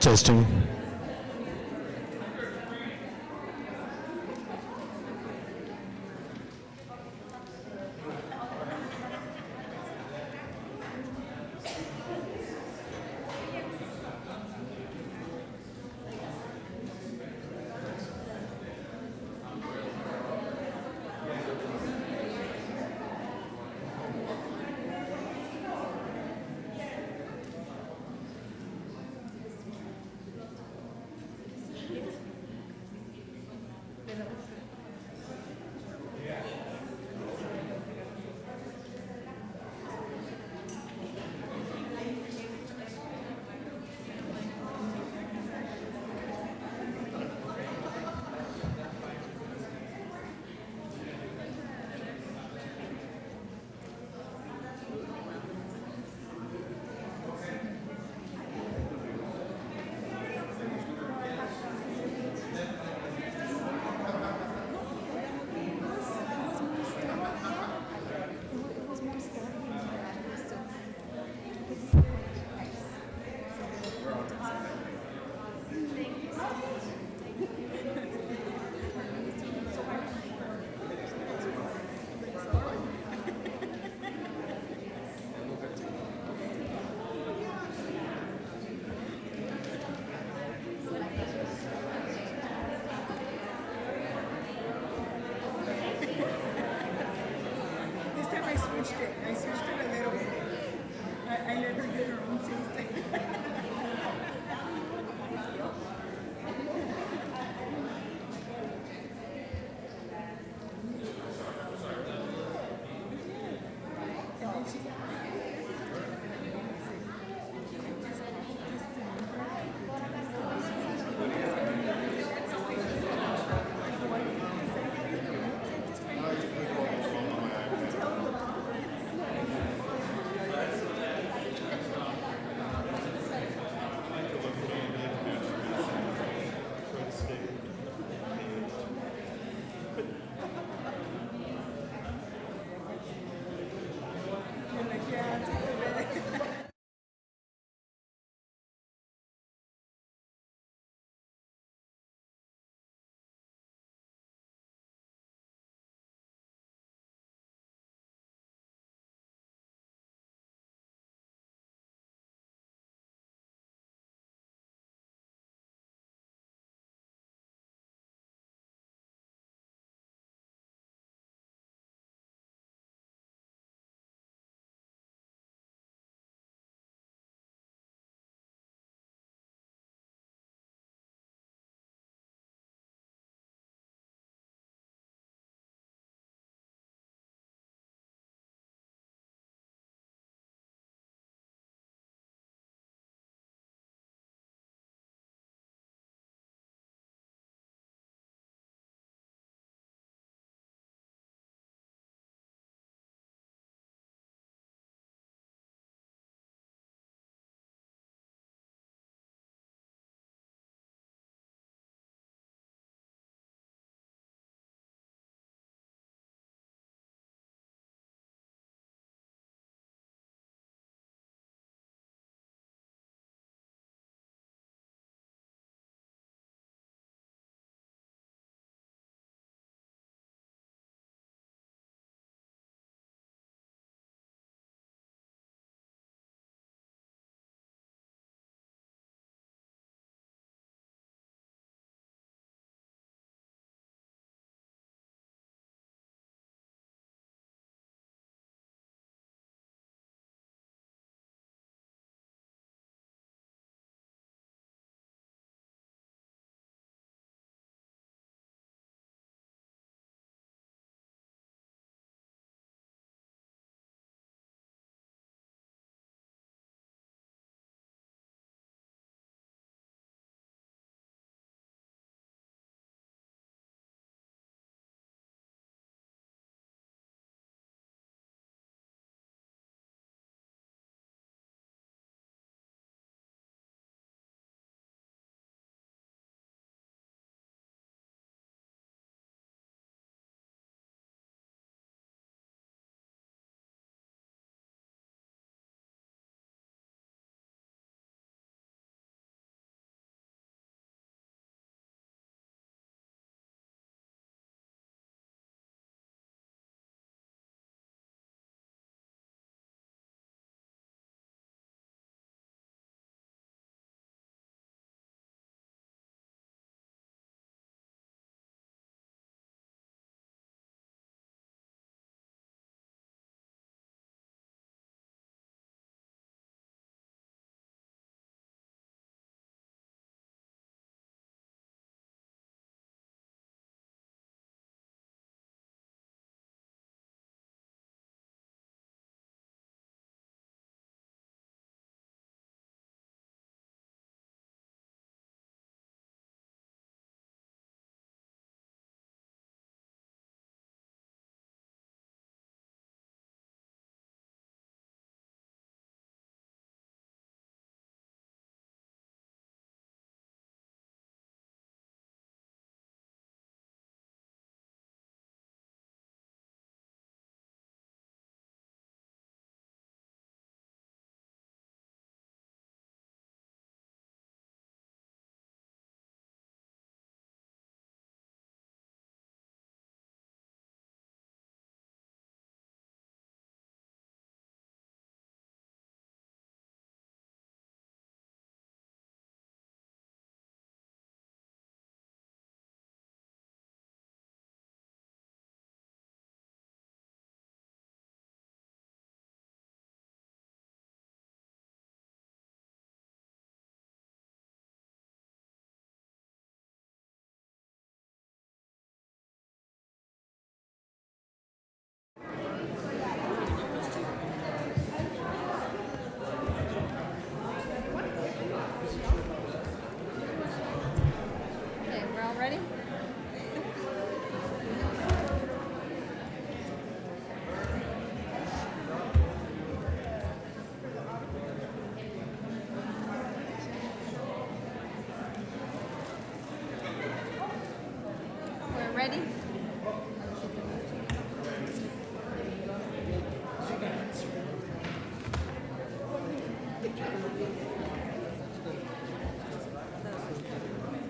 Testing.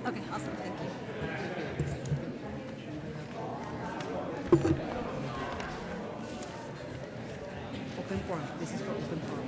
Okay, awesome, thank you. Open forum. This is for open forum.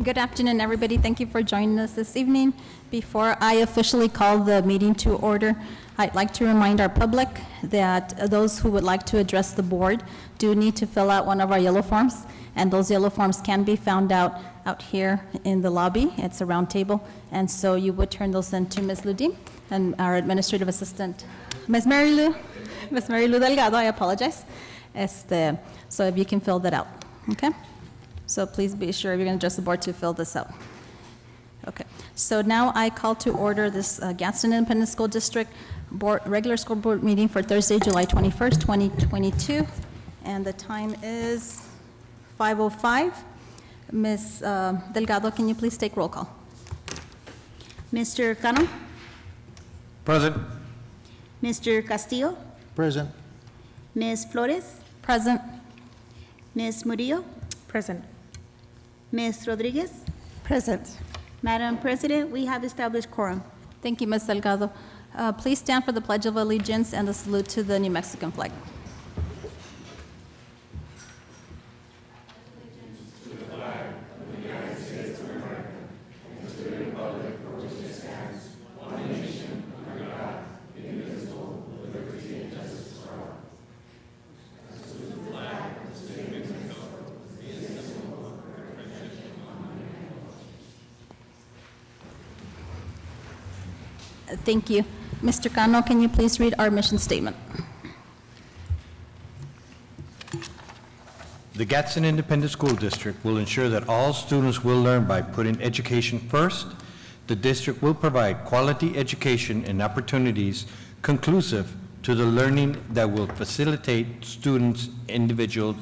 Good afternoon, everybody. Thank you for joining us this evening. Before I officially call the meeting to order, I'd like to remind our public that those who would like to address the board do need to fill out one of our yellow forms, and those yellow forms can be found out here in the lobby. It's a round table, and so you would turn those in to Ms. Ludim and our administrative assistant, Ms. Mary Lou Delgado, I apologize. So if you can fill that out, okay? So please be sure if you're going to address the board to fill this out. Okay, so now I call to order this Gadsden Independent School District regular school board meeting for Thursday, July 21st, 2022, and the time is 5:05. Ms. Delgado, can you please take roll call? Mr. Cano? Present. Mr. Castillo? Present. Ms. Flores? Present. Ms. Murillo? Present. Ms. Rodriguez? Present. Madam President, we have established quorum. Thank you, Ms. Delgado. Please stand for the Pledge of Allegiance and the salute to the New Mexican flag. Thank you. Mr. Cano, can you please read our mission statement? The Gadsden Independent School District will ensure that all students will learn by putting education first. The district will provide quality education and opportunities conclusive to the learning that will facilitate students' individual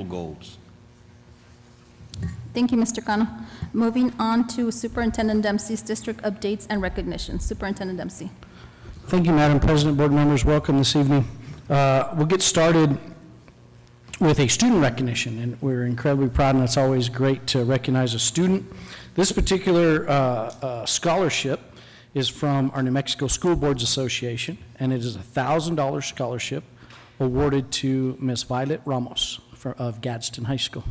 goals. Thank you, Mr. Cano. Moving on to Superintendent Dempsey's district updates and recognition. Superintendent Dempsey. Thank you, Madam President. Board members, welcome this evening. We'll get started with a student recognition, and we're incredibly proud, and it's always great to recognize a student. This particular scholarship is from our New Mexico School Boards Association, and it is a $1,000 scholarship awarded to Ms. Violet Ramos of Gadsden High School.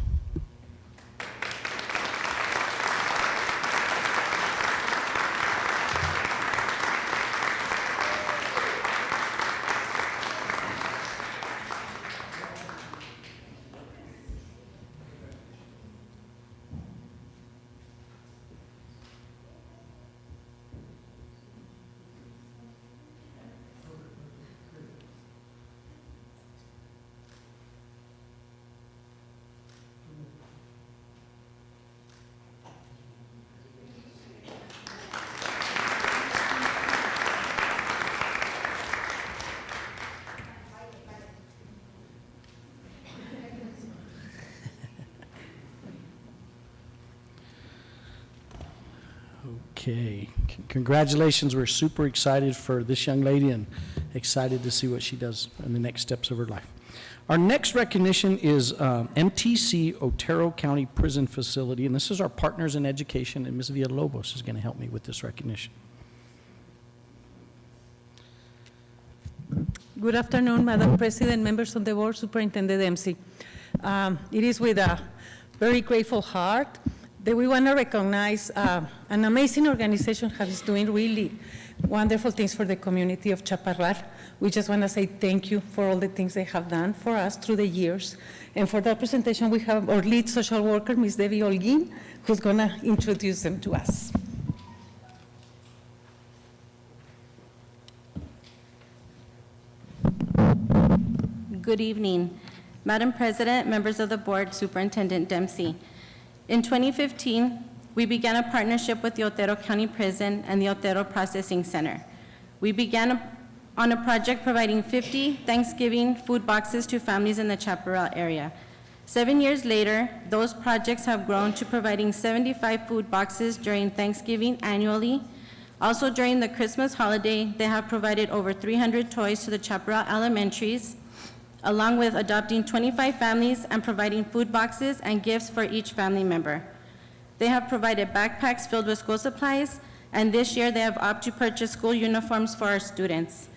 Okay, congratulations. We're super excited for this young lady and excited to see what she does in the next steps of her life. Our next recognition is MTC Otero County Prison Facility, and this is our partners in education, and Ms. Villalobos is going to help me with this recognition. Good afternoon, Madam President, members of the board, Superintendent Dempsey. It is with a very grateful heart that we want to recognize an amazing organization that is doing really wonderful things for the community of Chaparral. We just want to say thank you for all the things they have done for us through the years. And for that presentation, we have our lead social worker, Ms. Debbie Holguin, who's going to introduce them to us. Good evening. Madam President, members of the board, Superintendent Dempsey. In 2015, we began a partnership with the Otero County Prison and the Otero Processing Center. We began on a project providing 50 Thanksgiving food boxes to families in the Chaparral area. 7 years later, those projects have grown to providing 75 food boxes during Thanksgiving annually. Also during the Christmas holiday, they have provided over 300 toys to the Chaparral elementaries, along with adopting 25 families and providing food boxes and gifts for each family member. They have provided backpacks filled with school supplies, and this year they have opted to purchase school uniforms for our students.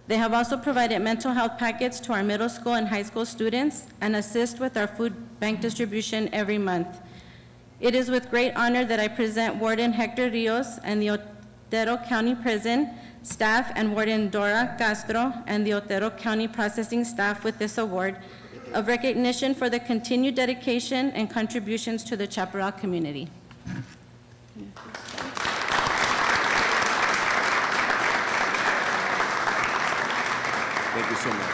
They have also provided mental health packets to our middle school and high school students and assist with our food bank distribution every month. It is with great honor that I present Warden Hector Rios and the Otero County Prison staff and Warden Dora Castro and the Otero County Processing staff with this award of recognition for the continued dedication and contributions to the Chaparral community. Thank you so much.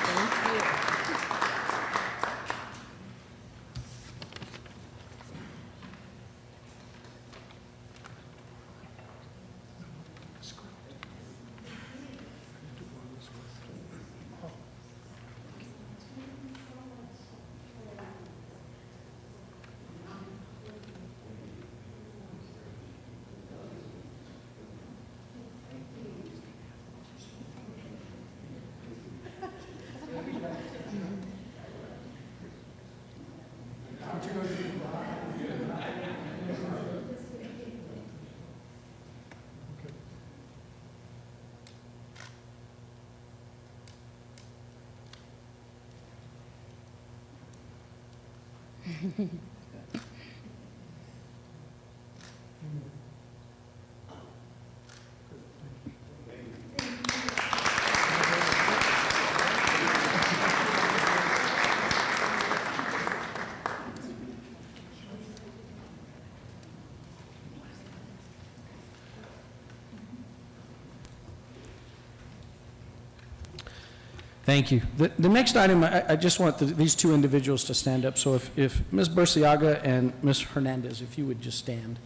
Thank you. The next item, I just want these two individuals to stand up. So if Ms. Burciaga and Ms. Hernandez, if you would just stand,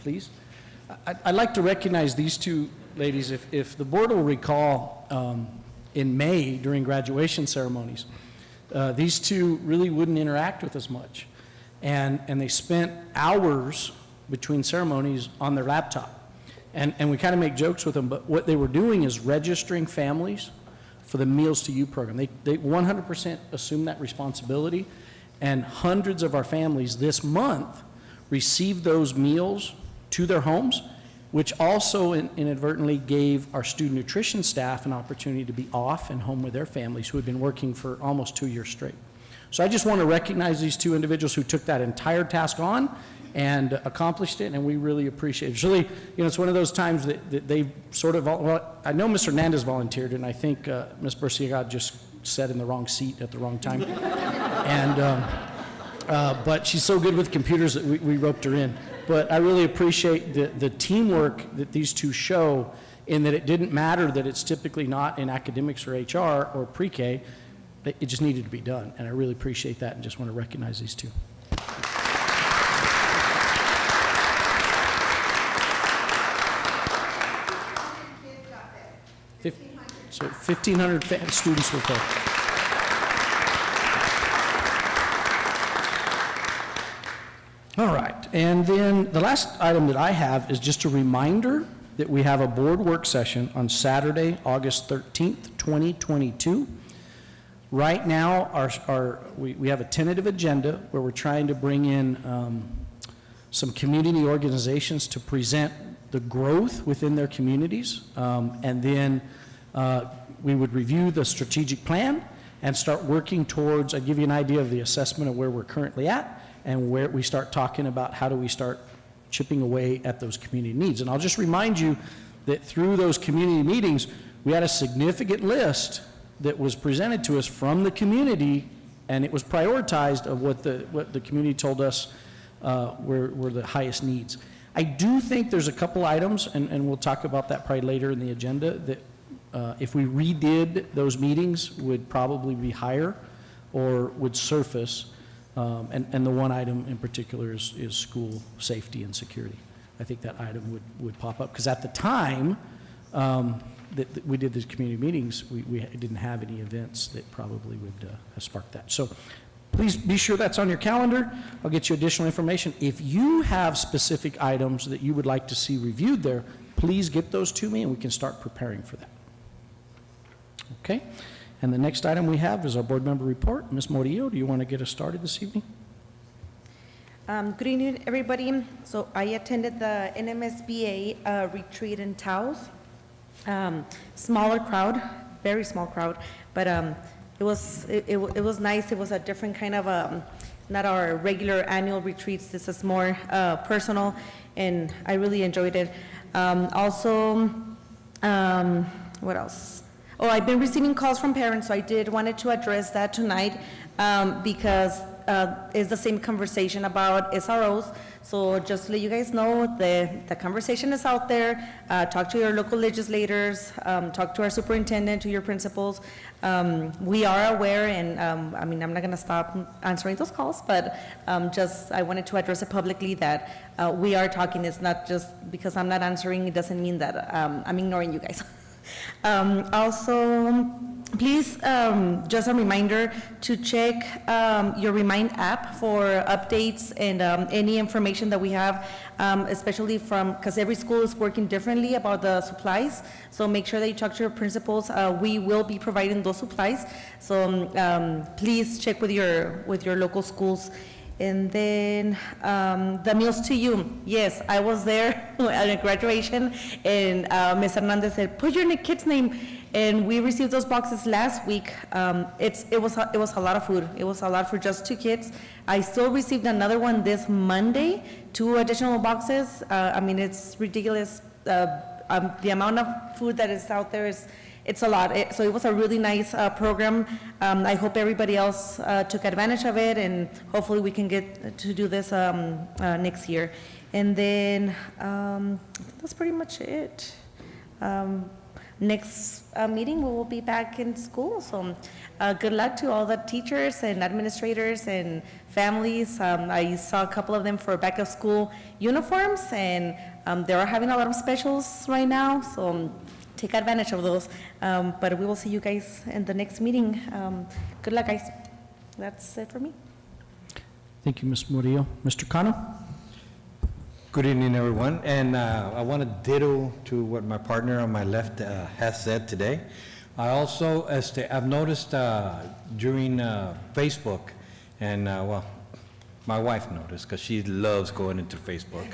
please. I'd like to recognize these two ladies. If the board will recall, in May during graduation ceremonies, these two really wouldn't interact with us much. And they spent hours between ceremonies on their laptop. And we kind of make jokes with them, but what they were doing is registering families for the Meals to You program. They 100% assume that responsibility, and hundreds of our families this month received those meals to their homes, which also inadvertently gave our student nutrition staff an opportunity to be off and home with their families who had been working for almost 2 years straight. So I just want to recognize these two individuals who took that entire task on and accomplished it, and we really appreciate it. It's really, it's one of those times that they sort of, well, I know Ms. Hernandez volunteered, and I think Ms. Burciaga just sat in the wrong seat at the wrong time. But she's so good with computers that we roped her in. But I really appreciate the teamwork that these two show, in that it didn't matter that it's typically not in academics or HR or pre-K. It just needed to be done, and I really appreciate that and just want to recognize these two. So 1,500 students were fed. All right, and then the last item that I have is just a reminder that we have a board work session on Saturday, August 13th, 2022. Right now, we have a tentative agenda where we're trying to bring in some community organizations to present the growth within their communities, and then we would review the strategic plan and start working towards, I'll give you an idea of the assessment of where we're currently at, and where we start talking about how do we start chipping away at those community needs. And I'll just remind you that through those community meetings, we had a significant list that was presented to us from the community, and it was prioritized of what the community told us were the highest needs. I do think there's a couple items, and we'll talk about that probably later in the agenda, that if we redid those meetings would probably be higher or would surface. And the one item in particular is school safety and security. I think that item would pop up, because at the time that we did these community meetings, we didn't have any events that probably would have sparked that. So please be sure that's on your calendar. I'll get you additional information. If you have specific items that you would like to see reviewed there, please get those to me and we can start preparing for that. Okay? And the next item we have is our board member report. Ms. Morillo, do you want to get us started this evening? Good evening, everybody. So I attended the NMSBA retreat in Taos. Smaller crowd, very small crowd, but it was nice. It was a different kind of not our regular annual retreats. This is more personal, and I really enjoyed it. Also, what else? Oh, I've been receiving calls from parents, so I wanted to address that tonight because it's the same conversation about SROs. So just to let you guys know, the conversation is out there. Talk to your local legislators, talk to our superintendent, to your principals. We are aware, and I mean, I'm not going to stop answering those calls, but I wanted to address it publicly that we are talking. It's not just because I'm not answering, it doesn't mean that I'm ignoring you guys. Also, please, just a reminder to check your Remind app for updates and any information that we have, especially because every school is working differently about the supplies. So make sure that you talk to your principals. We will be providing those supplies. So please check with your local schools. And then the Meals to You. Yes, I was there at a graduation, and Ms. Hernandez said, put your kid's name. And we received those boxes last week. It was a lot of food. It was a lot for just 2 kids. I still received another one this Monday, 2 additional boxes. I mean, it's ridiculous. The amount of food that is out there it's a lot. So it was a really nice program. I hope everybody else took advantage of it, and hopefully we can get to do this next year. And then that's pretty much it. Next meeting, we will be back in school. So good luck to all the teachers and administrators and families. I saw a couple of them for back of school uniforms, and they are having a lot of specials right now. So take advantage of those. But we will see you guys in the next meeting. Good luck, guys. That's it for me. Thank you, Ms. Murillo. Mr. Cano? Good evening, everyone. And I want to ditto to what my partner on my left has said today. I also, I've noticed during Facebook, and well, my wife noticed because she loves going into Facebook.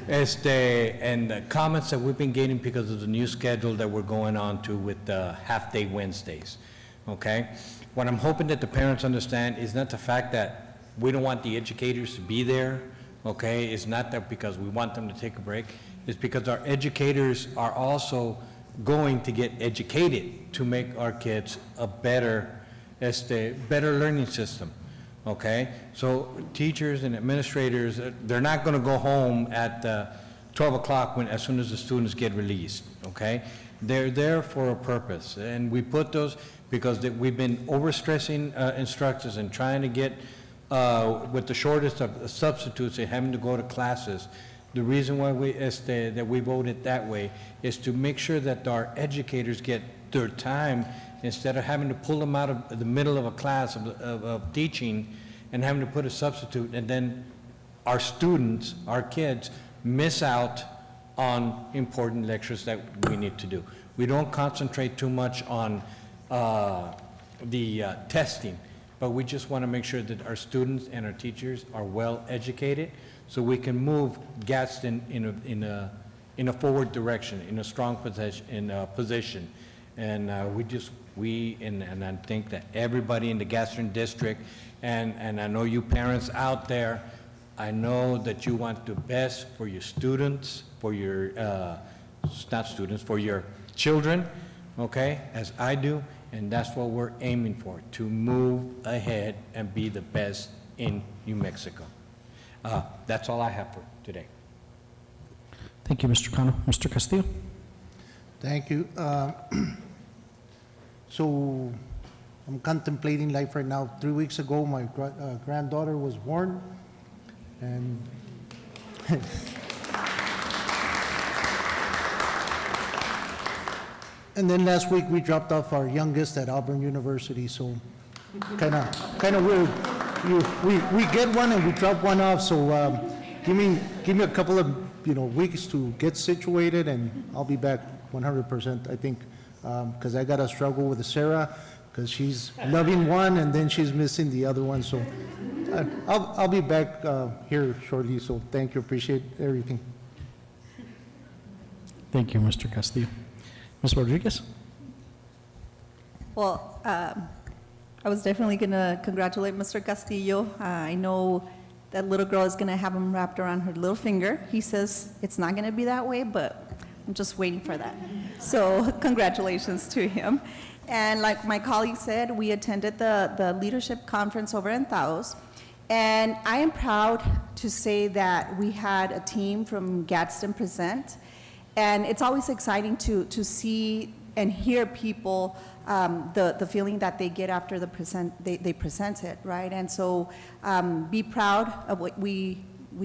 And the comments that we've been getting because of the new schedule that we're going on to with the half-day Wednesdays, okay? What I'm hoping that the parents understand is not the fact that we don't want the educators to be there, okay? It's not that because we want them to take a break. It's because our educators are also going to get educated to make our kids a better learning system. Okay, so teachers and administrators, they're not going to go home at 12 o'clock as soon as the students get released, okay? They're there for a purpose, and we put those because we've been overstressing instructors and trying to get, with the shortest of substitutes and having to go to classes. The reason why that we voted that way is to make sure that our educators get their time instead of having to pull them out of the middle of a class of teaching and having to put a substitute, and then our students, our kids, miss out on important lectures that we need to do. We don't concentrate too much on the testing, but we just want to make sure that our students and our teachers are well educated so we can move Gadsden in a forward direction, in a strong position. And and I think that everybody in the Gadsden district, and I know you parents out there, I know that you want the best for your students, for your, not students, for your children, okay, as I do, and that's what we're aiming for, to move ahead and be the best in New Mexico. That's all I have for today. Thank you, Mr. Cano. Mr. Castillo? Thank you. So I'm contemplating life right now. 3 weeks ago, my granddaughter was born, and and then last week we dropped off our youngest at Auburn University. So kind of weird. We get one and we drop one off. So give me a couple of weeks to get situated, and I'll be back 100%. I think because I got to struggle with Sarah because she's loving one and then she's missing the other one. So I'll be back here shortly. So thank you, appreciate everything. Thank you, Mr. Castillo. Ms. Rodriguez? Well, I was definitely going to congratulate Mr. Castillo. I know that little girl is going to have him wrapped around her little finger. He says it's not going to be that way, but I'm just waiting for that. So congratulations to him. And like my colleague said, we attended the leadership conference over in Taos. And I am proud to say that we had a team from Gadsden present. And it's always exciting to see and hear people, the feeling that they get after they present it, right? And so be proud of what we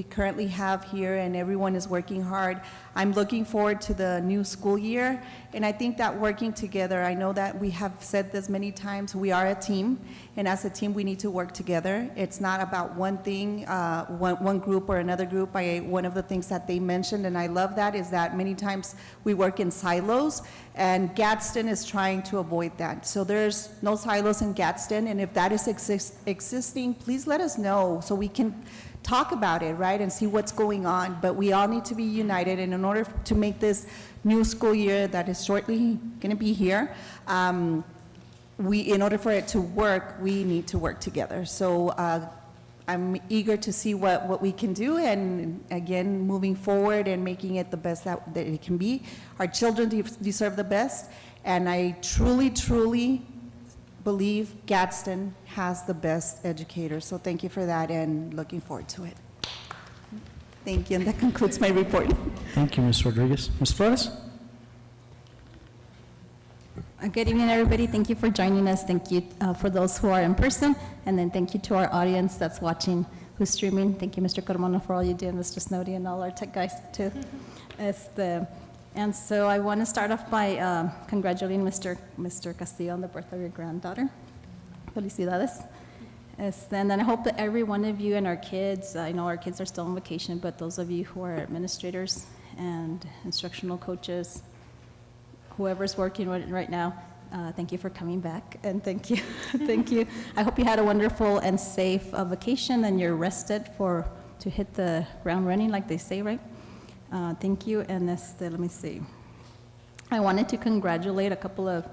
currently have here, and everyone is working hard. I'm looking forward to the new school year, and I think that working together, I know that we have said this many times, we are a team, and as a team, we need to work together. It's not about one thing, one group or another group. One of the things that they mentioned, and I love that, is that many times we work in silos, and Gadsden is trying to avoid that. So there's no silos in Gadsden, and if that is existing, please let us know so we can talk about it, right, and see what's going on. But we all need to be united, and in order to make this new school year that is shortly going to be here, in order for it to work, we need to work together. So I'm eager to see what we can do, and again, moving forward and making it the best that it can be. Our children deserve the best, and I truly, truly believe Gadsden has the best educators. So thank you for that, and looking forward to it. Thank you, and that concludes my report. Thank you, Ms. Rodriguez. Ms. Flores? Good evening, everybody. Thank you for joining us. Thank you for those who are in person, and then thank you to our audience that's watching, who's streaming. Thank you, Mr. Carmona, for all you do, and Mr. Snowdy, and all our tech guys, too. And so I want to start off by congratulating Mr. Castillo on the birth of your granddaughter. Felicidades. And then I hope that every one of you and our kids, I know our kids are still on vacation, but those of you who are administrators and instructional coaches, whoever's working right now, thank you for coming back, and thank you. Thank you. I hope you had a wonderful and safe vacation, and you're rested to hit the ground running, like they say, right? Thank you, and let me see. I wanted to congratulate a couple of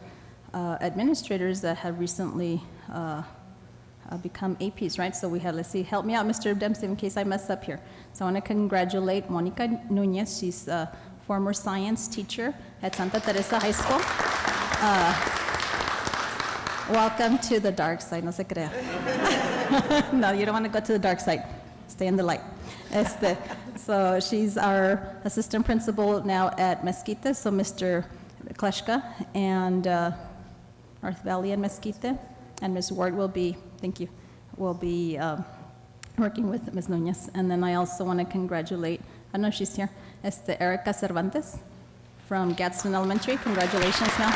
administrators that have recently become APs, right? So we had, let's see, help me out, Mr. Dempsey, in case I mess up here. So I want to congratulate Monica Nunez. She's a former science teacher at Santa Teresa High School. Welcome to the dark side, no se crea. No, you don't want to go to the dark side. Stay in the light. So she's our assistant principal now at Mesquite, so Mr. Kleshka and North Valley and Mesquite, and Ms. Ward will be, thank you, will be working with Ms. Nunez. And then I also want to congratulate, I know she's here, Erica Cervantes from Gadsden Elementary. Congratulations now.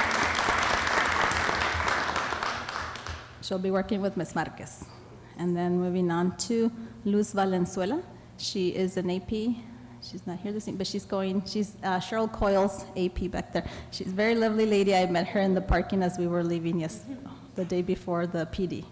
She'll be working with Ms. Marquez. And then moving on to Luz Valenzuela. She is an AP. She's not here this evening, but she's Cheryl Coyle's AP back there. She's a very lovely lady. I met her in the parking as we were leaving the day before the PD.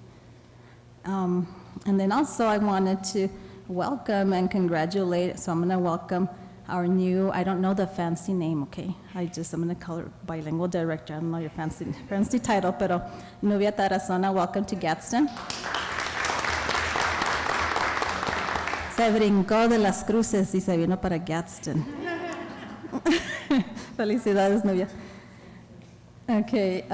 And then also I wanted to welcome and congratulate, so I'm going to welcome our new, I don't know the fancy name, okay? I'm going to call her bilingual director. I don't know your fancy title, pero Nubia Tarazona, welcome to Gadsden. Se brincó de las cruces y se vino para Gadsden. Felicidades, Nubia. Okay,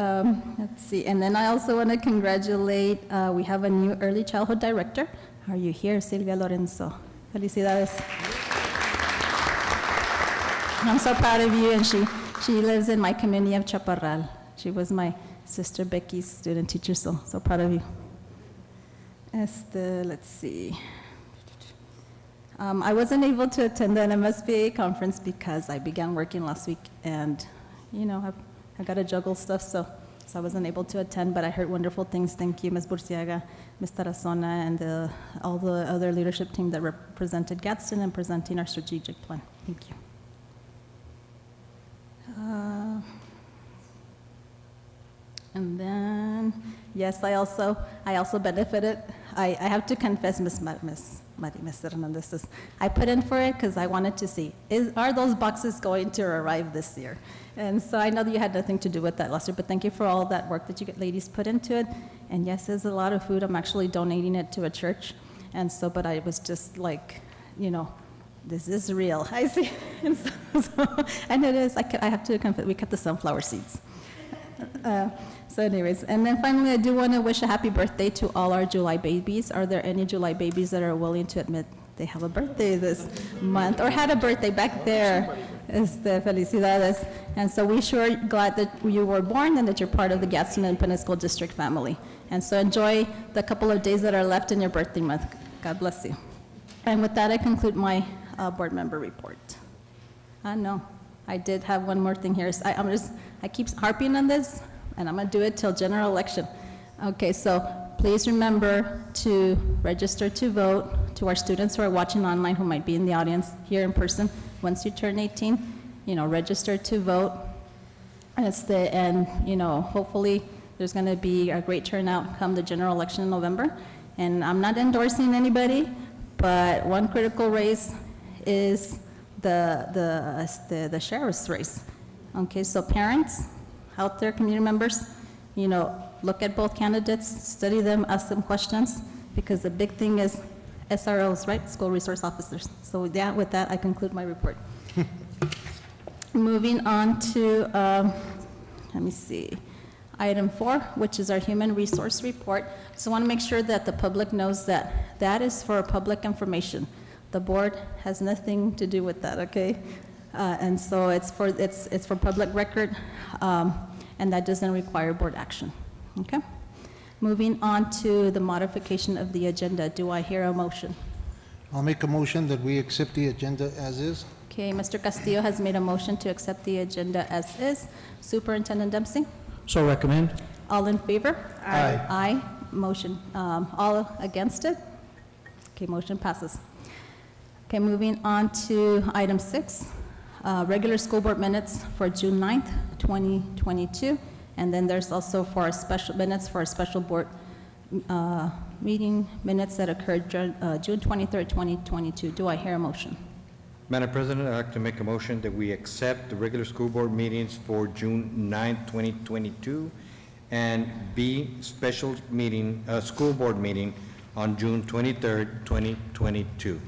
let's see. And then I also want to congratulate, we have a new early childhood director. Are you here, Silvia Lorenzo? Felicidades. I'm so proud of you, and she lives in my community of Chaparral. She was my sister Becky's student teacher, so proud of you. Let's see. I wasn't able to attend the MSBA conference because I began working last week, and, you know, I got to juggle stuff, so I wasn't able to attend, but I heard wonderful things. Thank you, Ms. Burciaga, Ms. Tarazona, and all the other leadership team that represented Gadsden and presenting our strategic plan. Thank you. And then, yes, I also benefited. I have to confess, Miss Hernandez, I put in for it because I wanted to see, are those boxes going to arrive this year? And so I know that you had nothing to do with that last year, but thank you for all that work that you ladies put into it. And yes, there's a lot of food. I'm actually donating it to a church. And so, but I was just like, you know, this is real. I see. And it is, I have to confess, we kept the sunflower seeds. So anyways, and then finally, I do want to wish a happy birthday to all our July babies. Are there any July babies that are willing to admit they have a birthday this month or had a birthday back there? Felicidades. And so we're sure glad that you were born and that you're part of the Gadsden Independent School District family. And so enjoy the couple of days that are left in your birthday month. God bless you. And with that, I conclude my board member report. No, I did have one more thing here. I keep harping on this, and I'm going to do it till general election. Okay, so please remember to register to vote. To our students who are watching online who might be in the audience here in person, once you turn 18, you know, register to vote. And, you know, hopefully there's going to be a great turnout come the general election in November. And I'm not endorsing anybody, but one critical race is the sheriff's race. Okay, so parents out there, community members, you know, look at both candidates, study them, ask them questions, because the big thing is SROs, right? School resource officers. So yeah, with that, I conclude my report. Moving on to, let me see, item 4, which is our human resource report. So I want to make sure that the public knows that that is for public information. The board has nothing to do with that, okay? And so it's for public record, and that doesn't require board action, okay? Moving on to the modification of the agenda. Do I hear a motion? I'll make a motion that we accept the agenda as is. Okay, Mr. Castillo has made a motion to accept the agenda as is. Superintendent Dempsey? So recommend. All in favor? Aye. Aye. Motion. All against it? Okay, motion passes. Okay, moving on to item 6, regular school board minutes for June 9th, 2022. And then there's also for our special minutes for our special board meeting minutes that occurred June 23rd, 2022. Do I hear a motion? Madam President, I'd like to make a motion that we accept the regular school board meetings for June 9th, 2022, and B, special meeting, school board meeting on June 23rd, 2022.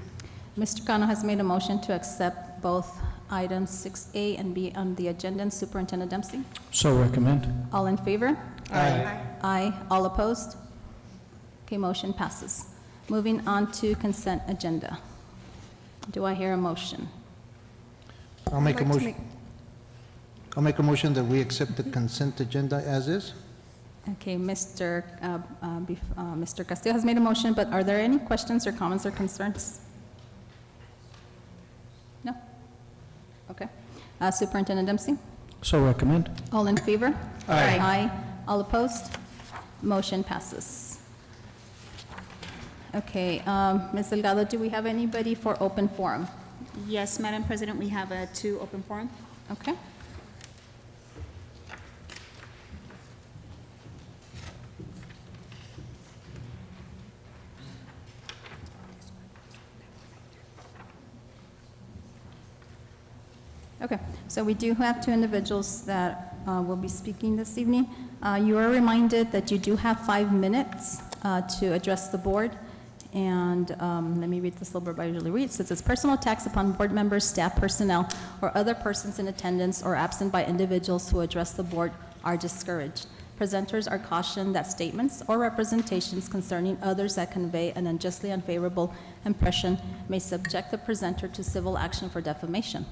Mr. Cano has made a motion to accept both items 6A and B on the agenda. And Superintendent Dempsey? So recommend. All in favor? Aye. Aye. All opposed? Okay, motion passes. Moving on to consent agenda. Do I hear a motion? I'll make a motion. I'll make a motion that we accept the consent agenda as is. Okay, Mr. Castillo has made a motion, but are there any questions or comments or concerns? No? Okay. Superintendent Dempsey? So recommend. All in favor? Aye. Aye. All opposed? Motion passes. Okay, Ms. Delgado, do we have anybody for open forum? Yes, Madam President, we have 2 open forum. Okay. Okay, so we do have two individuals that will be speaking this evening. You are reminded that you do have 5 minutes to address the board. And let me read this little bit I usually read. It says, personal attacks upon board members, staff personnel, or other persons in attendance or absent by individuals who address the board are discouraged. Presenters are cautioned that statements or representations concerning others that convey an unjustly unfavorable impression may subject the presenter to civil action for defamation.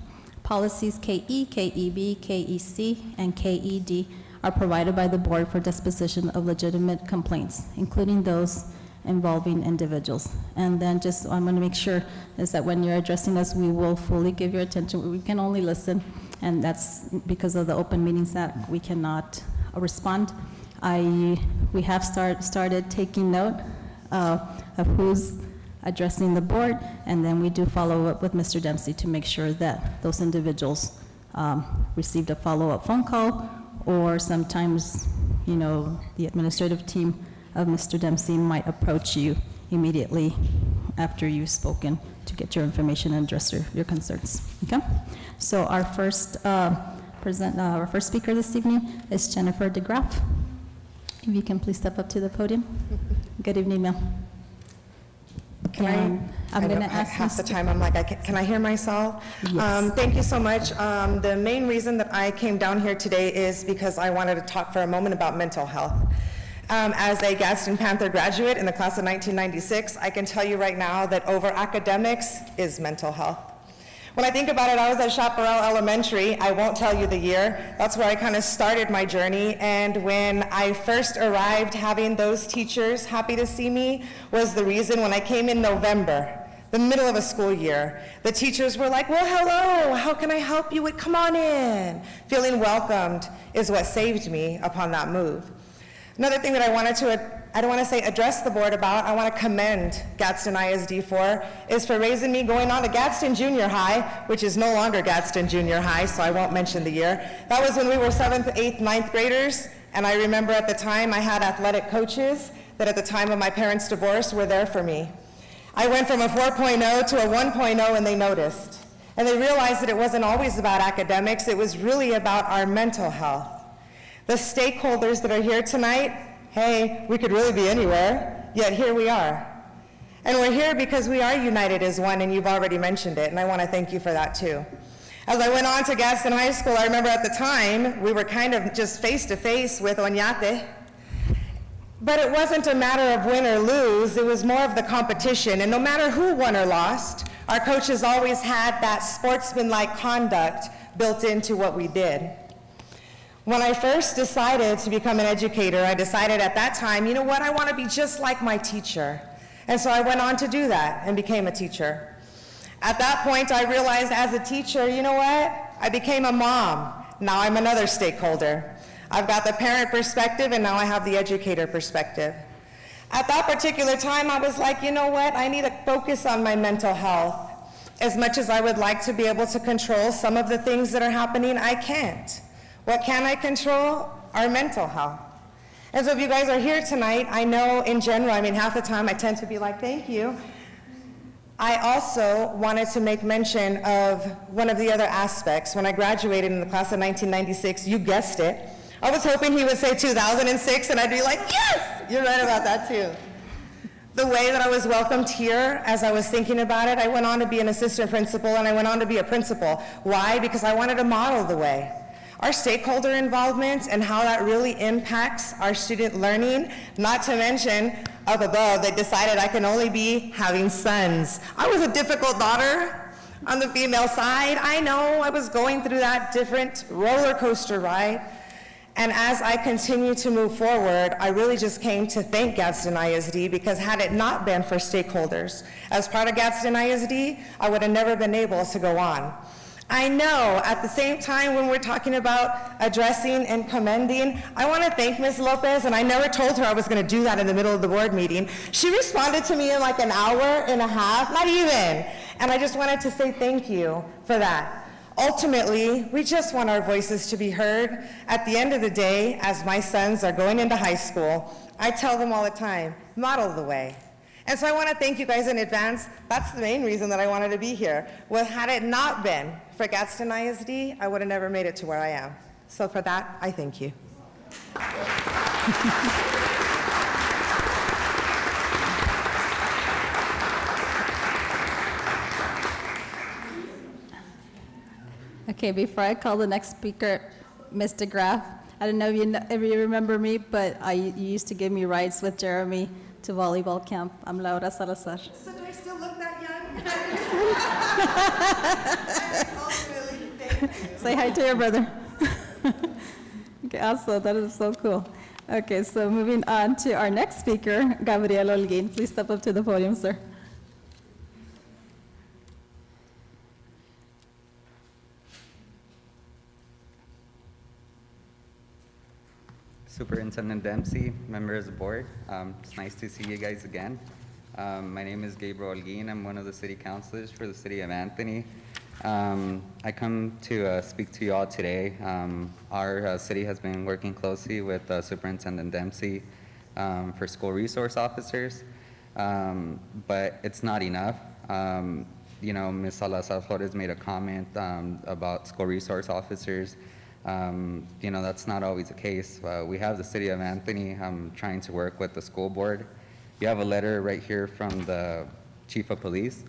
Policies KE, KEB, KEC, and KED are provided by the board for disposition of legitimate complaints, including those involving individuals. And then just, I'm going to make sure is that when you're addressing us, we will fully give your attention. We can only listen, and that's because of the open meetings that we cannot respond. We have started taking note of who's addressing the board, and then we do follow up with Mr. Dempsey to make sure that those individuals received a follow-up phone call, or sometimes, you know, the administrative team of Mr. Dempsey might approach you immediately after you've spoken to get your information and address your concerns. Okay? So our first speaker this evening is Jennifer DeGraff. If you can please step up to the podium. Good evening, ma'am. I'm going to ask half the Mr. time I'm like, can I hear myself? Yes. Thank you so much. The main reason that I came down here today is because I wanted to talk for a moment about mental health. As a Gadsden Panther graduate in the class of 1996, I can tell you right now that over academics is mental health. When I think about it, I was at Chaparral Elementary. I won't tell you the year. That's where I kind of started my journey. And when I first arrived, having those teachers happy to see me was the reason. When I came in November, the middle of a school year, the teachers were like, well, hello, how can I help you? Come on in. Feeling welcomed is what saved me upon that move. Another thing that I don't want to say address the board about, I want to commend Gadsden ISD for, is for raising me going on to Gadsden Junior High, which is no longer Gadsden Junior High, so I won't mention the year. That was when we were 7th, 8th, 9th graders, and I remember at the time I had athletic coaches that at the time of my parents' divorce were there for me. I went from a 4.0 to a 1.0 and they noticed. And they realized that it wasn't always about academics, it was really about our mental health. The stakeholders that are here tonight, hey, we could really be anywhere, yet here we are. And we're here because we are united as one, and you've already mentioned it, and I want to thank you for that too. As I went on to Gadsden High School, I remember at the time, we were kind of just face-to-face with Oñate. But it wasn't a matter of win or lose, it was more of the competition, and no matter who won or lost, our coaches always had that sportsmanlike conduct built into what we did. When I first decided to become an educator, I decided at that time, you know what, I want to be just like my teacher. And so I went on to do that and became a teacher. At that point, I realized as a teacher, you know what, I became a mom. Now I'm another stakeholder. I've got the parent perspective, and now I have the educator perspective. At that particular time, I was like, you know what, I need to focus on my mental health. As much as I would like to be able to control some of the things that are happening, I can't. What can I control? Our mental health. And so if you guys are here tonight, I know in general, I mean, half the time I tend to be like, thank you. I also wanted to make mention of one of the other aspects. When I graduated in the class of 1996, you guessed it, I was hoping he would say 2006, and I'd be like, yes, you're right about that too. The way that I was welcomed here, as I was thinking about it, I went on to be an assistant principal, and I went on to be a principal. Why? Because I wanted to model the way. Our stakeholder involvement and how that really impacts our student learning, not to mention, up above, they decided I can only be having sons. I was a difficult daughter on the female side. I know, I was going through that different roller coaster ride. And as I continue to move forward, I really just came to thank Gadsden ISD, because had it not been for stakeholders, as part of Gadsden ISD, I would have never been able to go on. I know, at the same time when we're talking about addressing and commending, I want to thank Ms. Lopez, and I never told her I was going to do that in the middle of the board meeting. She responded to me in like an hour and a half, not even, and I just wanted to say thank you for that. Ultimately, we just want our voices to be heard. At the end of the day, as my sons are going into high school, I tell them all the time, model the way. And so I want to thank you guys in advance. That's the main reason that I wanted to be here. Well, had it not been for Gadsden ISD, I would have never made it to where I am. So for that, I thank you. Okay, before I call the next speaker, Mr. Graff, I don't know if you remember me, but you used to give me rides with Jeremy to volleyball camp. I'm Laura Salazar. So do I still look that young? Say hi to your brother. Okay, awesome, that is so cool. Okay, so moving on to our next speaker, Gabriel Holguín. Please step up to the podium, sir. Superintendent Dempsey, members of the board, it's nice to see you guys again. My name is Gabriel Holguín. I'm one of the city councilors for the city of Anthony. I come to speak to you all today. Our city has been working closely with Superintendent Dempsey for school resource officers, but it's not enough. You know, Ms. Salazar Flores made a comment about school resource officers. You know, that's not always the case. We have the city of Anthony trying to work with the school board. You have a letter right here from the chief of police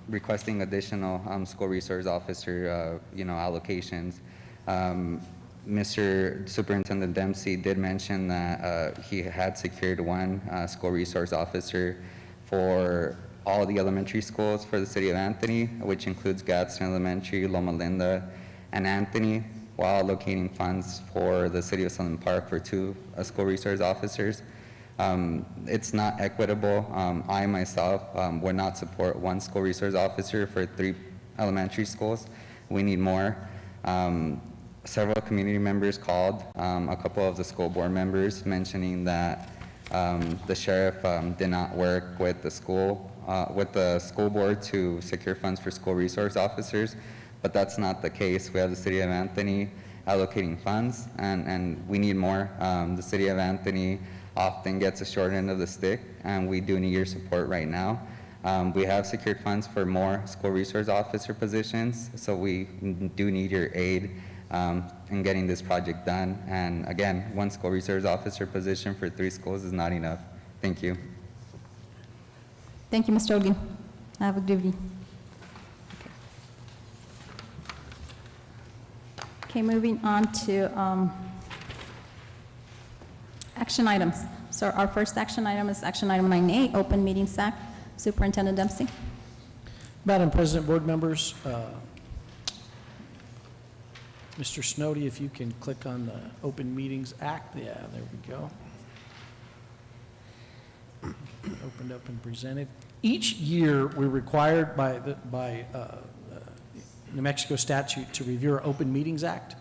requesting additional school resource officer, you know, allocations. Mr. Superintendent Dempsey did mention that he had secured one school resource officer for all the elementary schools for the city of Anthony, which includes Gadsden Elementary, Loma Linda, and Anthony, while allocating funds for the city of Sunland Park for 2 school resource officers. It's not equitable. I myself would not support 1 school resource officer for 3 elementary schools. We need more. Several community members called, a couple of the school board members mentioning that the sheriff did not work with the school board to secure funds for school resource officers. But that's not the case. We have the city of Anthony allocating funds, and we need more. The city of Anthony often gets a short end of the stick, and we do need your support right now. We have secured funds for more school resource officer positions, so we do need your aid in getting this project done. And again, 1 school resource officer position for 3 schools is not enough. Thank you. Thank you, Mr. Holguín. Have a good evening. Okay, moving on to action items. So our first action item is action item 9A, Open Meetings Act. Superintendent Dempsey. Madam President, board members, Mr. Snowdy, if you can click on the Open Meetings Act. Yeah, there we go. Opened up and presented. Each year, we're required by New Mexico statute to review our Open Meetings Act,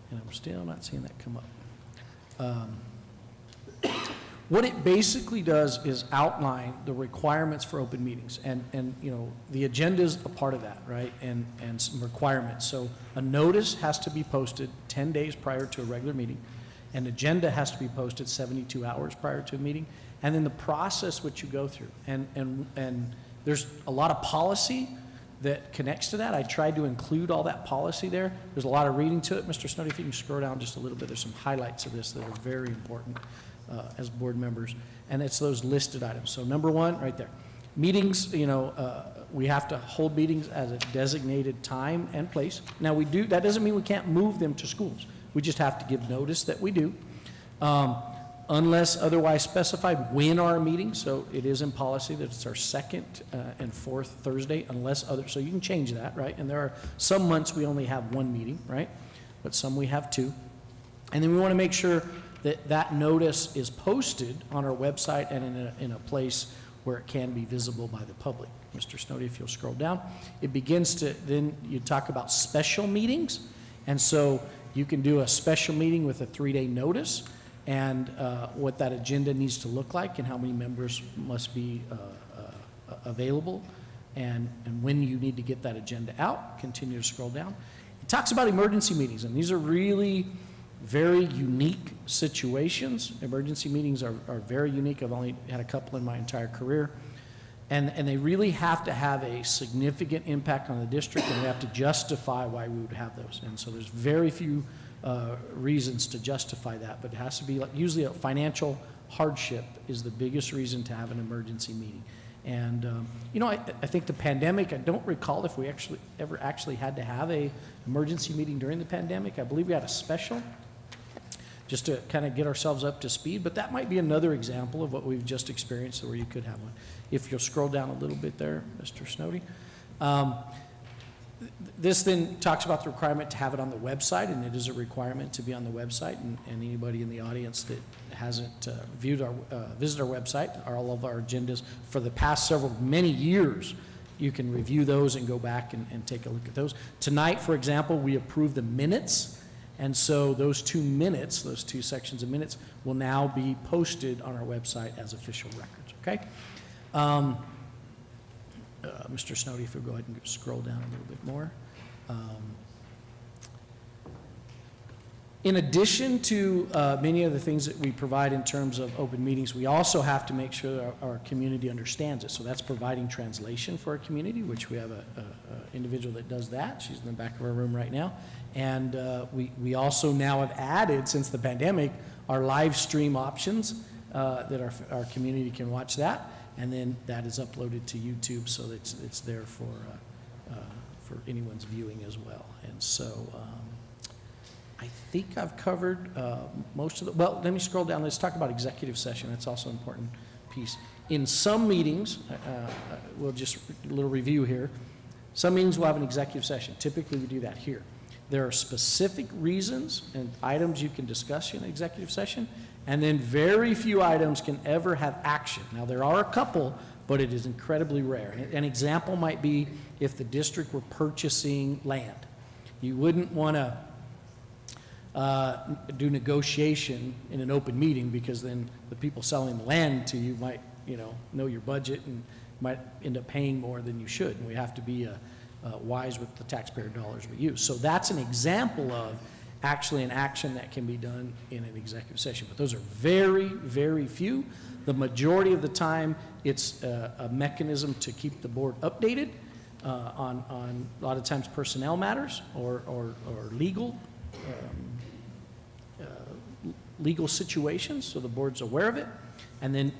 and I'm still not seeing that come up. What it basically does is outline the requirements for open meetings, and you know, the agenda is a part of that, right, and some requirements. So a notice has to be posted 10 days prior to a regular meeting. An agenda has to be posted 72 hours prior to a meeting, and then the process which you go through. And there's a lot of policy that connects to that. I tried to include all that policy there. There's a lot of reading to it. Mr. Snowdy, if you can scroll down just a little bit, there's some highlights of this that are very important as board members, and it's those listed items. So number 1, right there. Meetings, you know, we have to hold meetings at a designated time and place. Now we do, that doesn't mean we can't move them to schools. We just have to give notice that we do. Unless otherwise specified, when our meetings, so it is in policy that it's our 2nd and 4th Thursday, unless other, so you can change that, right? And there are some months we only have 1 meeting, right? But some we have 2. And then we want to make sure that that notice is posted on our website and in a place where it can be visible by the public. Mr. Snowdy, if you'll scroll down, it begins to, then you talk about special meetings. And so you can do a special meeting with a 3-day notice, and what that agenda needs to look like and how many members must be available, and when you need to get that agenda out. Continue to scroll down. It talks about emergency meetings, and these are really very unique situations. Emergency meetings are very unique. I've only had a couple in my entire career. And they really have to have a significant impact on the district, and we have to justify why we would have those. And so there's very few reasons to justify that, but it has to be like, usually a financial hardship is the biggest reason to have an emergency meeting. And, you know, I think the pandemic, I don't recall if we ever actually had to have a emergency meeting during the pandemic. I believe we had a special just to kind of get ourselves up to speed, but that might be another example of what we've just experienced where you could have one. If you'll scroll down a little bit there, Mr. Snowdy. This then talks about the requirement to have it on the website, and it is a requirement to be on the website, and anybody in the audience that hasn't visited our website, all of our agendas for the past many years, you can review those and go back and take a look at those. Tonight, for example, we approved the minutes, and so those 2 minutes, those 2 sections of minutes, will now be posted on our website as official records, okay? Mr. Snowdy, if you'll go ahead and scroll down a little bit more. In addition to many of the things that we provide in terms of open meetings, we also have to make sure that our community understands it. So that's providing translation for our community, which we have a individual that does that. She's in the back of our room right now. And we also now have added, since the pandemic, our live stream options that our community can watch that. And then that is uploaded to YouTube, so that it's there for anyone's viewing as well. And so I think I've covered most of the, well, let me scroll down. Let's talk about executive session. That's also an important piece. In some meetings, we'll just a little review here. Some meetings will have an executive session. Typically, we do that here. There are specific reasons and items you can discuss in an executive session, and then very few items can ever have action. Now, there are a couple, but it is incredibly rare. An example might be if the district were purchasing land. You wouldn't want to do negotiation in an open meeting, because then the people selling the land to you might, know your budget and might end up paying more than you should. And we have to be wise with the taxpayer dollars we use. So that's an example of actually an action that can be done in an executive session. But those are very, very few. The majority of the time, it's a mechanism to keep the board updated on a lot of times personnel matters or legal legal situations, so the board's aware of it. And then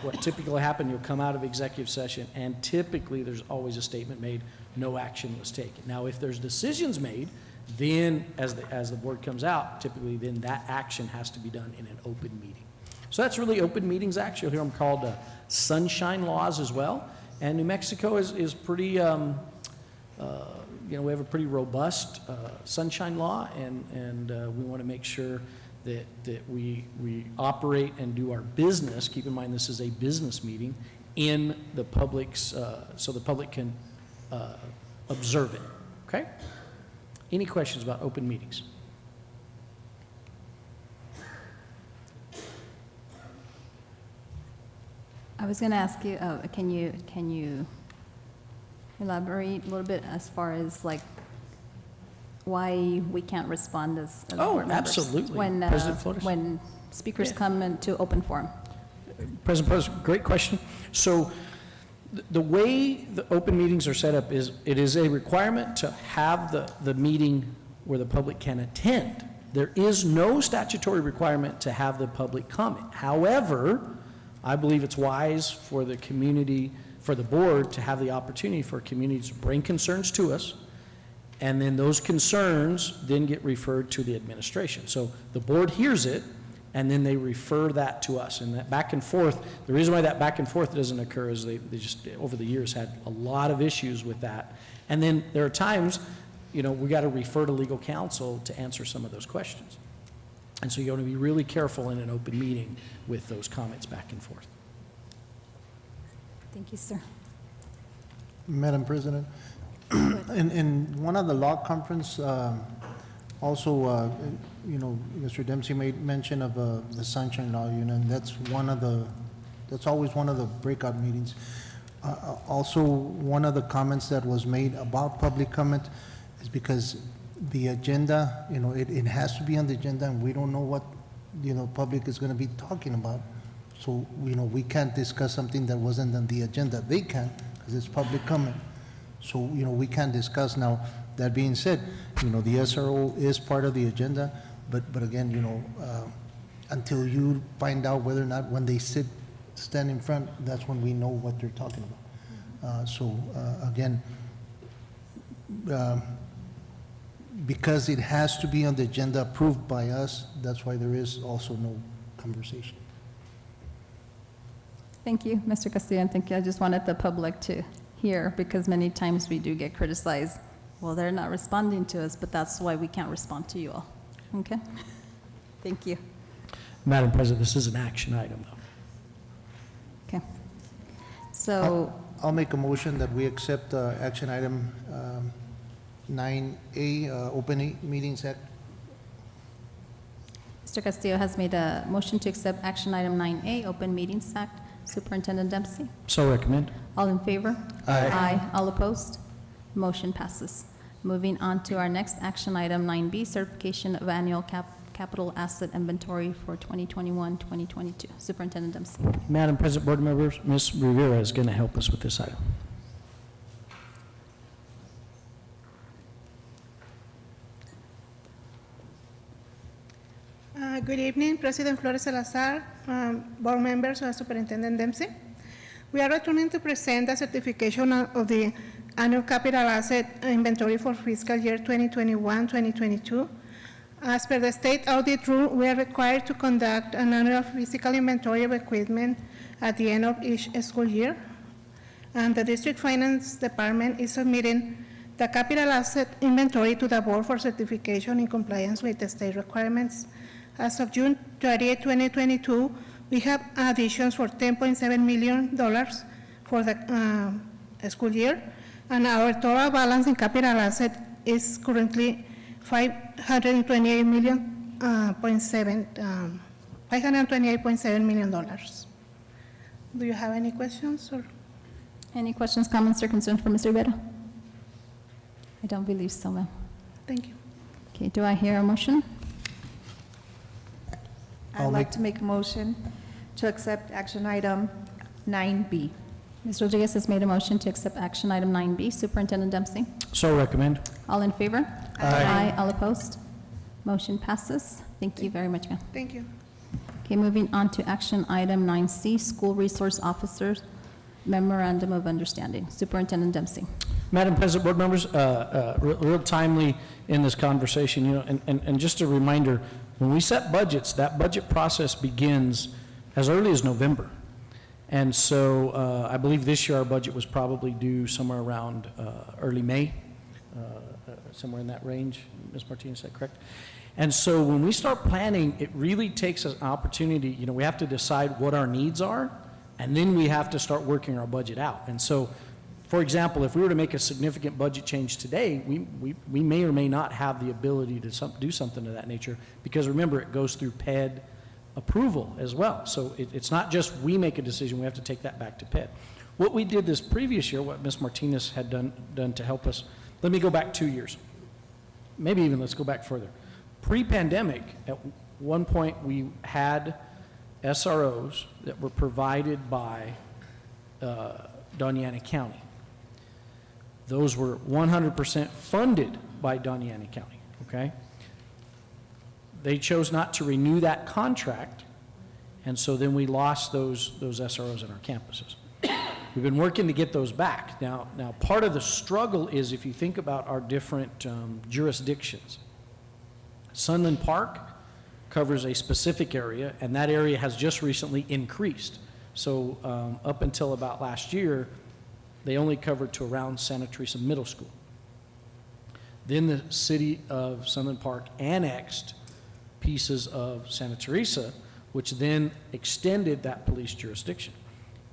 what typically happens, you'll come out of executive session, and typically there's always a statement made, no action was taken. Now, if there's decisions made, then as the board comes out, typically then that action has to be done in an open meeting. So that's really Open Meetings Act. You'll hear them called sunshine laws as well. And New Mexico is pretty, we have a pretty robust sunshine law, and we want to make sure that we operate and do our business. Keep in mind, this is a business meeting in the public's, so the public can observe it, okay? Any questions about open meetings? I was going to ask you, can you elaborate a little bit as far as like why we can't respond as board members absolutely. when President Flores? when speakers come into open forum? President, great question. So the way the open meetings are set up is it is a requirement to have the meeting where the public can attend. There is no statutory requirement to have the public comment. However, I believe it's wise for the community, for the board, to have the opportunity for communities to bring concerns to us, and then those concerns then get referred to the administration. So the board hears it, and then they refer that to us. And that back and forth, the reason why that back and forth doesn't occur is they just, over the years, had a lot of issues with that. And then there are times, we got to refer to legal counsel to answer some of those questions. And so you want to be really careful in an open meeting with those comments back and forth. Thank you, sir. Madam President, in one of the law conference, also, Mr. Dempsey made mention of the sunshine law, and that's always one of the breakout meetings. Also, one of the comments that was made about public comment is because the agenda, it has to be on the agenda, and we don't know what, public is going to be talking about. So, we can't discuss something that wasn't on the agenda. They can, because it's public comment. So, we can't discuss now. That being said, the SRO is part of the agenda, but again, until you find out whether or not when they stand in front, that's when we know what they're talking about. Again, because it has to be on the agenda approved by us, that's why there is also no conversation. Thank you, Mr. Castillo, and thank you. I just wanted the public to hear, because many times we do get criticized. Well, they're not responding to us, but that's why we can't respond to you all. Okay? Thank you. Madam President, this is an action item, though. Okay. So, I'll make a motion that we accept action item 9A, Open Meetings Act. Mr. Castillo has made a motion to accept action item 9A, Open Meetings Act. Superintendent Dempsey? So recommend. All in favor? Aye. Aye. All opposed? Motion passes. Moving on to our next action item, 9B, certification of annual capital asset inventory for 2021-2022. Superintendent Dempsey. Madam President, board members, Ms. Rivera is going to help us with this item. Good evening, President Flores Salazar, board members, Superintendent Dempsey. We are returning to present the certification of the annual capital asset inventory for fiscal year 2021-2022. As per the state audit rule, we are required to conduct an annual physical inventory of equipment at the end of each school year. And the District Finance Department is submitting the capital asset inventory to the board for certification in compliance with the state requirements. As of June 30, 2022, we have additions for $10.7 million for the school year, and our total balance in capital asset is currently $528.7 million. Do you have any questions? Or? Any questions, comments, or concerns for Mr. Rivera? I don't believe so, ma'am. Thank you. Okay, do I hear a motion? I'd like to make a motion to accept action item 9B. Ms. Rodriguez has made a motion to accept action item 9B. Superintendent Dempsey? So recommend. All in favor? Aye. All opposed? Motion passes. Thank you very much, ma'am. Thank you. Okay, moving on to action item 9C, School Resource Officers Memorandum of Understanding. Superintendent Dempsey. Madam President, board members, real timely in this conversation, and just a reminder, when we set budgets, that budget process begins as early as November. And so I believe this year our budget was probably due somewhere around early May, somewhere in that range. Ms. Martinez, is that correct? And so when we start planning, it really takes an opportunity, we have to decide what our needs are, and then we have to start working our budget out. And so, for example, if we were to make a significant budget change today, we may or may not have the ability to do something of that nature, because remember, it goes through PED approval as well. So it's not just we make a decision, we have to take that back to PED. What we did this previous year, what Ms. Martinez had done to help us, let me go back 2 years. Maybe even let's go back further. Pre-pandemic, at one point we had SROs that were provided by Doña Ana County. Those were 100% funded by Doña Ana County, okay? They chose not to renew that contract, and so then we lost those SROs in our campuses. We've been working to get those back. Now, part of the struggle is if you think about our different jurisdictions. Sunland Park covers a specific area, and that area has just recently increased. So up until about last year, they only covered to around Santa Teresa Middle School. Then the city of Sunland Park annexed pieces of Santa Teresa, which then extended that police jurisdiction.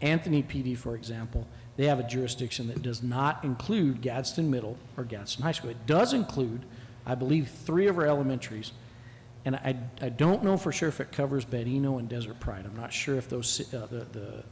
Anthony PD, for example, they have a jurisdiction that does not include Gadsden Middle or Gadsden High School. It does include, I believe, 3 of our elementaries, and I don't know for sure if it covers Berino and Desert Pride. I'm not sure if those the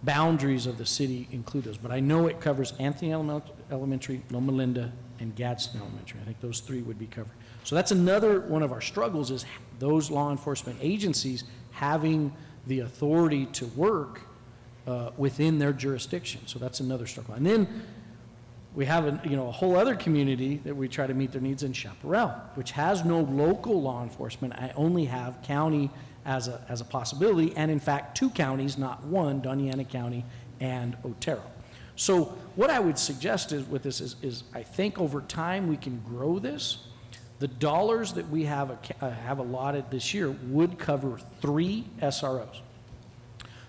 boundaries of the city include those, but I know it covers Anthony Elementary, Loma Linda, and Gadsden Elementary. I think those three would be covered. So that's another one of our struggles, is those law enforcement agencies having the authority to work within their jurisdiction. So that's another struggle. And then we have a whole other community that we try to meet their needs in Chaparral, which has no local law enforcement. I only have county as a possibility, and in fact, 2 counties, not one, Doñana County and Otero. So what I would suggest is with this is I think over time we can grow this. The dollars that we have allotted this year would cover 3 SROs.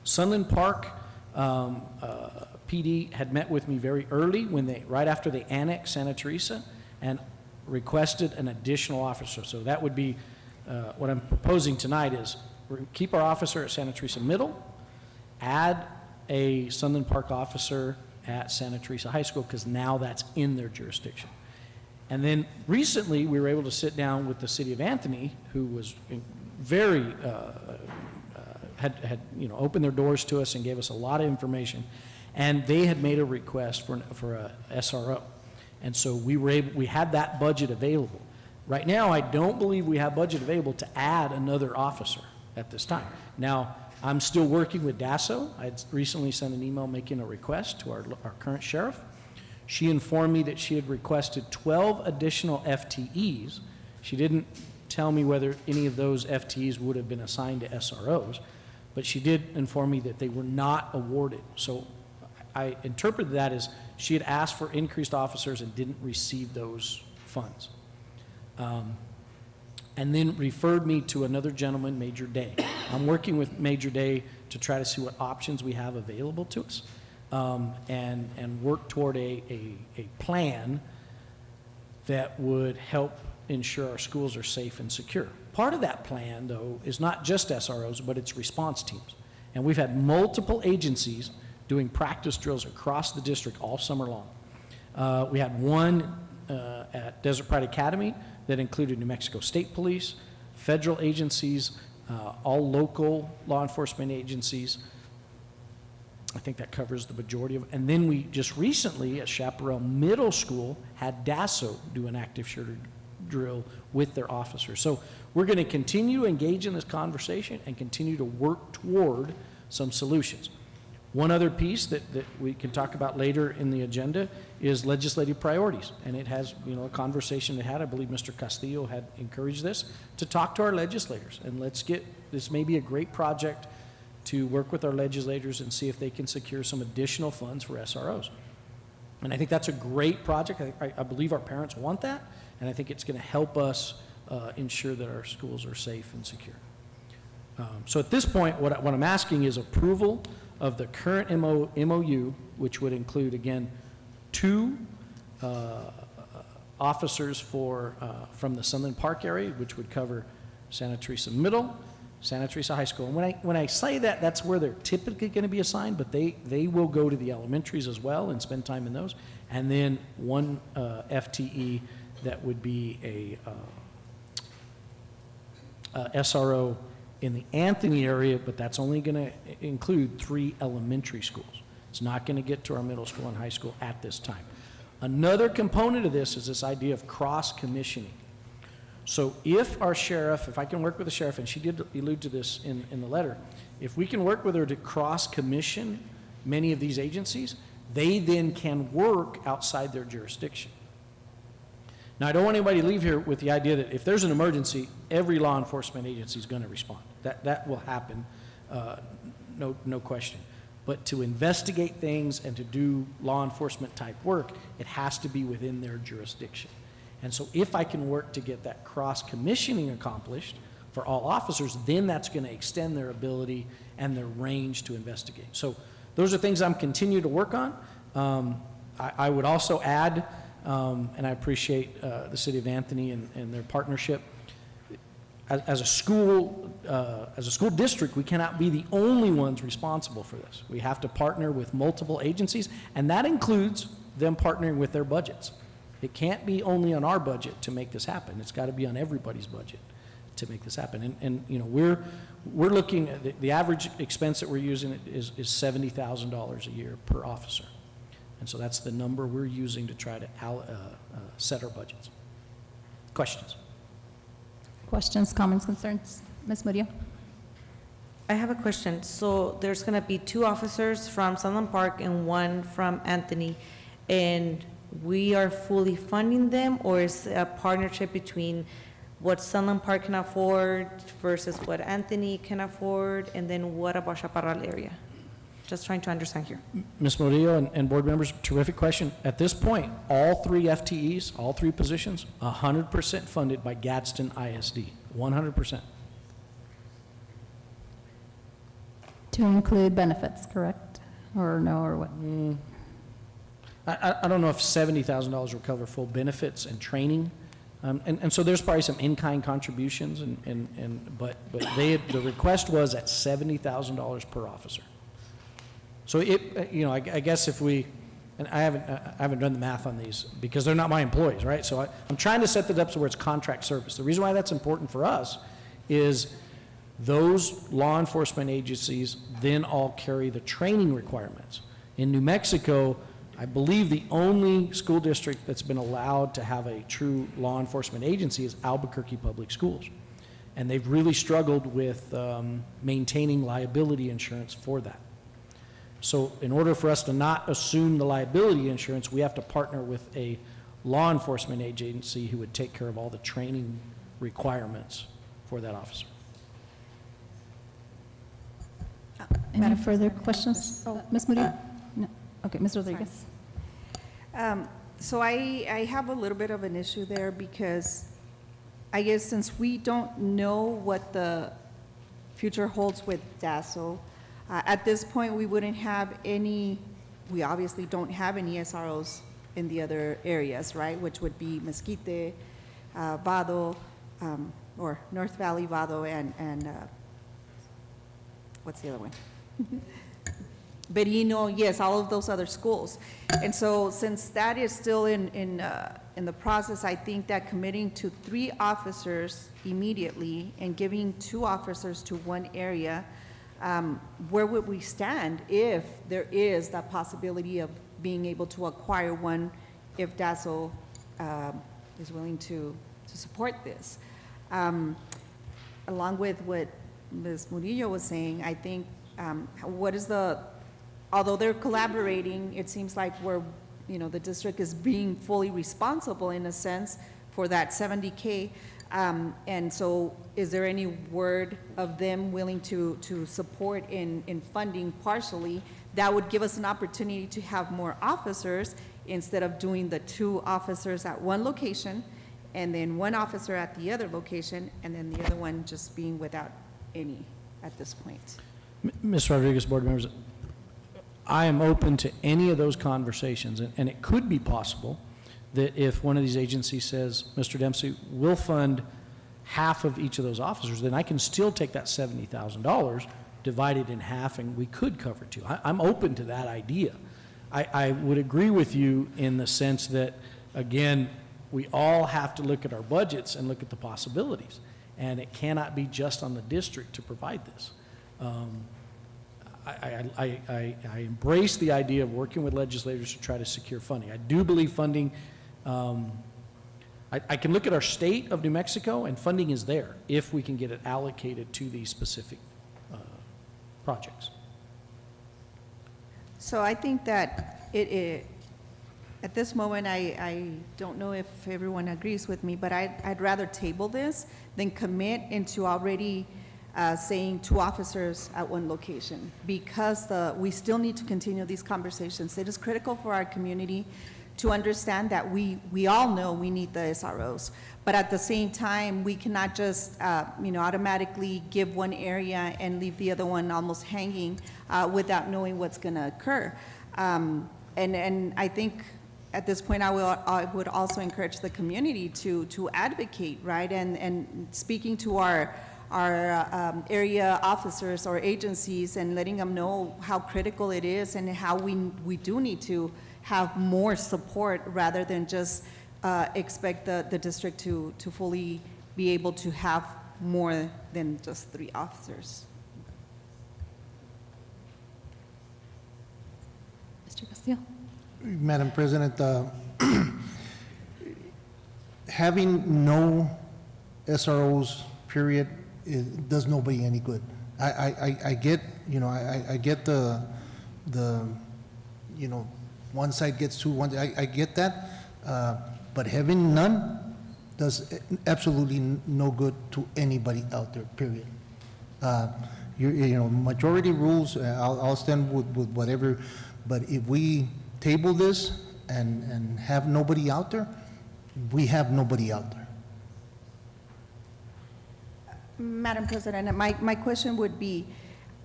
Sunland Park PD had met with me very early right after they annexed Santa Teresa and requested an additional officer. So that would be what I'm proposing tonight is keep our officer at Santa Teresa Middle, add a Sunland Park officer at Santa Teresa High School, because now that's in their jurisdiction. And then recently we were able to sit down with the city of Anthony, who was very had opened their doors to us and gave us a lot of information, and they had made a request for a SRO, and so we had that budget available. Right now, I don't believe we have budget available to add another officer at this time. Now, I'm still working with DASO. I had recently sent an email making a request to our current sheriff. She informed me that she had requested 12 additional FTEs. She didn't tell me whether any of those FTEs would have been assigned to SROs, but she did inform me that they were not awarded. So I interpreted that as she had asked for increased officers and didn't receive those funds. And then referred me to another gentleman, Major Day. I'm working with Major Day to try to see what options we have available to us, and work toward a plan that would help ensure our schools are safe and secure. Part of that plan, though, is not just SROs, but it's response teams. And we've had multiple agencies doing practice drills across the district all summer long. We had one at Desert Pride Academy that included New Mexico State Police, federal agencies, all local law enforcement agencies. I think that covers the majority of it. And then we just recently at Chaparral Middle School had DASO do an active shooter drill with their officers. So we're going to continue to engage in this conversation and continue to work toward some solutions. One other piece that we can talk about later in the agenda is legislative priorities. And it has, a conversation they had, I believe Mr. Castillo had encouraged this, to talk to our legislators. And this may be a great project to work with our legislators and see if they can secure some additional funds for SROs. And I think that's a great project. I believe our parents want that, and I think it's going to help us ensure that our schools are safe and secure. So at this point, what I'm asking is approval of the current MOU, which would include, again, 2 officers from the Sunland Park area, which would cover Santa Teresa Middle, Santa Teresa High School. And when I say that, that's where they're typically going to be assigned, but they will go to the elementaries as well and spend time in those. And then 1 FTE that would be a SRO in the Anthony area, but that's only going to include 3 elementary schools. It's not going to get to our middle school and high school at this time. Another component of this is this idea of cross-commissioning. So if I can work with the sheriff, and she did allude to this in the letter, if we can work with her to cross-commission many of these agencies, they then can work outside their jurisdiction. Now, I don't want anybody to leave here with the idea that if there's an emergency, every law enforcement agency is going to respond. That will happen, no question. But to investigate things and to do law enforcement type work, it has to be within their jurisdiction. And so if I can work to get that cross-commissioning accomplished for all officers, then that's going to extend their ability and their range to investigate. So those are things I'm continuing to work on. I would also add, and I appreciate the City of Anthony and their partnership. As a school district, we cannot be the only ones responsible for this. We have to partner with multiple agencies, and that includes them partnering with their budgets. It can't be only on our budget to make this happen. It's got to be on everybody's budget to make this happen. And we're looking at the average expense that we're using is $70,000 a year per officer. And so that's the number we're using to try to set our budgets. Questions? Questions, comments, concerns? Ms. Murillo? I have a question. So there's going to be 2 officers from Sunland Park and 1 from Anthony, and we are fully funding them, or is it a partnership between what Sunland Park can afford versus what Anthony can afford, and then what about Chaparral area? Just trying to understand here. Ms. Murillo and board members, terrific question. At this point, all 3 FTEs, all 3 positions, 100% funded by Gadsden ISD, 100%. To include benefits, correct? Or no, or what? I don't know if $70,000 will cover full benefits and training. And so there's probably some in-kind contributions, but the request was at $70,000 per officer. So I guess if we, and I haven't done the math on these because they're not my employees, right? So I'm trying to set that up so where it's contract service. The reason why that's important for us is those law enforcement agencies then all carry the training requirements. In New Mexico, I believe the only school district that's been allowed to have a true law enforcement agency is Albuquerque Public Schools. And they've really struggled with maintaining liability insurance for that. So in order for us to not assume the liability insurance, we have to partner with a law enforcement agency who would take care of all the training requirements for that officer. Any further questions? Ms. Murillo? No. Okay, Ms. Rodriguez. So I have a little bit of an issue there because I guess since we don't know what the future holds with DASO, at this point, we wouldn't have any, we obviously don't have any SROs in the other areas, right? Which would be Mesquite, Vado, or North Valley, Vado, and what's the other one? Berino, yes, all of those other schools. And so since that is still in the process, I think that committing to 3 officers immediately and giving 2 officers to one area, where would we stand if there is that possibility of being able to acquire one if DASO is willing to support this? Along with what Ms. Murillo was saying, I think although they're collaborating, it seems like the district is being fully responsible in a sense for that 70K. And so is there any word of them willing to support in funding partially that would give us an opportunity to have more officers instead of doing the 2 officers at one location and then 1 officer at the other location and then the other one just being without any at this point? Ms. Rodriguez, board members, I am open to any of those conversations, and it could be possible that if one of these agencies says, Mr. Dempsey, we'll fund half of each of those officers, then I can still take that $70,000, divide it in half, and we could cover 2. I'm open to that idea. I would agree with you in the sense that, again, we all have to look at our budgets and look at the possibilities, and it cannot be just on the district to provide this. I embrace the idea of working with legislators to try to secure funding. I do believe funding, I can look at our state of New Mexico and funding is there if we can get it allocated to these specific projects. So I think that at this moment, I don't know if everyone agrees with me, but I'd rather table this than commit into already saying 2 officers at one location, because we still need to continue these conversations. It is critical for our community to understand that we all know we need the SROs, but at the same time, we cannot just automatically give one area and leave the other one almost hanging without knowing what's going to occur. And I think at this point, I would also encourage the community to advocate, right? And speaking to our area officers or agencies and letting them know how critical it is and how we do need to have more support rather than just expect the district to fully be able to have more than just 3 officers. Mr. Castillo? Madam President, having no SROs, period, does nobody any good. I get, I get the, one side gets two, I get that, but having none does absolutely no good to anybody out there, period. Majority rules, I'll stand with whatever, but if we table this and have nobody out there, we have nobody out there. Madam President, my question would be,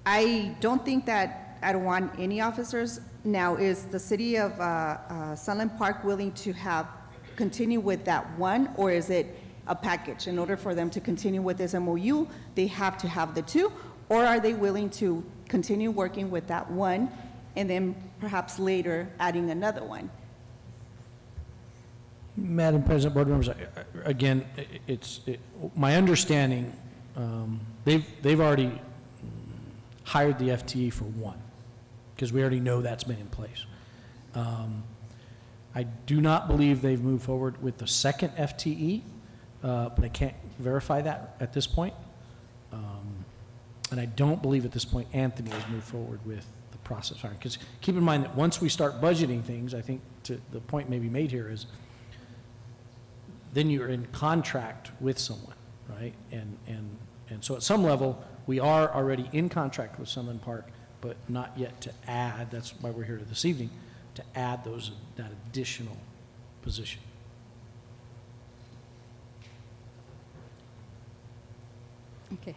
I don't think that I don't want any officers. Now, is the city of Sunland Park willing to continue with that one, or is it a package? In order for them to continue with this MOU, they have to have the two, or are they willing to continue working with that one and then perhaps later adding another one? Madam President, board members, again, my understanding, they've already hired the FTE for one, because we already know that's been in place. I do not believe they've moved forward with the second FTE, but I can't verify that at this point. And I don't believe at this point Anthony has moved forward with the process. Because keep in mind that once we start budgeting things, I think the point may be made here is, then you're in contract with someone, right? And so at some level, we are already in contract with Sunland Park, but not yet to add, that's why we're here this evening, to add that additional position. Okay,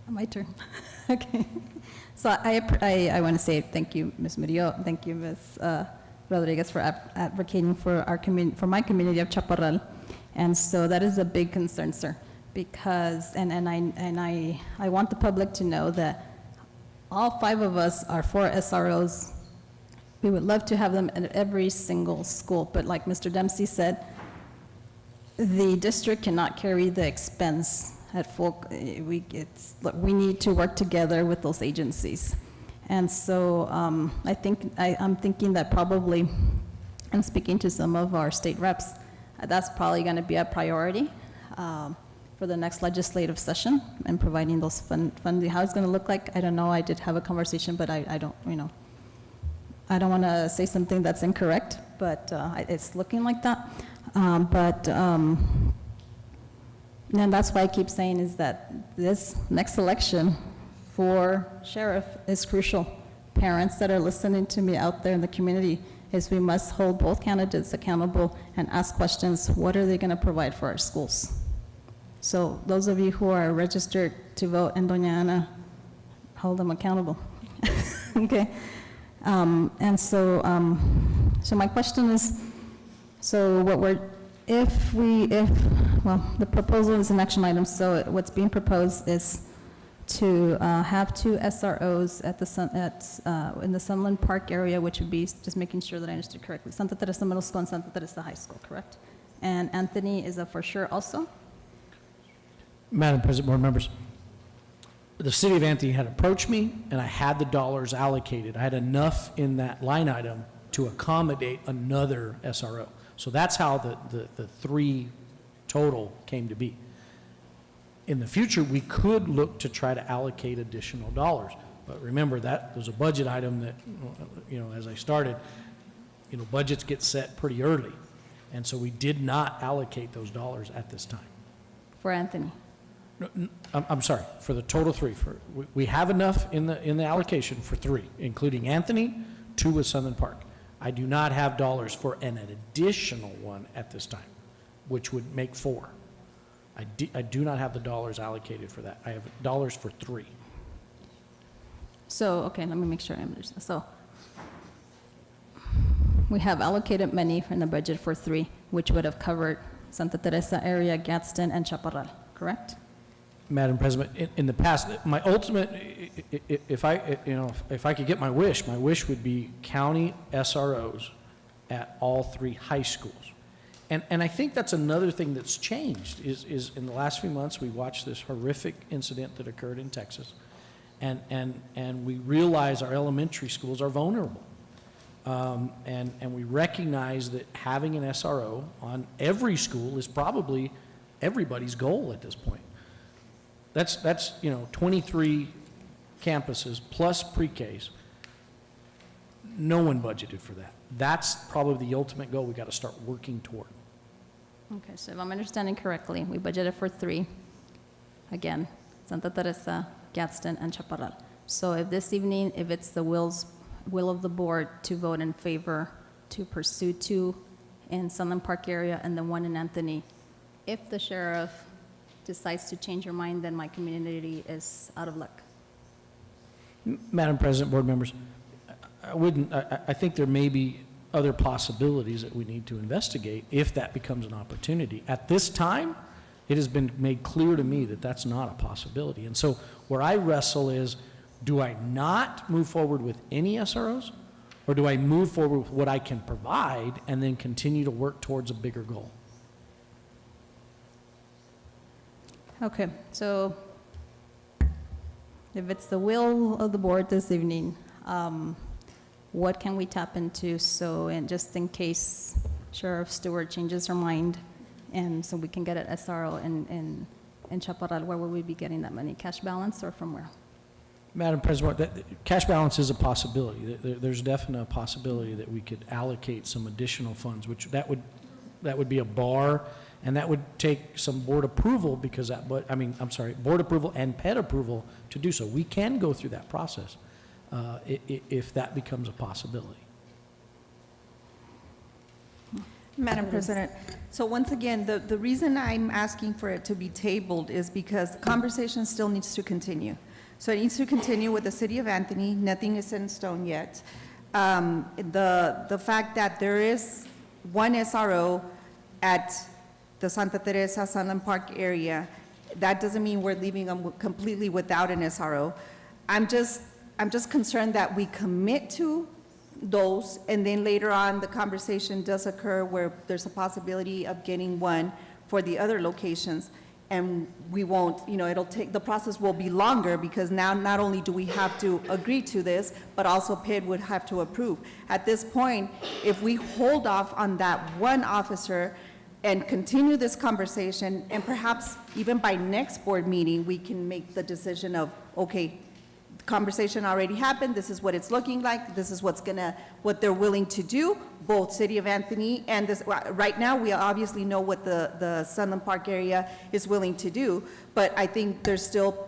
my turn. Okay, so I want to say thank you, Ms. Murillo, thank you, Ms. Rodriguez, for advocating for our community, for my community of Chaparral. And so that is a big concern, sir, because, and I want the public to know that all 5 of us are for SROs. We would love to have them at every single school, but like Mr. Dempsey said, the district cannot carry the expense at full. We need to work together with those agencies. And so I'm thinking that probably, and speaking to some of our state reps, that's probably going to be a priority for the next legislative session, and providing those funding. How it's going to look like, I don't know. I did have a conversation, but I don't want to say something that's incorrect, but it's looking like that. And that's why I keep saying is that this next election for sheriff is crucial. Parents that are listening to me out there in the community, is we must hold both candidates accountable and ask questions, what are they going to provide for our schools? So those of you who are registered to vote in Doña Ana, hold them accountable. Okay. And so my question is, so the proposal is an action item, so what's being proposed is to have 2 SROs in the Sunland Park area, which would be, just making sure that I understood correctly, Santa Teresa Middle School and Santa Teresa High School, correct? And Anthony is a for sure also? Madam President, board members, the city of Anthony had approached me, and I had the dollars allocated. I had enough in that line item to accommodate another SRO. So that's how the 3 total came to be. In the future, we could look to try to allocate additional dollars. But remember, that was a budget item that, as I started, budgets get set pretty early. And so we did not allocate those dollars at this time. For Anthony? No, I'm sorry, for the total 3. We have enough in the allocation for 3, including Anthony, 2 with Sunland Park. I do not have dollars for an additional one at this time, which would make 4. I do not have the dollars allocated for that. I have dollars for 3. So, okay, let me make sure I understand. So we have allocated money in the budget for 3, which would have covered Santa Teresa area, Gadsden, and Chaparral, correct? Madam President, in the past, my ultimate, if I could get my wish would be county SROs at all 3 high schools. And I think that's another thing that's changed is in the last few months, we watched this horrific incident that occurred in Texas. And we realize our elementary schools are vulnerable. And we recognize that having an SRO on every school is probably everybody's goal at this point. That's 23 campuses plus pre-Ks. No one budgeted for that. That's probably the ultimate goal we got to start working toward. Okay, so if I'm understanding correctly, we budgeted for 3. Again, Santa Teresa, Gadsden, and Chaparral. So if this evening, if it's the will of the board to vote in favor to pursue 2 in Sunland Park area and then 1 in Anthony, if the sheriff decides to change your mind, then my community is out of luck. Madam President, board members, I think there may be other possibilities that we need to investigate if that becomes an opportunity. At this time, it has been made clear to me that that's not a possibility. And so where I wrestle is, do I not move forward with any SROs? Or do I move forward with what I can provide and then continue to work towards a bigger goal? Okay, so if it's the will of the board this evening, what can we tap into and just in case Sheriff Stewart changes her mind and so we can get an SRO in Chaparral, where will we be getting that money? Cash balance or from where? Madam President, cash balance is a possibility. There's definitely a possibility that we could allocate some additional funds, which that would be a bar, and that would take some board approval because board approval and PED approval to do so. We can go through that process if that becomes a possibility. Madam President, so once again, the reason I'm asking for it to be tabled is because the conversation still needs to continue. So it needs to continue with the City of Anthony. Nothing is set in stone yet. The fact that there is 1 SRO at the Santa Teresa, Sunland Park area, that doesn't mean we're leaving them completely without an SRO. I'm just concerned that we commit to those, and then later on, the conversation does occur where there's a possibility of getting 1 for the other locations, and we won't, the process will be longer because now not only do we have to agree to this, but also PID would have to approve. At this point, if we hold off on that 1 officer and continue this conversation, and perhaps even by next board meeting, we can make the decision of, okay, conversation already happened, this is what it's looking like, this is what they're willing to do, both City of Anthony and this. Right now, we obviously know what the Sunland Park area is willing to do, but I think there's still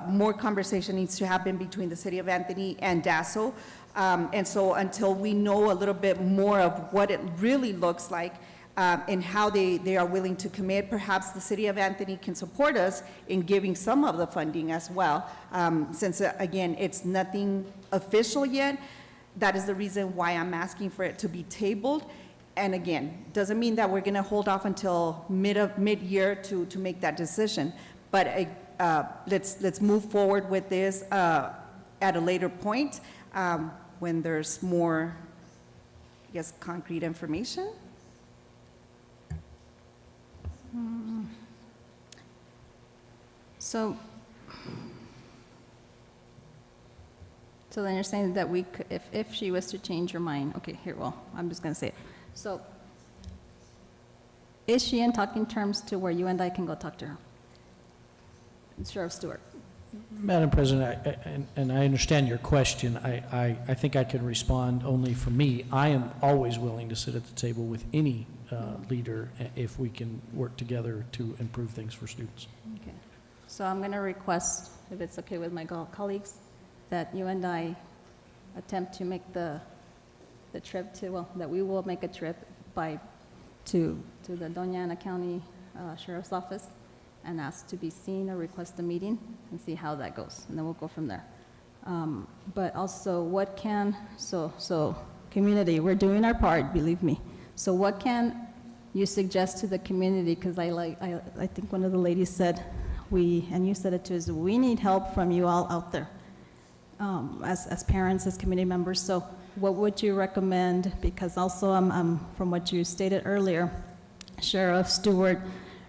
more conversation needs to happen between the City of Anthony and DASO. And so until we know a little bit more of what it really looks like, and how they are willing to commit. Perhaps the City of Anthony can support us in giving some of the funding as well. Since, again, it's nothing official yet, that is the reason why I'm asking for it to be tabled. And again, doesn't mean that we're going to hold off until mid-year to make that decision. But let's move forward with this at a later point when there's more, I guess, concrete information. So then you're saying that we could, if she was to change her mind, okay, I'm just going to say it. So is she in talking terms to where you and I can go talk to her? Sheriff Stewart. Madam President, and I understand your question. I think I can respond only for me. I am always willing to sit at the table with any leader if we can work together to improve things for students. Okay. So I'm going to request, if it's okay with my colleagues, that you and I attempt to make the trip that we will make a trip to the Doña Ana County Sheriff's Office and ask to be seen or request a meeting and see how that goes, and then we'll go from there. But also, so community, we're doing our part, believe me. So what can you suggest to the community? Because I think one of the ladies said, and you said it too, is we need help from you all out there, as parents, as community members. So what would you recommend? Because also, from what you stated earlier, Sheriff Stewart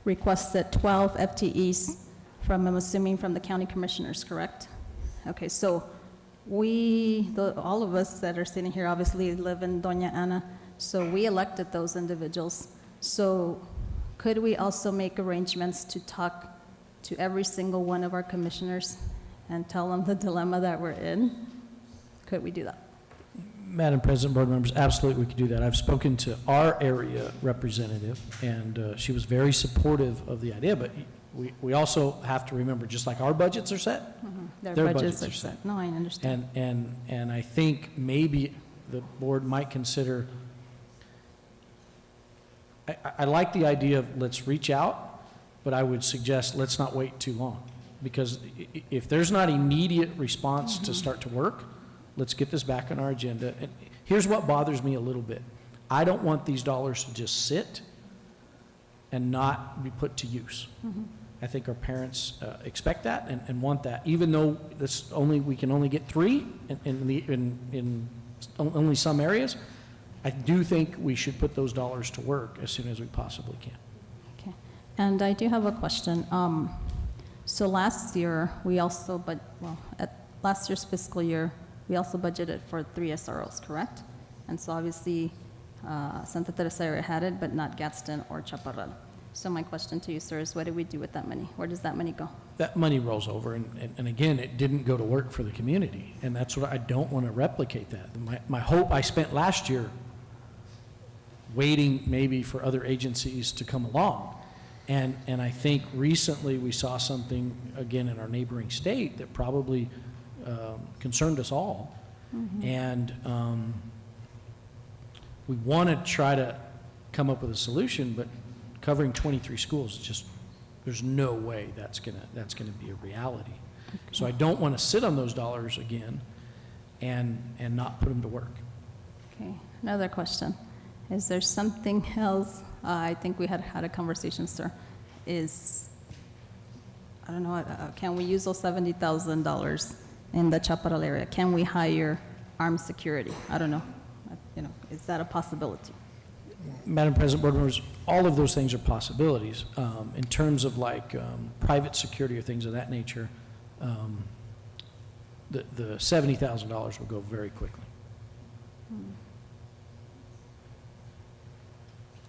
requested 12 FTEs I'm assuming from the county commissioners, correct? Okay, so all of us that are sitting here obviously live in Doña Ana, so we elected those individuals. So could we also make arrangements to talk to every single one of our commissioners and tell them the dilemma that we're in? Could we do that? Madam President, board members, absolutely we could do that. I've spoken to our area representative, and she was very supportive of the idea, but we also have to remember, just like our budgets are set, their budgets are set. No, I understand. And I think maybe the board might consider, I like the idea of let's reach out, but I would suggest let's not wait too long. Because if there's not immediate response to start to work, let's get this back on our agenda. And here's what bothers me a little bit. I don't want these dollars to just sit and not be put to use. I think our parents expect that and want that, even though we can only get 3 in only some areas. I do think we should put those dollars to work as soon as we possibly can. Okay. And I do have a question. So last year, we also, at last year's fiscal year, we also budgeted for 3 SROs, correct? And so obviously, Santa Teresa area had it, but not Gadsden or Chaparral. So my question to you, sir, is what do we do with that money? Where does that money go? That money rolls over, and again, it didn't go to work for the community, and that's what I don't want to replicate that. My hope, I spent last year waiting maybe for other agencies to come along, and I think recently we saw something, again, in our neighboring state that probably concerned us all, and we want to try to come up with a solution, but covering 23 schools, just, there's no way that's gonna be a reality. So I don't want to sit on those dollars again and not put them to work. Okay, another question. Is there something else, I think we had a conversation, sir, I don't know, can we use those $70,000 in the Chaparral area? Can we hire armed security? I don't know, is that a possibility? Madam President, board members, all of those things are possibilities. In terms of like private security or things of that nature, the $70,000 will go very quickly.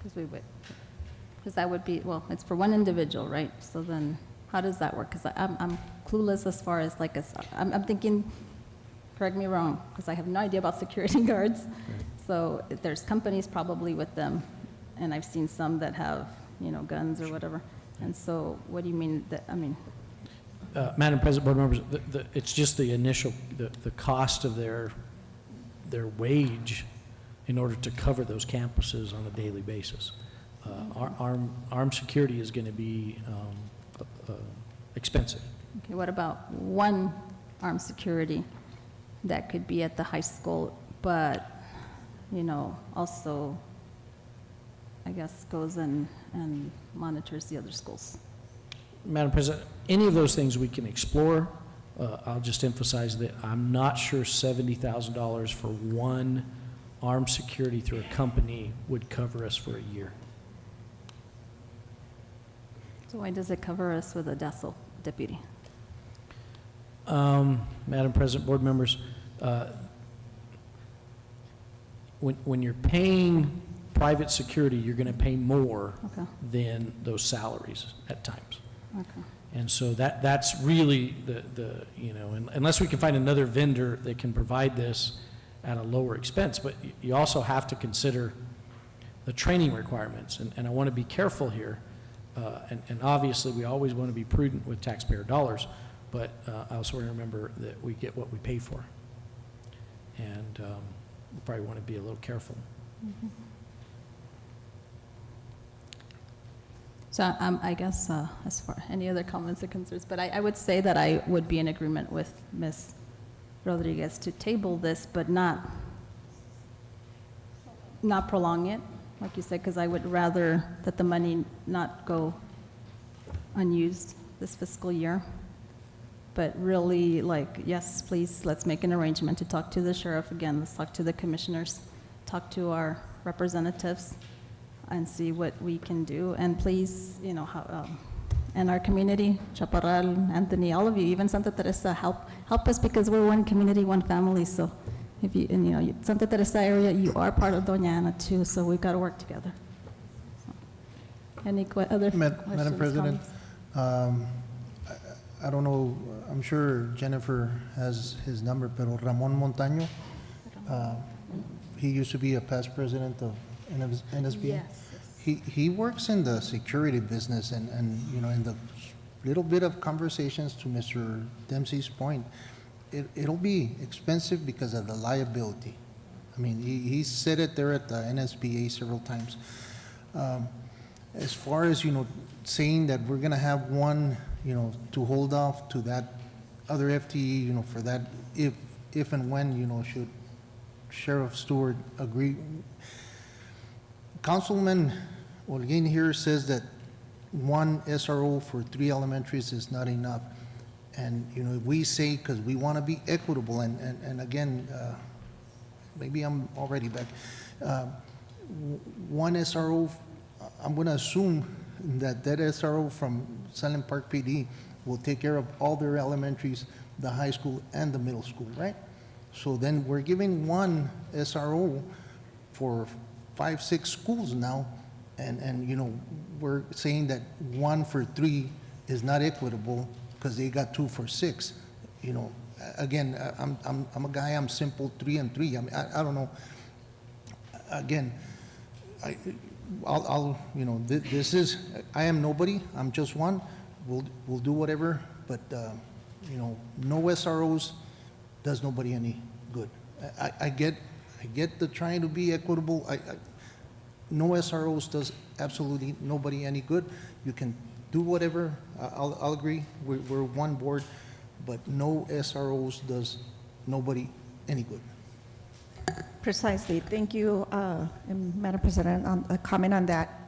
Because that would be, well, it's for one individual, right? So then, how does that work? Because I'm clueless as far as like, I'm thinking, correct me wrong, because I have no idea about security guards. Right. So there's companies probably with them, and I've seen some that have, guns or whatever. And so what do you mean that, Madam President, board members, it's just the initial, the cost of their wage in order to cover those campuses on a daily basis. Armed security is going to be expensive. Okay, what about one armed security that could be at the high school, but, also, I guess, goes and monitors the other schools? Madam President, any of those things we can explore. I'll just emphasize that I'm not sure $70,000 for one armed security through a company would cover us for a year. So why does it cover us with a DASL deputy? Madam President, board members, when you're paying private security, you're going to pay more than those salaries at times. Okay. And so that's really unless we can find another vendor that can provide this at a lower expense, but you also have to consider the training requirements, and I want to be careful here, and obviously we always want to be prudent with taxpayer dollars, but I also want to remember that we get what we pay for, and we probably want to be a little careful. So I guess as far any other comments or concerns, but I would say that I would be in agreement with Ms. Rodriguez to table this, but not prolong it, like you said, because I would rather that the money not go unused this fiscal year. But really, yes, please, let's make an arrangement to talk to the sheriff again, let's talk to the commissioners, talk to our representatives, and see what we can do. And please, and our community, Chaparral, Anthony, all of you, even Santa Teresa, help us because we're one community, one family. So if you, and, you know, Santa Teresa area, you are part of Doña Ana too, so we've got to work together. So, any other questions? Madam President, I don't know, I'm sure Jennifer has his number, but Ramon Montaño, he used to be a past president of NSBA. Yes. He works in the security business and, you know, in the little bit of conversations to Mr. Dempsey's point, it'll be expensive because of the liability. I mean, he said it there at the NSBA several times. As far as, you know, saying that we're gonna have one, you know, to hold off to that other FTE, you know, for that, if and when, you know, should Sheriff Stewart agree. Councilman Olguin here says that one SRO for 3 elementaries is not enough. And, you know, we say, because we want to be equitable, and again, maybe I'm already back. One SRO, I'm going to assume that SRO from Silent Park PD will take care of all their elementaries, the high school and the middle school, right? So then we're giving one SRO for 5, 6 schools now, and you know, we're saying that 1 for 3 is not equitable because they got 2 for 6. You know, again, I'm a guy, I'm simple, 3 and 3. I mean, I don't know. Again, I'll you know, this is, I am nobody, I'm just one. We'll do whatever, but you know, no SROs does nobody any good. I get the trying to be equitable. No SROs does absolutely nobody any good. You can do whatever, I'll agree, we're one board, but no SROs does nobody any good. Precisely. Thank you, Madam President, on a comment on that.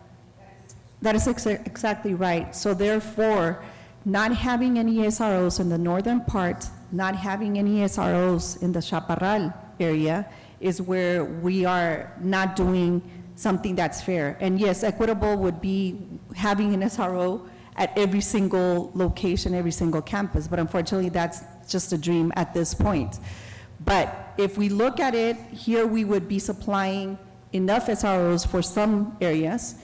That is exactly right. So therefore, not having any SROs in the northern part, not having any SROs in the Chaparral area is where we are not doing something that's fair. And yes, equitable would be having an SRO at every single location, every single campus, but unfortunately, that's just a dream at this point. But if we look at it, here we would be supplying enough SROs for some areas,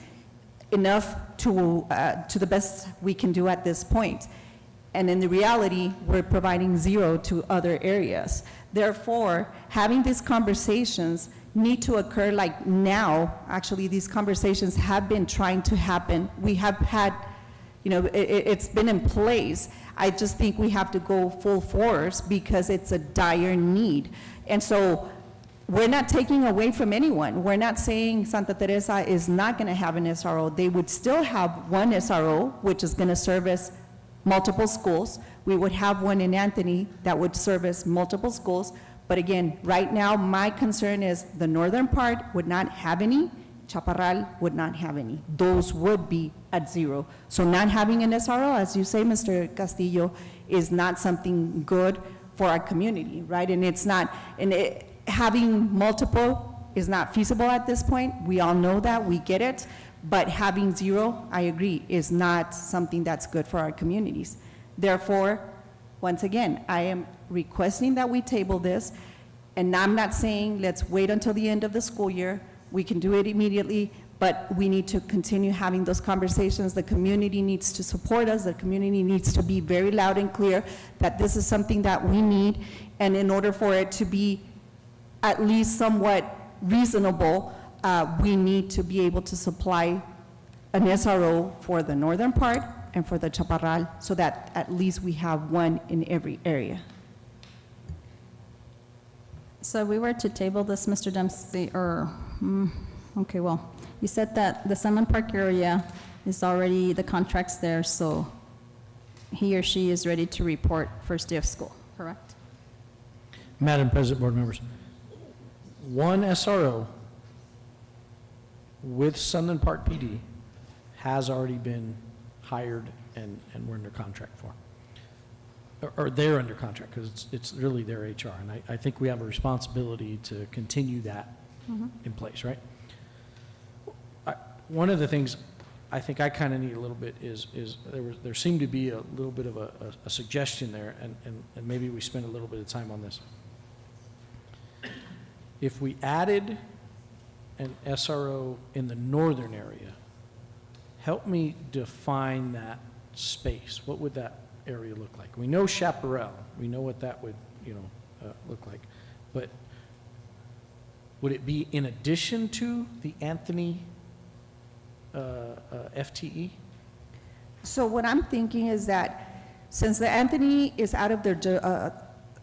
enough to the best we can do at this point. And in the reality, we're providing 0 to other areas. Therefore, having these conversations need to occur like now. Actually, these conversations have been trying to happen. We have had, you know, it's been in place. I just think we have to go full force because it's a dire need. And so we're not taking away from anyone. We're not saying Santa Teresa is not going to have an SRO. They would still have one SRO, which is going to service multiple schools. We would have one in Anthony that would service multiple schools. But again, right now, my concern is the northern part would not have any, Chaparral would not have any. Those would be at 0. So not having an SRO, as you say, Mr. Castillo, is not something good for our community, right? And it's not, having multiple is not feasible at this point. We all know that, we get it. But having 0, I agree, is not something that's good for our communities. Therefore, once again, I am requesting that we table this, and I'm not saying let's wait until the end of the school year. We can do it immediately, but we need to continue having those conversations. The community needs to support us. The community needs to be very loud and clear that this is something that we need, and in order for it to be at least somewhat reasonable, we need to be able to supply an SRO for the northern part and for the Chaparral, so that at least we have one in every area. So if we were to table this, Mr. Dempsey, or, okay, well, you said that the Summer Park area is already, the contract's there, so he or she is ready to report first day of school, correct? Madam President, board members, one SRO with Sunland Park PD has already been hired and we're under contract for. Or they're under contract, because it's really their HR. And I think we have a responsibility to continue that in place, right? One of the things I think I kind of need a little bit is there seemed to be a little bit of a suggestion there, and maybe we spend a little bit of time on this. If we added an SRO in the northern area, help me define that space. What would that area look like? We know Chaparral. We know what that would, look like. But would it be in addition to the Anthony FTE? So what I'm thinking is that since the Anthony is out of their,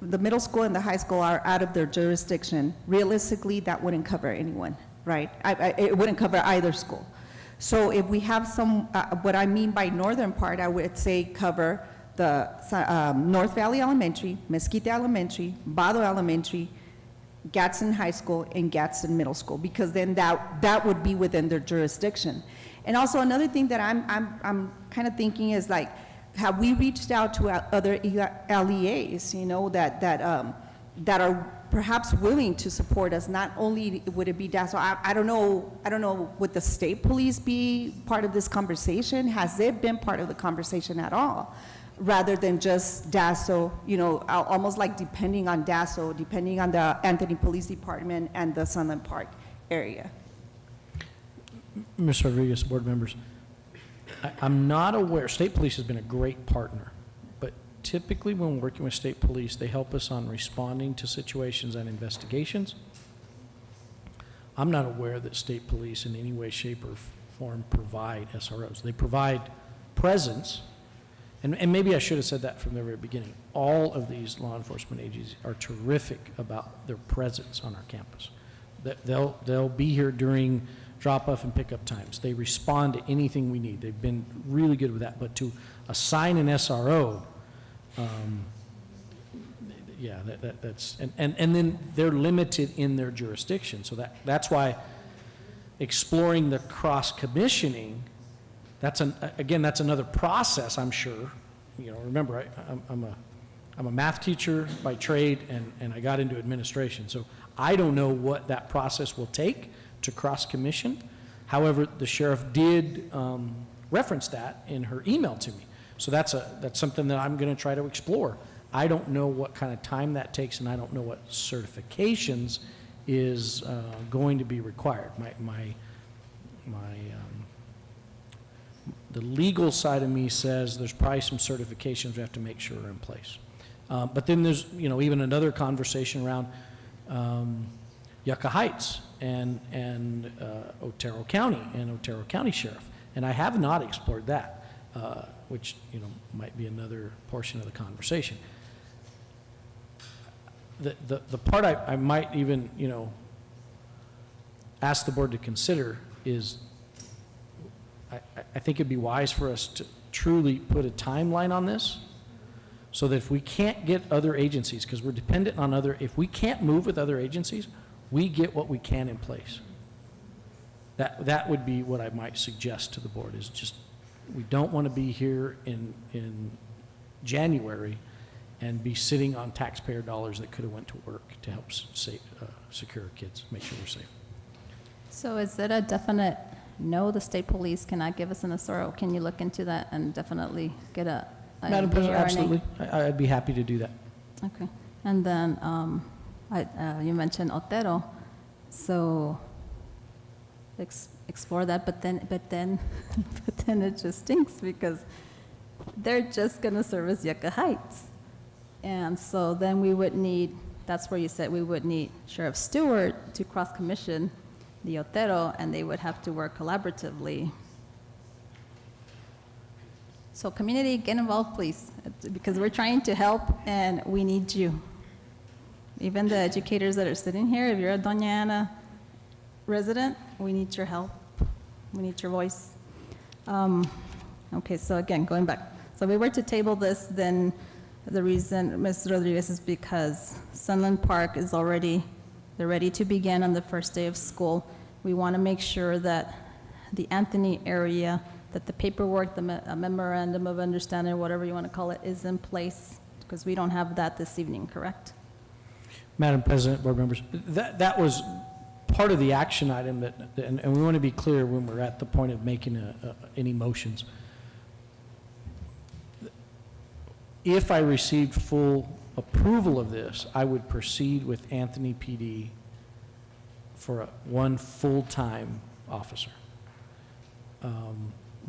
the middle school and the high school are out of their jurisdiction, realistically, that wouldn't cover anyone, right? It wouldn't cover either school. So if we have some, what I mean by northern part, I would say cover the North Valley Elementary, Mesquite Elementary, Vado Elementary, Gadsden High School, and Gadsden Middle School, because then that would be within their jurisdiction. And also another thing that I'm kind of thinking is like, have we reached out to other LEAs, that are perhaps willing to support us? Not only would it be DASO, I don't know, would the state police be part of this conversation? Has it been part of the conversation at all? Rather than just DASO, almost like depending on DASO, depending on the Anthony Police Department and the Sunland Park area. Ms. Rodriguez, board members, I'm not aware, state police has been a great partner, but typically when we're working with state police, they help us on responding to situations and investigations. I'm not aware that state police in any way, shape, or form provide SROs. They provide presence, and maybe I should have said that from the very beginning. All of these law enforcement agencies are terrific about their presence on our campus. They'll be here during drop-off and pickup times. They respond to anything we need. They've been really good with that. But to assign an SRO, that's and then they're limited in their jurisdiction. So that's why exploring the cross-commissioning, that's another process, I'm sure. Remember, I'm a math teacher by trade, and I got into administration. So I don't know what that process will take to cross-commission. However, the sheriff did reference that in her email to me. So that's something that I'm going to try to explore. I don't know what kind of time that takes, and I don't know what certifications is going to be required. The legal side of me says there's probably some certifications we have to make sure are in place. But then there's even another conversation around Yucca Heights and Otero County and Otero County Sheriff, and I have not explored that, which might be another portion of the conversation. The part I might even ask the board to consider is I think it'd be wise for us to truly put a timeline on this, so that if we can't get other agencies, because we're dependent on if we can't move with other agencies, we get what we can in place. That would be what I might suggest to the board, is just, we don't want to be here in January and be sitting on taxpayer dollars that could have went to work to help secure our kids, make sure we're safe. So is it a definite no, the state police cannot give us an SRO? Can you look into that and definitely get a Madam President, absolutely. I'd be happy to do that. Okay. And then you mentioned Otero, so explore that, but then it just stinks, because they're just going to service Yucca Heights. And so then we would need, that's where you said we would need Sheriff Stewart to cross-commission the Otero, and they would have to work collaboratively. So community, get involved, please, because we're trying to help, and we need you. Even the educators that are sitting here, if you're a Doña Ana resident, we need your help. We need your voice. Okay, so again, going back. So if we were to table this, then the reason, Ms. Rodriguez, is because Sunland Park is they're ready to begin on the first day of school. We want to make sure that the Anthony area, that the paperwork, the memorandum of understanding, whatever you want to call it, is in place, because we don't have that this evening, correct? Madam President, board members, that was part of the action item that, and we want to be clear when we're at the point of making any motions. If I received full approval of this, I would proceed with Anthony PD for one full-time officer.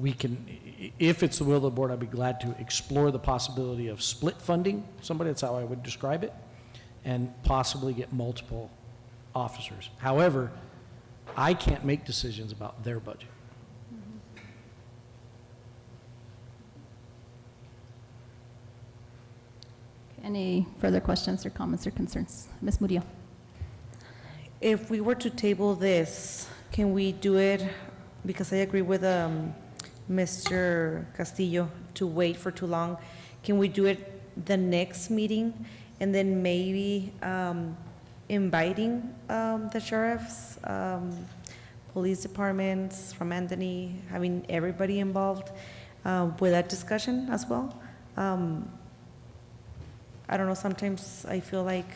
We can, if it's the will of the board, I'd be glad to explore the possibility of split funding somebody, that's how I would describe it, and possibly get multiple officers. However, I can't make decisions about their budget. Any further questions or comments or concerns? Ms. Murillo? If we were to table this, can we do it, because I agree with Mr. Castillo, to wait for too long, can we do it the next meeting, and then maybe inviting the sheriffs, police departments from Anthony, having everybody involved with that discussion as well? I don't know, sometimes I feel like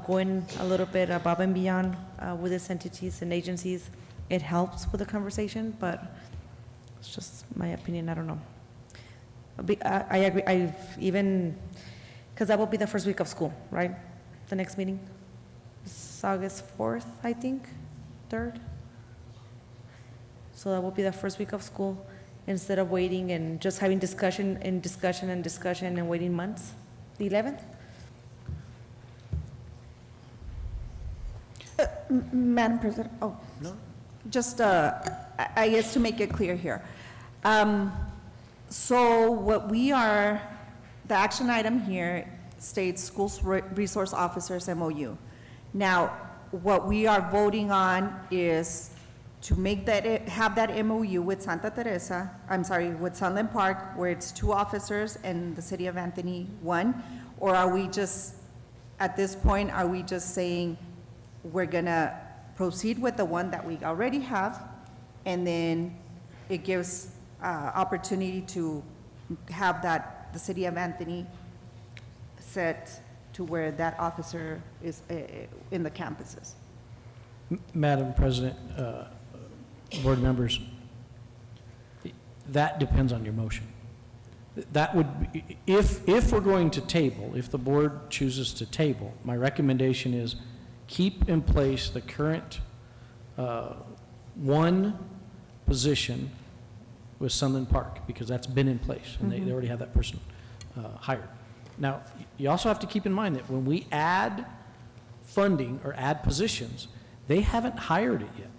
going a little bit above and beyond with these entities and agencies, it helps with the conversation, but it's just my opinion, I don't know. I agree, I've even, because that will be the first week of school, right? The next meeting? It's August 4th, I think, 3rd. So that will be the first week of school, instead of waiting and just having discussion and discussion and discussion and waiting months. The 11th? Madam President, oh. No. Just, I guess to make it clear here. So what we are, the action item here states schools resource officers MOU. Now, what we are voting on is to make that, have that MOU with Santa Teresa, I'm sorry, with Sunland Park, where it's 2 officers and the city of Anthony 1, or are we just, at this point, are we just saying we're gonna proceed with the one that we already have, and then it gives opportunity to have that, the city of Anthony set to where that officer is in the campuses? Madam President, board members, that depends on your motion. That would be, if we're going to table, if the board chooses to table, my recommendation is keep in place the current one position with Sunland Park, because that's been in place, and they already have that person hired. Now, you also have to keep in mind that when we add funding or add positions, they haven't hired it yet.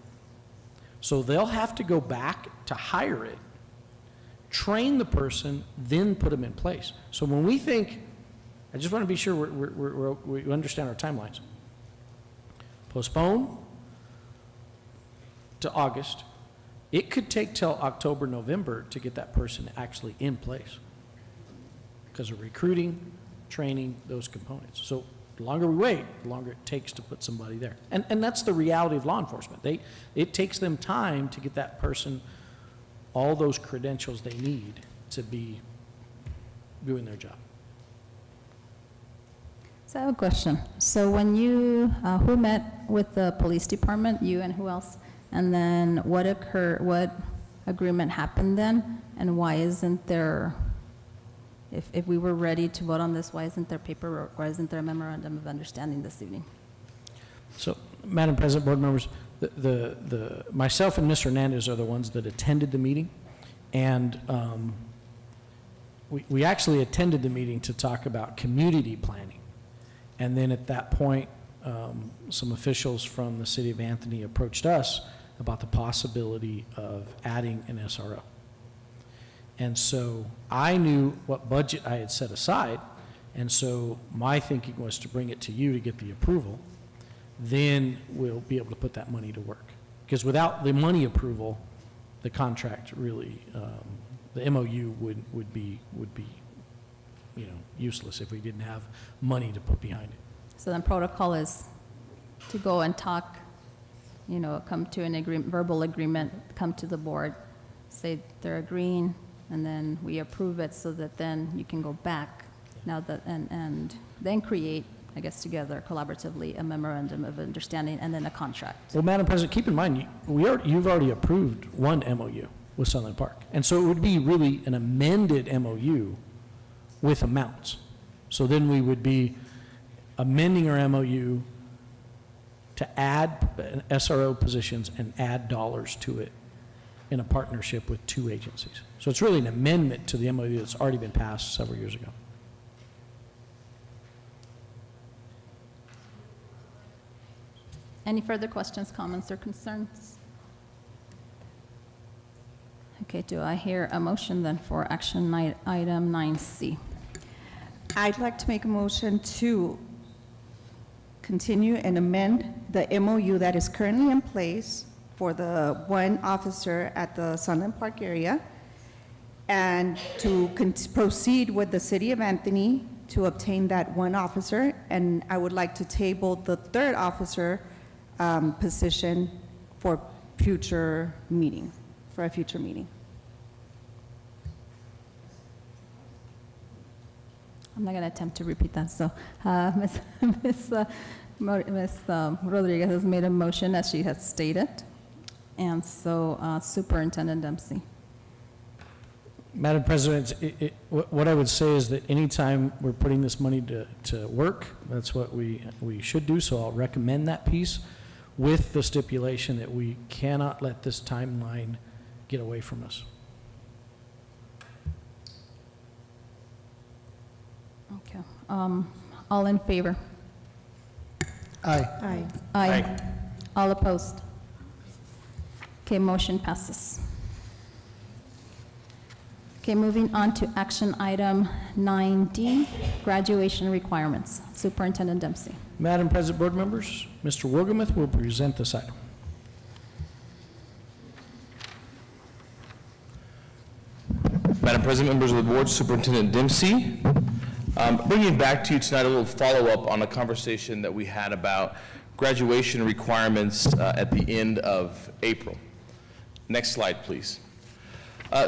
So they'll have to go back to hire it, train the person, then put them in place. So when we think, I just want to be sure we understand our timelines. Postpone to August. It could take till October, November to get that person actually in place because of recruiting, training, those components. So the longer we wait, the longer it takes to put somebody there. And that's the reality of law enforcement. It takes them time to get that person all those credentials they need to be doing their job. So I have a question. So when you, who met with the police department, you and who else? And then what agreement happened then? And why isn't there, if we were ready to vote on this, why isn't there paperwork, why isn't there a memorandum of understanding this evening? So, Madam President, board members, myself and Mr. Hernandez are the ones that attended the meeting, and we actually attended the meeting to talk about community planning. And then at that point, some officials from the city of Anthony approached us about the possibility of adding an SRO. And so I knew what budget I had set aside, and so my thinking was to bring it to you to get the approval. Then we'll be able to put that money to work. Because without the money approval, the contract really, the MOU would be useless if we didn't have money to put behind it. So then protocol is to go and talk, come to an agreement, verbal agreement, come to the board, say they're agreeing, and then we approve it so that then you can go back now that, and then create I guess, together collaboratively a memorandum of understanding and then a contract. Well, Madam President, keep in mind, you've already approved one MOU with Sunland Park. And so it would be really an amended MOU with amounts. So then we would be amending our MOU to add SRO positions and add dollars to it in a partnership with two agencies. So it's really an amendment to the MOU that's already been passed several years ago. Any further questions, comments, or concerns? Okay, do I hear a motion then for action item 9C? I'd like to make a motion to continue and amend the MOU that is currently in place for the one officer at the Sunland Park area, and to proceed with the City of Anthony to obtain that one officer, and I would like to table the third officer position for future meeting, for a future meeting. I'm not going to attempt to repeat that, so Ms. Rodriguez has made a motion as she has stated, and so Superintendent Dempsey. Madam President, what I would say is that anytime we're putting this money to work, that's what we should do, so I'll recommend that piece with the stipulation that we cannot let this timeline get away from us. Okay. All in favor? Aye. Aye. Aye. All opposed? Okay, motion passes. Okay, moving on to action item 9D, graduation requirements. Superintendent Dempsey. Madam President, board members, Mr. Wogemuth will present this item. Madam President, members of the board, Superintendent Dempsey. Bringing back to you tonight a little follow-up on a conversation that we had about graduation requirements at the end of April. Next slide, please.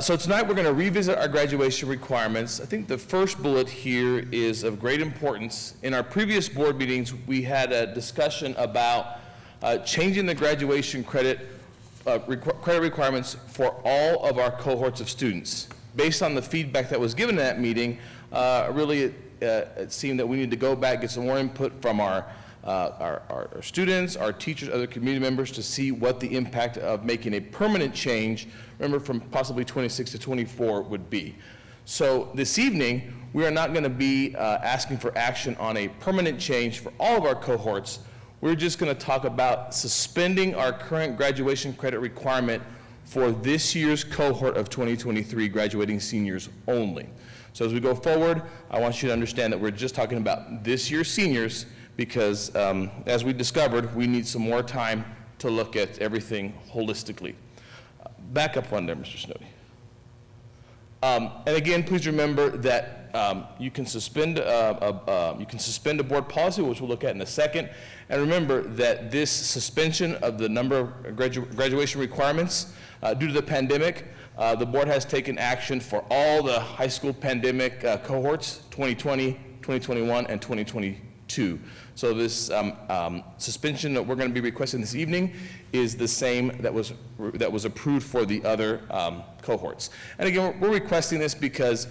So tonight we're going to revisit our graduation requirements. I think the first bullet here is of great importance. In our previous board meetings, we had a discussion about changing the graduation credit requirements for all of our cohorts of students. Based on the feedback that was given in that meeting, it seemed that we need to go back, get some more input from our students, our teachers, other community members to see what the impact of making a permanent change, remember from possibly 26 to 24, would be. So this evening, we are not going to be asking for action on a permanent change for all of our cohorts. We're just going to talk about suspending our current graduation credit requirement for this year's cohort of 2023 graduating seniors only. So as we go forward, I want you to understand that we're just talking about this year's seniors because, as we discovered, we need some more time to look at everything holistically. Back up one there, Mr. Snowdy. And again, please remember that you can suspend a board policy, which we'll look at in a second. And remember that this suspension of the number of graduation requirements due to the pandemic, the board has taken action for all the high school pandemic cohorts, 2020, 2021, and 2022. So this suspension that we're going to be requesting this evening is the same that was approved for the other cohorts. And again, we're requesting this because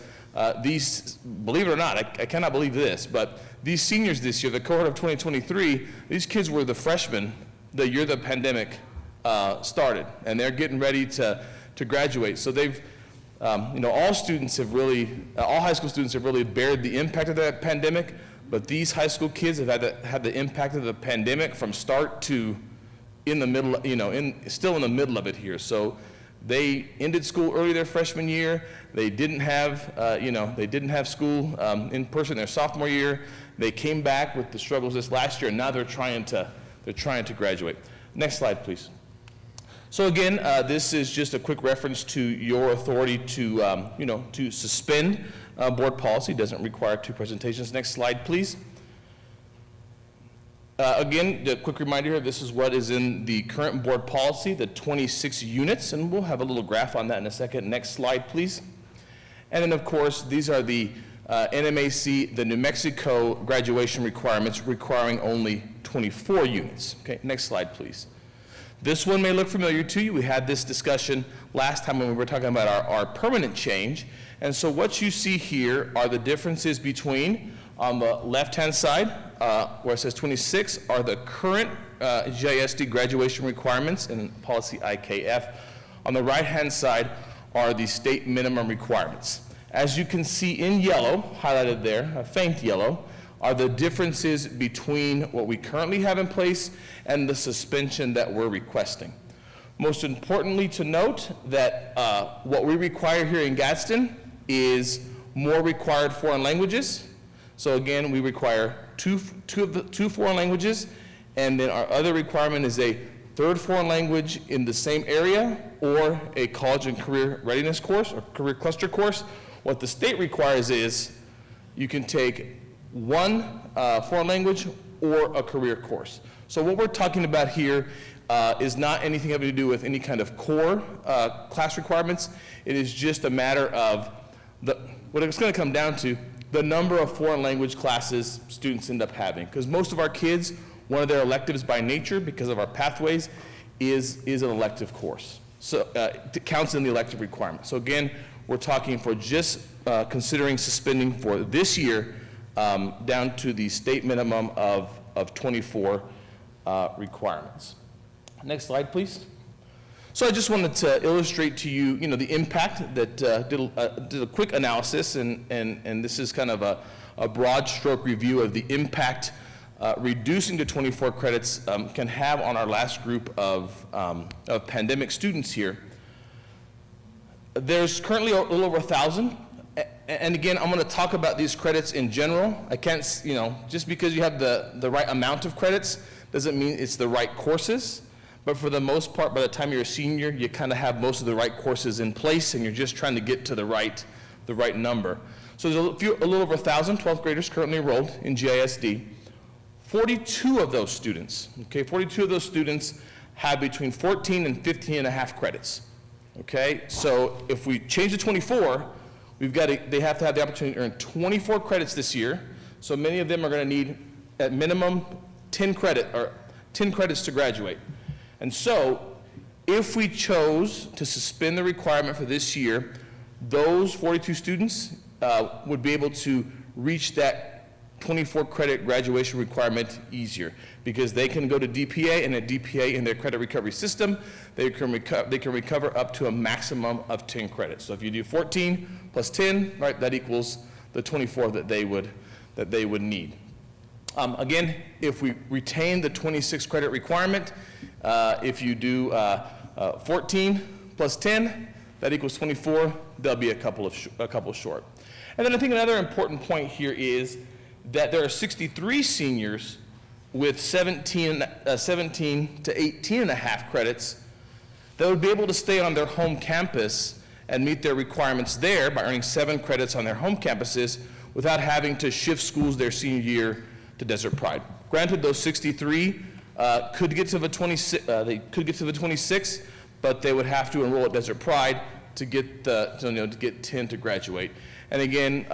these, believe it or not, I cannot believe this, but these seniors this year, the cohort of 2023, these kids were the freshmen the year the pandemic started, and they're getting ready to graduate. So they've, all students have really, all high school students have really bared the impact of that pandemic, but these high school kids have had the impact of the pandemic from start to in the middle, still in the middle of it here. So they ended school early their freshman year. They didn't have, school in person their sophomore year. They came back with the struggles this last year, and now they're trying to graduate. Next slide, please. So again, this is just a quick reference to your authority to suspend board policy. Doesn't require two presentations. Next slide, please. Again, a quick reminder here, this is what is in the current board policy, the 26 units, and we'll have a little graph on that in a second. Next slide, please. And then, of course, these are the NMAC, the New Mexico graduation requirements requiring only 24 units. Okay, next slide, please. This one may look familiar to you. We had this discussion last time when we were talking about our permanent change. And so what you see here are the differences between, on the left-hand side, where it says 26, are the current GISD graduation requirements in policy IKF. On the right-hand side are the state minimum requirements. As you can see in yellow, highlighted there, a faint yellow, are the differences between what we currently have in place and the suspension that we're requesting. Most importantly to note that what we require here in Gadsden is more required foreign languages. So again, we require two foreign languages, and then our other requirement is a third foreign language in the same area or a college and career readiness course or career cluster course. What the state requires is you can take one foreign language or a career course. So what we're talking about here is not anything having to do with any kind of core class requirements. It is just a matter of what it's going to come down to, the number of foreign language classes students end up having. Because most of our kids, one of their electives by nature, because of our pathways, is an elective course. So it counts in the elective requirement. So again, we're talking for just considering suspending for this year down to the state minimum of 24 requirements. Next slide, please. So I just wanted to illustrate to you, the impact that did a quick analysis, and this is kind of a broad stroke review of the impact reducing to 24 credits can have on our last group of pandemic students here. There's currently a little over 1,000. And again, I'm going to talk about these credits in general. I can't, just because you have the right amount of credits doesn't mean it's the right courses. But for the most part, by the time you're a senior, you kind of have most of the right courses in place, and you're just trying to get to the right number. So there's a little over 1,000 12th graders currently enrolled in GISD. 42 of those students, okay, 42 of those students have between 14 and 15 and a half credits. Okay, so if we change to 24, they have to have the opportunity to earn 24 credits this year. So many of them are going to need, at minimum, 10 credits to graduate. And so, if we chose to suspend the requirement for this year, those 42 students would be able to reach that 24 credit graduation requirement easier, because they can go to DPA, and at DPA in their credit recovery system, they can recover up to a maximum of 10 credits. So if you do 14 plus 10, right, that equals the 24 that they would need. Again, if we retain the 26 credit requirement, if you do 14 plus 10, that equals 24. They'll be a couple short. And then I think another important point here is that there are 63 seniors with 17 to 18 and a half credits that would be able to stay on their home campus and meet their requirements there by earning 7 credits on their home campuses without having to shift schools their senior year to Desert Pride. Granted, those 63 could get to the 26, but they would have to enroll at Desert Pride to get to get 10 to graduate. And again,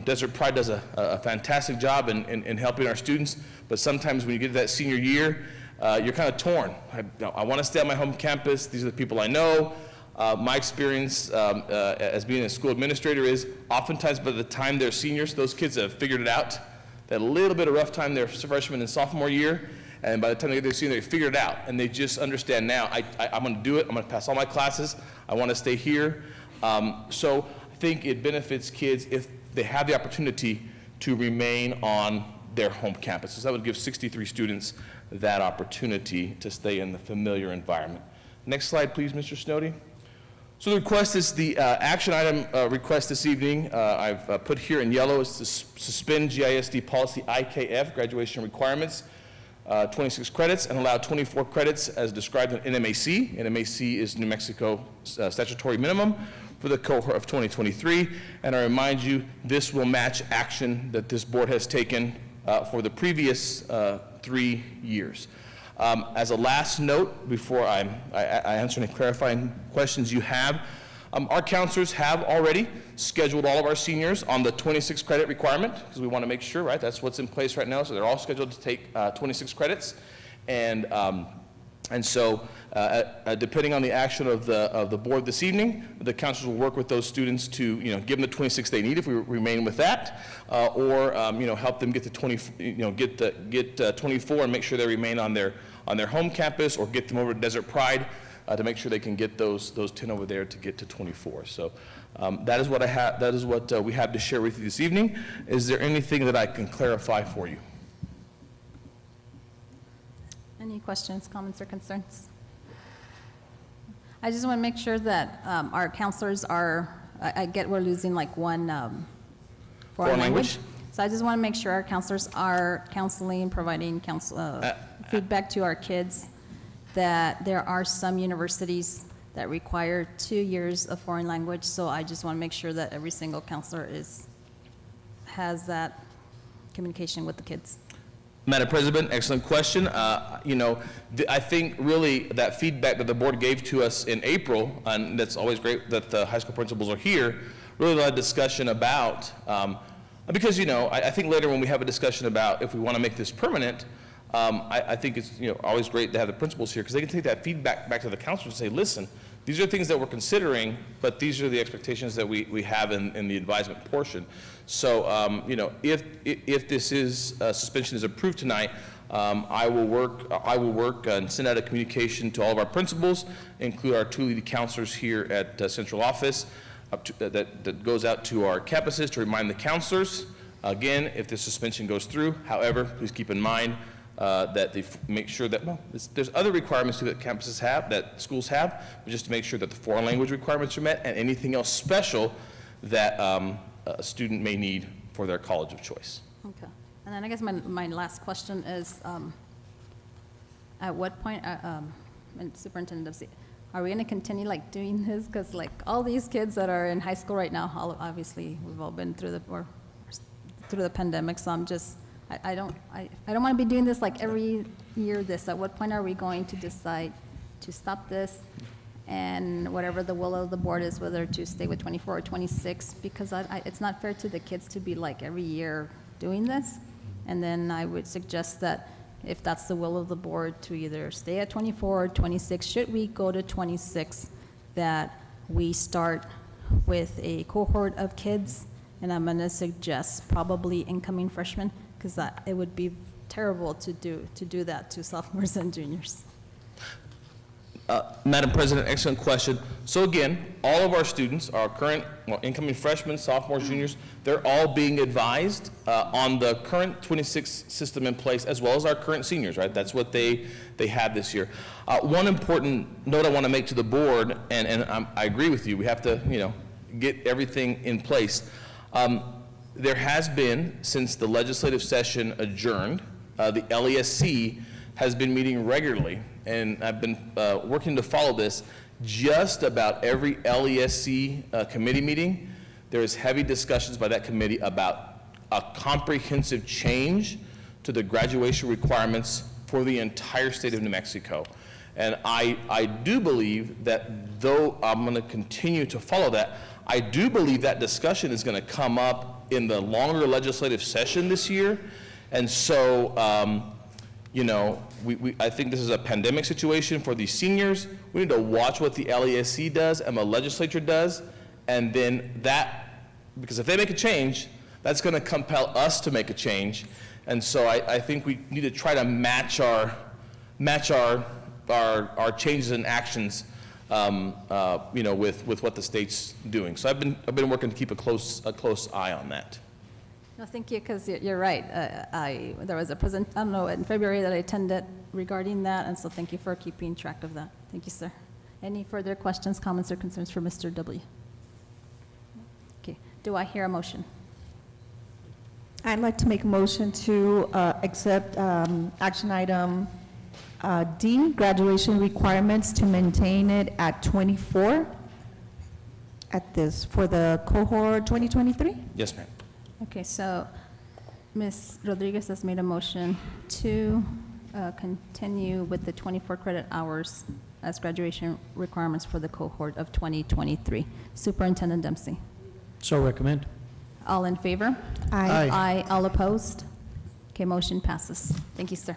Desert Pride does a fantastic job in helping our students, but sometimes when you get to that senior year, you're kind of torn. I want to stay on my home campus. These are the people I know. My experience as being a school administrator is oftentimes by the time they're seniors, those kids have figured it out. They had a little bit of rough time their freshman and sophomore year, and by the time they get their senior, they figured it out, and they just understand now, I'm going to do it. I'm going to pass all my classes. I want to stay here. So I think it benefits kids if they have the opportunity to remain on their home campus. So that would give 63 students that opportunity to stay in the familiar environment. Next slide, please, Mr. Snowdy. So the request is the action item request this evening. I've put here in yellow is to suspend GISD policy IKF graduation requirements, 26 credits, and allow 24 credits as described in NMAC. NMAC is New Mexico statutory minimum for the cohort of 2023. And I remind you, this will match action that this board has taken for the previous 3 years. As a last note, before I answer any clarifying questions you have, Our counselors have already scheduled all of our seniors on the 26 credit requirement, because we want to make sure, right, that's what's in place right now, so they're all scheduled to take 26 credits. And so, depending on the action of the board this evening, the counselors will work with those students to, give them the 26 they need if we remain with that, or, help them get to 24 and make sure they remain on their home campus, or get them over to Desert Pride to make sure they can get those 10 over there to get to 24. So that is what I have. That is what we have to share with you this evening. Is there anything that I can clarify for you? Any questions, comments, or concerns? I just want to make sure that our counselors are, I get we're losing like one foreign language. So I just want to make sure our counselors are counseling, providing feedback to our kids, that there are some universities that require 2 years of foreign language. So I just want to make sure that every single counselor has that communication with the kids. Madam President, excellent question. I think really that feedback that the board gave to us in April, and that's always great that the high school principals are here, really a lot of discussion about, because, I think later when we have a discussion about if we want to make this permanent, I think it's, always great to have the principals here, because they can take that feedback back to the counselors and say, listen, these are things that we're considering, but these are the expectations that we have in the advisement portion. So, if this suspension is approved tonight, I will work and send out a communication to all of our principals, include our 2 lead counselors here at central office, that goes out to our campuses to remind the counselors, again, if this suspension goes through. However, please keep in mind that they make sure that, there's other requirements too that campuses have, that schools have, but just to make sure that the foreign language requirements are met and anything else special that a student may need for their college of choice. Okay. And then I guess my last question is, at what point, and Superintendent Dempsey, are we going to continue like doing this? Because like all these kids that are in high school right now, obviously we've all been through the pandemic, so I'm just, I don't want to be doing this like every year this. At what point are we going to decide to stop this? And whatever the will of the board is, whether to stay with 24 or 26, because it's not fair to the kids to be like every year doing this. And then I would suggest that if that's the will of the board, to either stay at 24 or 26, should we go to 26, that we start with a cohort of kids, and I'm going to suggest probably incoming freshmen, because it would be terrible to do that to sophomores and juniors. Madam President, excellent question. So again, all of our students, our current incoming freshmen, sophomores, juniors, they're all being advised on the current 26 system in place, as well as our current seniors, right? That's what they have this year. One important note I want to make to the board, and I agree with you, we have to, get everything in place. There has been, since the legislative session adjourned, the LESC has been meeting regularly, and I've been working to follow this. Just about every LESC committee meeting, there is heavy discussions by that committee about a comprehensive change to the graduation requirements for the entire state of New Mexico. And I do believe that, though I'm going to continue to follow that, I do believe that discussion is going to come up in the longer legislative session this year. And so, I think this is a pandemic situation for these seniors. We need to watch what the LESC does and the legislature does, and then because if they make a change, that's going to compel us to make a change. And so I think we need to try to match our changes and actions, with what the state's doing. So I've been working to keep a close eye on that. No, thank you, because you're right. There was a in February that I attended regarding that, and so thank you for keeping track of that. Thank you, sir. Any further questions, comments, or concerns for Mr. W? Okay, do I hear a motion? I'd like to make a motion to accept action item D, graduation requirements, to maintain it at 24 for the cohort 2023? Yes, ma'am. Okay, so Ms. Rodriguez has made a motion to continue with the 24 credit hours as graduation requirements for the cohort of 2023. Superintendent Dempsey. So recommend. All in favor? Aye. Aye. All opposed? Okay, motion passes. Thank you, sir.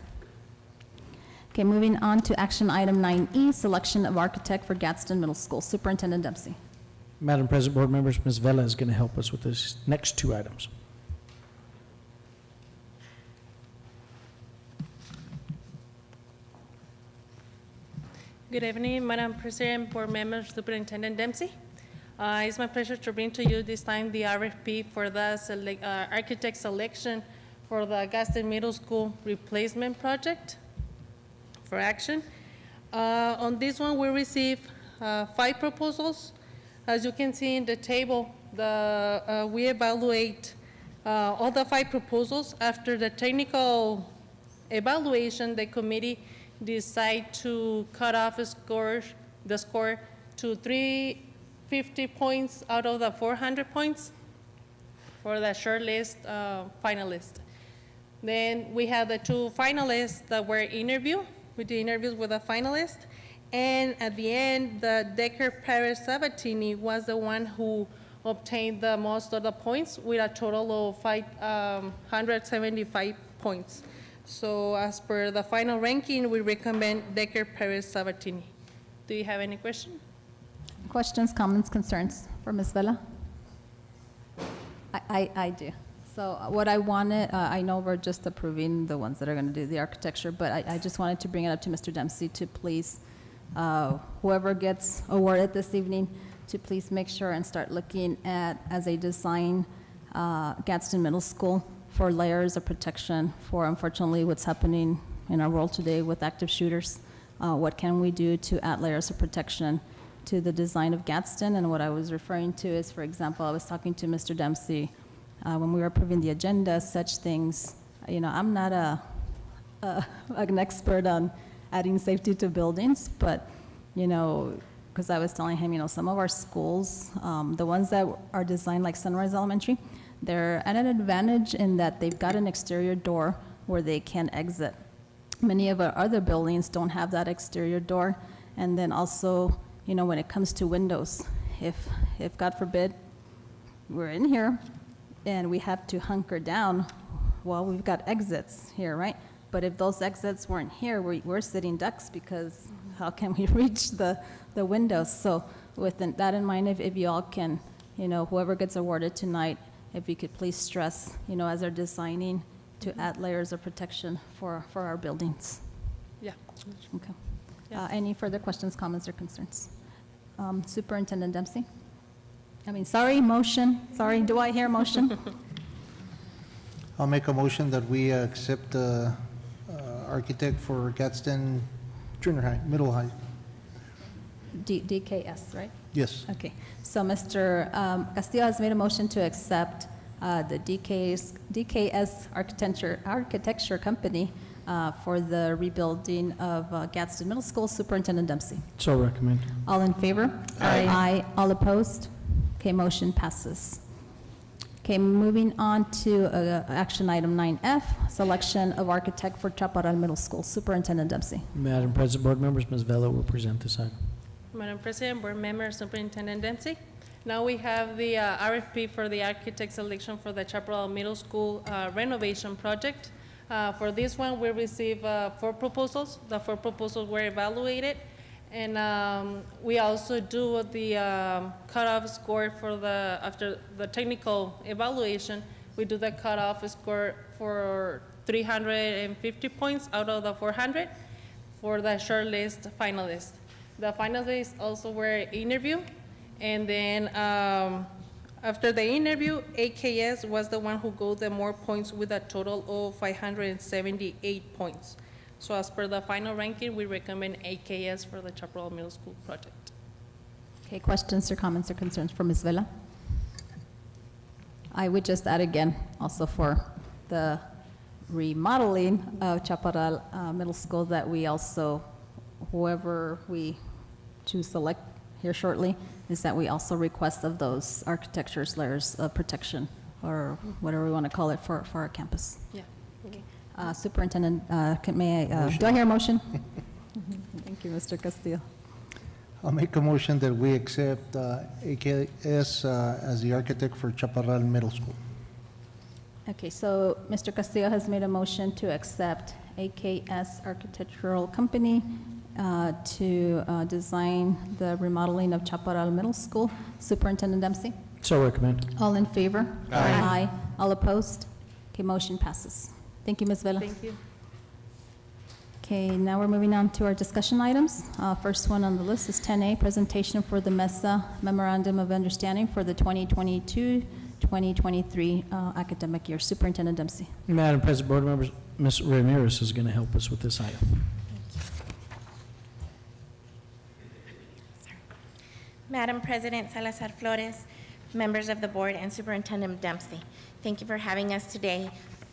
Okay, moving on to action item 9E, selection of architect for Gadsden Middle School. Superintendent Dempsey. Madam President, board members, Ms. Vela is going to help us with this next two items. Good evening, Madam President, board members, Superintendent Dempsey. It's my pleasure to bring to you this time the RFP for the architect selection for the Gadsden Middle School replacement project for action. On this one, we received 5 proposals. As you can see in the table, we evaluate all the 5 proposals. After the technical evaluation, the committee decide to cut off the score to 350 points out of the 400 points for the shortlist finalists. Then we have the 2 finalists that were interviewed. We did interviews with the finalists. And at the end, the Decker Perez Sabatini was the one who obtained the most of the points with a total of 575 points. So as per the final ranking, we recommend Decker Perez Sabatini. Do you have any questions? Questions, comments, concerns for Ms. Vela? I do. So what I wanted, I know we're just approving the ones that are going to do the architecture, but I just wanted to bring it up to Mr. Dempsey to please, whoever gets awarded this evening, to please make sure and start looking at, as a design, Gadsden Middle School for layers of protection for, unfortunately, what's happening in our world today with active shooters. What can we do to add layers of protection to the design of Gadsden? And what I was referring to is, for example, I was talking to Mr. Dempsey when we were approving the agenda, such things, I'm not an expert on adding safety to buildings, but, because I was telling him, some of our schools, the ones that are designed like Sunrise Elementary, they're at an advantage in that they've got an exterior door where they can exit. Many of our other buildings don't have that exterior door. And then also, when it comes to windows, if God forbid, we're in here and we have to hunker down, well, we've got exits here, right? But if those exits weren't here, we're sitting ducks because how can we reach the windows? So with that in mind, if you all can, whoever gets awarded tonight, if you could please stress, as they're designing, to add layers of protection for our buildings. Yeah. Okay. Any further questions, comments, or concerns? Superintendent Dempsey? Motion. Sorry, do I hear motion? I'll make a motion that we accept the architect for Gadsden Junior High, Middle High. DKS, right? Yes. Okay, so Mr. Castillo has made a motion to accept the DKS Architecture Company for the rebuilding of Gadsden Middle School. Superintendent Dempsey. So recommend. All in favor? Aye. Aye. All opposed? Okay, motion passes. Okay, moving on to action item 9F, selection of architect for Chaparral Middle School. Superintendent Dempsey. Madam President, board members, Ms. Vela will present this item. Madam President, board member, Superintendent Dempsey. Now we have the RFP for the architect selection for the Chaparral Middle School renovation project. For this one, we received 4 proposals. The 4 proposals were evaluated. And we also do the cutoff score for after the technical evaluation, we do the cutoff score for 350 points out of the 400 for the shortlist finalists. The finalists also were interviewed, and then after the interview, AKS was the one who got the more points with a total of 578 points. So as per the final ranking, we recommend AKS for the Chaparral Middle School project. Okay, questions or comments or concerns for Ms. Vela? I would just add again, also for the remodeling of Chaparral Middle School, that we also, whoever we choose select here shortly, is that we also request of those architecture's layers of protection, or whatever we want to call it, for our campus. Yeah. Okay. Superintendent, do I hear a motion? Thank you, Mr. Castillo. I'll make a motion that we accept AKS as the architect for Chaparral Middle School. Okay, so Mr. Castillo has made a motion to accept AKS Architectural Company to design the remodeling of Chaparral Middle School. Superintendent Dempsey? So recommend. All in favor? Aye. All opposed? Okay, motion passes. Thank you, Ms. Vela. Thank you. Okay, now we're moving on to our discussion items. First one on the list is 10A, presentation for the MESA Memorandum of Understanding for the 2022-2023 academic year. Superintendent Dempsey. Madam President, board members, Ms. Ramirez is going to help us with this item. Madam President Salazar Flores, members of the board, and Superintendent Dempsey, thank you for having us today.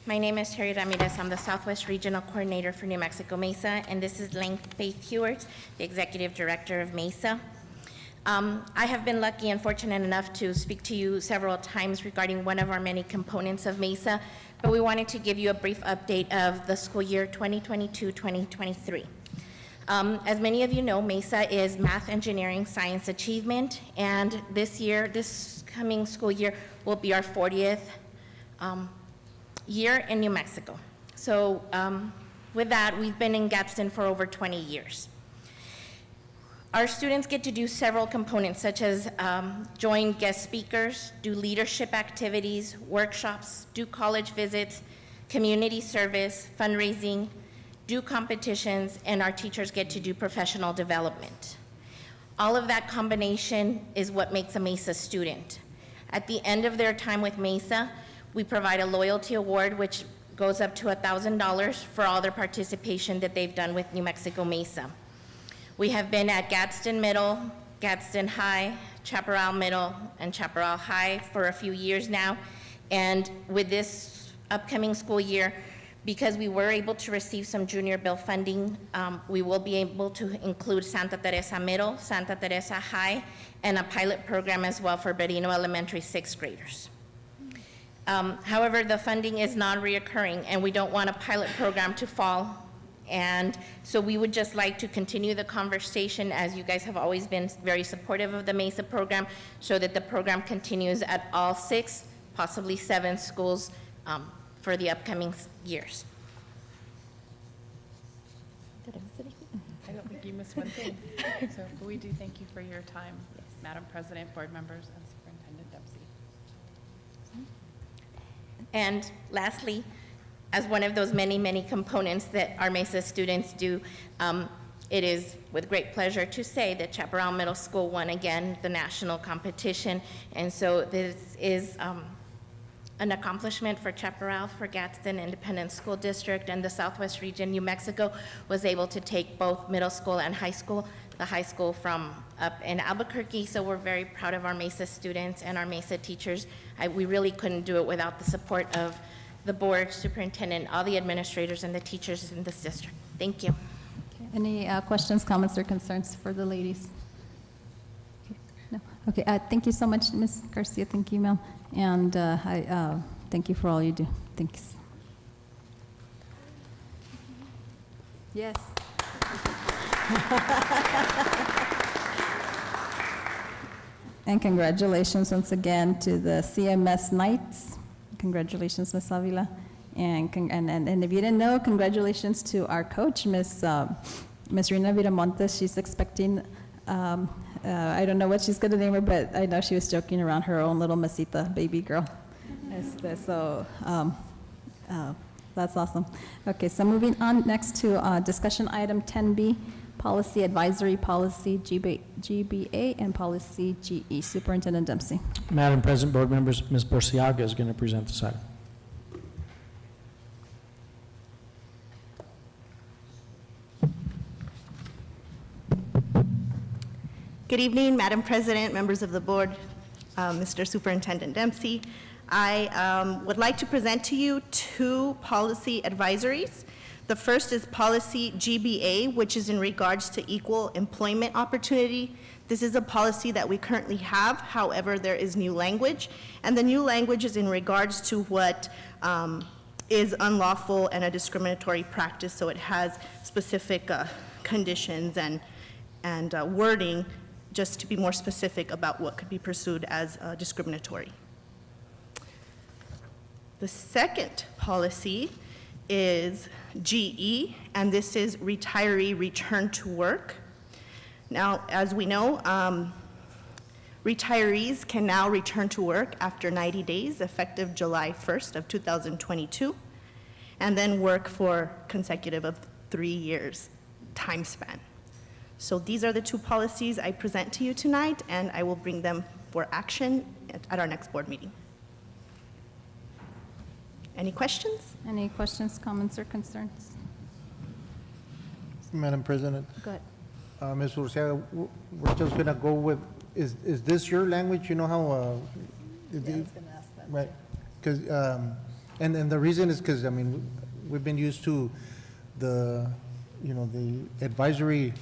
My name is Terry Ramirez. I'm the Southwest Regional Coordinator for New Mexico Mesa, and this is Lane Faith Hewart, the Executive Director of Mesa. I have been lucky and fortunate enough to speak to you several times regarding one of our many components of Mesa, but we wanted to give you a brief update of the school year 2022-2023. As many of you know, Mesa is math, engineering, science achievement, and this coming school year will be our 40th year in New Mexico. So with that, we've been in Gadsden for over 20 years. Our students get to do several components, such as join guest speakers, do leadership activities, workshops, do college visits, community service, fundraising, do competitions, and our teachers get to do professional development. All of that combination is what makes a Mesa student. At the end of their time with Mesa, we provide a loyalty award, which goes up to $1,000 for all their participation that they've done with New Mexico Mesa. We have been at Gadsden Middle, Gadsden High, Chaparral Middle, and Chaparral High for a few years now. And with this upcoming school year, because we were able to receive some junior bill funding, we will be able to include Santa Teresa Middle, Santa Teresa High, and a pilot program as well for Berino Elementary 6th graders. However, the funding is non-reoccurring, and we don't want a pilot program to fall. And so we would just like to continue the conversation, as you guys have always been very supportive of the MESA program, so that the program continues at all 6, possibly 7 schools for the upcoming years. I don't think you missed one thing. So we do thank you for your time, Madam President, board members, and Superintendent Dempsey. And lastly, as one of those many, many components that our MESA students do, it is with great pleasure to say that Chaparral Middle School won again the national competition. And so this is an accomplishment for Chaparral, for Gadsden Independent School District, and the Southwest Region. New Mexico was able to take both middle school and high school, the high school from up in Albuquerque, so we're very proud of our MESA students and our MESA teachers. We really couldn't do it without the support of the board, superintendent, all the administrators, and the teachers in this district. Thank you. Okay. Any questions, comments, or concerns for the ladies? Okay. No. Okay. Thank you so much, Ms. Garcia. Thank you, ma'am. And thank you for all you do. Thanks. Yes. And congratulations once again to the CMS Knights. Congratulations, Ms. Avila. And if you didn't know, congratulations to our coach, Ms. Rina Viramontes. She's expecting, I don't know what she's going to name her, but I know she was joking around her own little Mesita baby girl. So that's awesome. Okay, so moving on next to discussion item 10B, Policy Advisory Policy GBA and Policy GE. Superintendent Dempsey. Madam President, board members, Ms. Borsiaga is going to present this item. Good evening, Madam President, members of the board, Mr. Superintendent Dempsey. I would like to present to you 2 policy advisories. The first is Policy GBA, which is in regards to equal employment opportunity. This is a policy that we currently have, however, there is new language, and the new language is in regards to what is unlawful and a discriminatory practice, so it has specific conditions and wording just to be more specific about what could be pursued as discriminatory. The second policy is GE, and this is retiree return to work. Now, as we know, retirees can now return to work after 90 days, effective July 1st of 2022, and then work for consecutive of 3 years time span. So these are the two policies I present to you tonight, and I will bring them for action at our next board meeting. Any questions? Any questions, comments, or concerns? Madam President, Go ahead. Ms. Urciaga, we're just gonna go with, is this your language? You know how? Yeah, I was going to ask that. Right, because, and the reason is because, I mean, we've been used to the, you know, the advisory,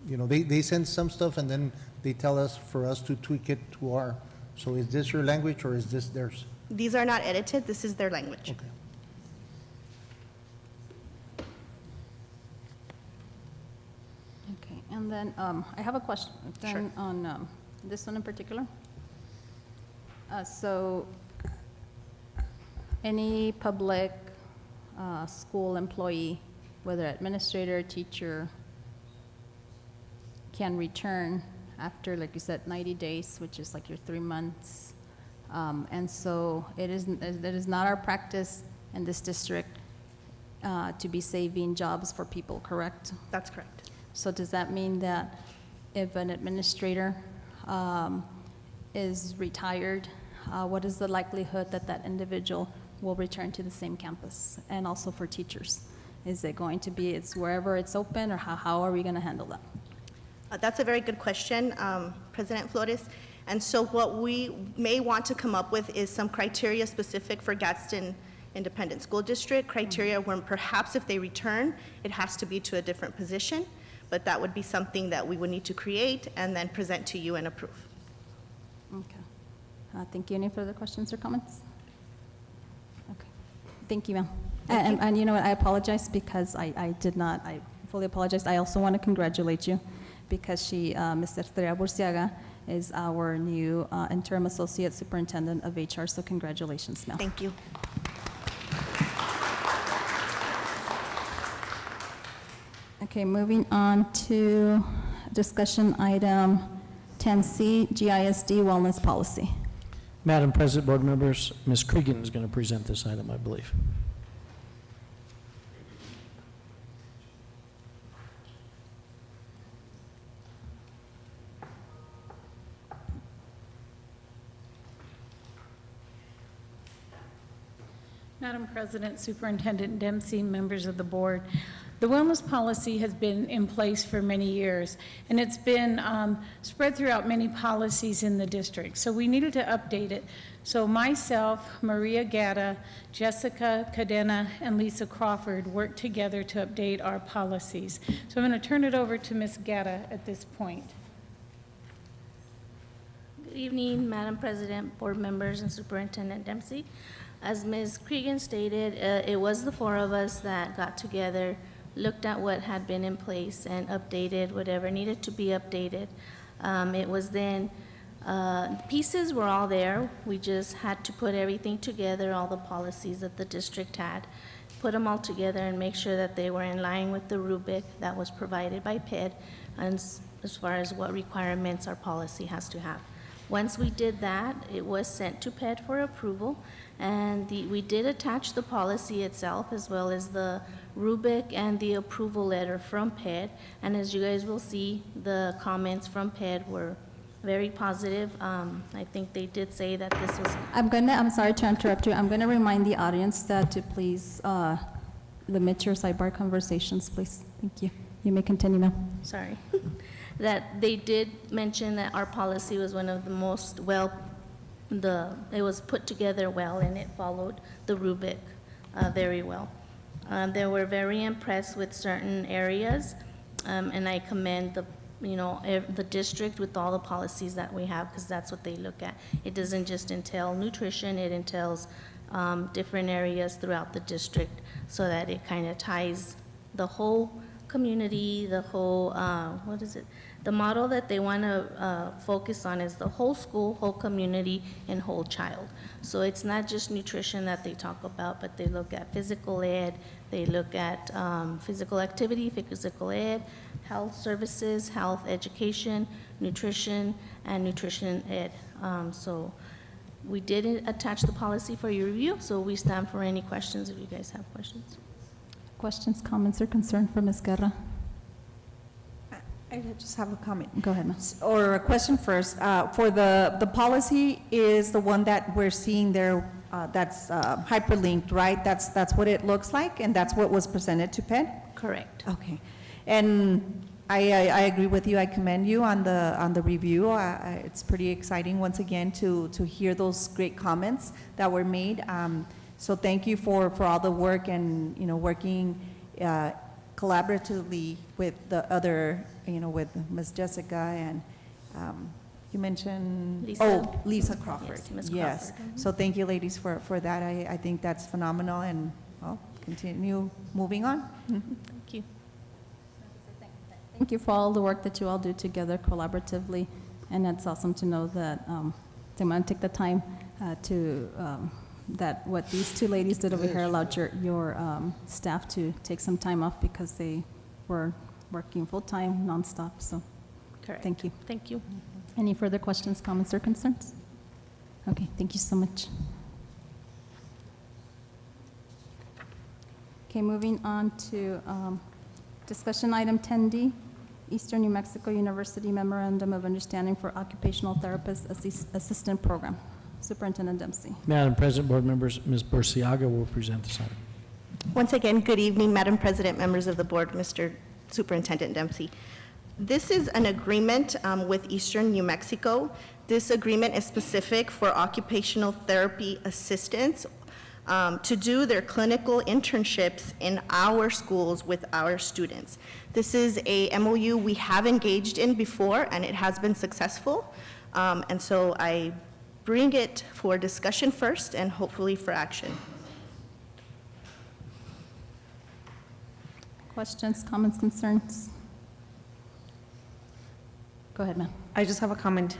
you know, they send some stuff and then they tell us for us to tweak it to our, so is this your language or is this theirs? These are not edited, this is their language. Okay. Okay, and then I have a question then on this one in particular. So any public school employee, whether administrator, teacher, can return after, like you said, 90 days, which is like your 3 months. And so it is not our practice in this district to be saving jobs for people, correct? That's correct. So does that mean that if an administrator is retired, what is the likelihood that that individual will return to the same campus? And also for teachers, is it going to be, it's wherever it's open, or how are we going to handle that? That's a very good question, President Flores. And so what we may want to come up with is some criteria specific for Gadsden Independent School District, criteria where perhaps if they return, it has to be to a different position, but that would be something that we would need to create and then present to you and approve. Okay. Thank you. Any further questions or comments? Okay. Thank you, ma'am. Thank And you know what, I apologize because I did not, I fully apologize. I also want to congratulate you because she, Ms. Estrella Burciaga, is our new interim associate superintendent of HR, so congratulations, ma'am. Thank you. Okay, moving on to discussion item 10C, GISD Wellness Policy. Madam President, board members, Ms. Cregan is going to present this item, I believe. Madam President, Superintendent Dempsey, members of the board, the wellness policy has been in place for many years, and it's been spread throughout many policies in the district. So we needed to update it. So myself, Maria Gatta, Jessica Cadena, and Lisa Crawford worked together to update our policies. So I'm going to turn it over to Ms. Gatta at this point. Good evening, Madam President, board members, and Superintendent Dempsey. As Ms. Cregan stated, it was the four of us that got together, looked at what had been in place, and updated whatever needed to be updated. It was then, pieces were all there. We just had to put everything together, all the policies that the district had, put them all together and make sure that they were in line with the rubric that was provided by PED, and as far as what requirements our policy has to have. Once we did that, it was sent to PED for approval, and we did attach the policy itself as well as the rubric and the approval letter from PED. And as you guys will see, the comments from PED were very positive. I think they did say that this was... I'm sorry to interrupt you. I'm going to remind the audience that to please limit your sidebar conversations, please. Thank you. You may continue, ma'am. Sorry. That they did mention that our policy was one of the most it was put together well, and it followed the rubric very well. They were very impressed with certain areas, and I commend the district with all the policies that we have, because that's what they look at. It doesn't just entail nutrition, it entails different areas throughout the district so that it kind of ties the whole community, the whole, the model that they want to focus on is the whole school, whole community, and whole child. So it's not just nutrition that they talk about, but they look at physical ed, they look at physical activity, physical ed, health services, health education, nutrition, and nutrition ed. So we did attach the policy for your review, so we stand for any questions if you guys have questions. Questions, comments, or concern for Ms. Guerra? I just have a comment. Go ahead, ma'am. Or a question first. For the policy is the one that we're seeing there, that's hyperlinked, right? That's what it looks like, and that's what was presented to PED? Correct. Okay. And I agree with you. I commend you on the review. It's pretty exciting, once again, to hear those great comments that were made. So thank you for all the work and, working collaboratively with the other, with Ms. Jessica and you mentioned, Lisa Crawford. Yes, Ms. Yes. Crawford. So thank you, ladies, for that. I think that's phenomenal, and I'll continue moving on. Thank you. Thank you for all the work that you all do together collaboratively, and it's awesome to know that they want to take the time that what these two ladies did over here allowed your staff to take some time off because they were working full-time, nonstop, so Correct. thank you. Thank you. Any further questions, comments, or concerns? Okay, thank you so much. Okay, moving on to discussion item 10D, Eastern New Mexico University Memorandum of Understanding for Occupational Therapist Assistant Program. Superintendent Dempsey. Madam President, board members, Ms. Burciaga will present this item. Once again, good evening, Madam President, members of the board, Mr. Superintendent Dempsey. This is an agreement with Eastern New Mexico. This agreement is specific for occupational therapy assistants to do their clinical internships in our schools with our students. This is a MOU we have engaged in before, and it has been successful. And so I bring it for discussion first and hopefully for action. Questions, comments, concerns? Go ahead, ma'am. I just have a comment.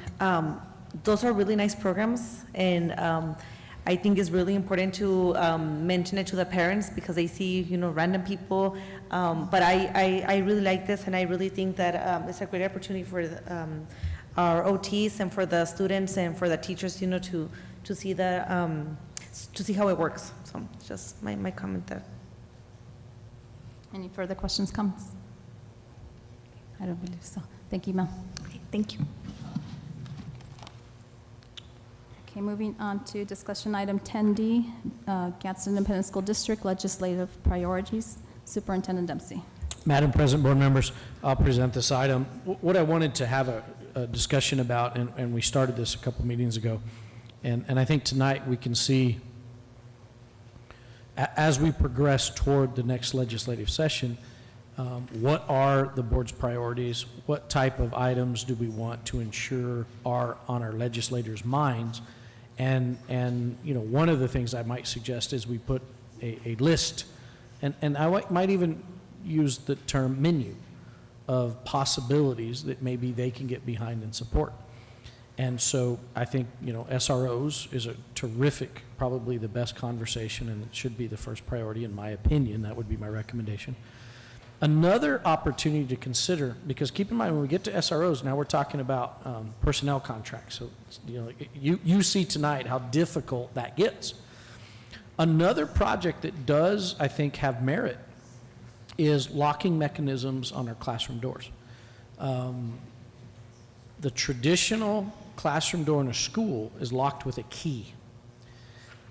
Those are really nice programs, and I think it's really important to mention it to the parents because they see, random people. But I really like this, and I really think that it's a great opportunity for our OTs and for the students and for the teachers, to see to see how it works. So just my comment there. Any further questions, comments? I don't believe so. Thank you, ma'am. Okay, thank you. Okay, moving on to discussion item 10D, Gadsden Independent School District Legislative Priorities. Superintendent Dempsey. Madam President, board members, I'll present this item. What I wanted to have a discussion about, and we started this a couple meetings ago, and I think tonight we can see, as we progress toward the next legislative session, what are the board's priorities? What type of items do we want to ensure are on our legislators' minds? And one of the things I might suggest is we put a list, and I might even use the term menu of possibilities that maybe they can get behind and support. And so I think, SROs is a terrific, probably the best conversation, and it should be the first priority in my opinion. That would be my recommendation. Another opportunity to consider, because keep in mind when we get to SROs, now we're talking about personnel contracts. So, you see tonight how difficult that gets. Another project that does, I think, have merit is locking mechanisms on our classroom doors. The traditional classroom door in a school is locked with a key.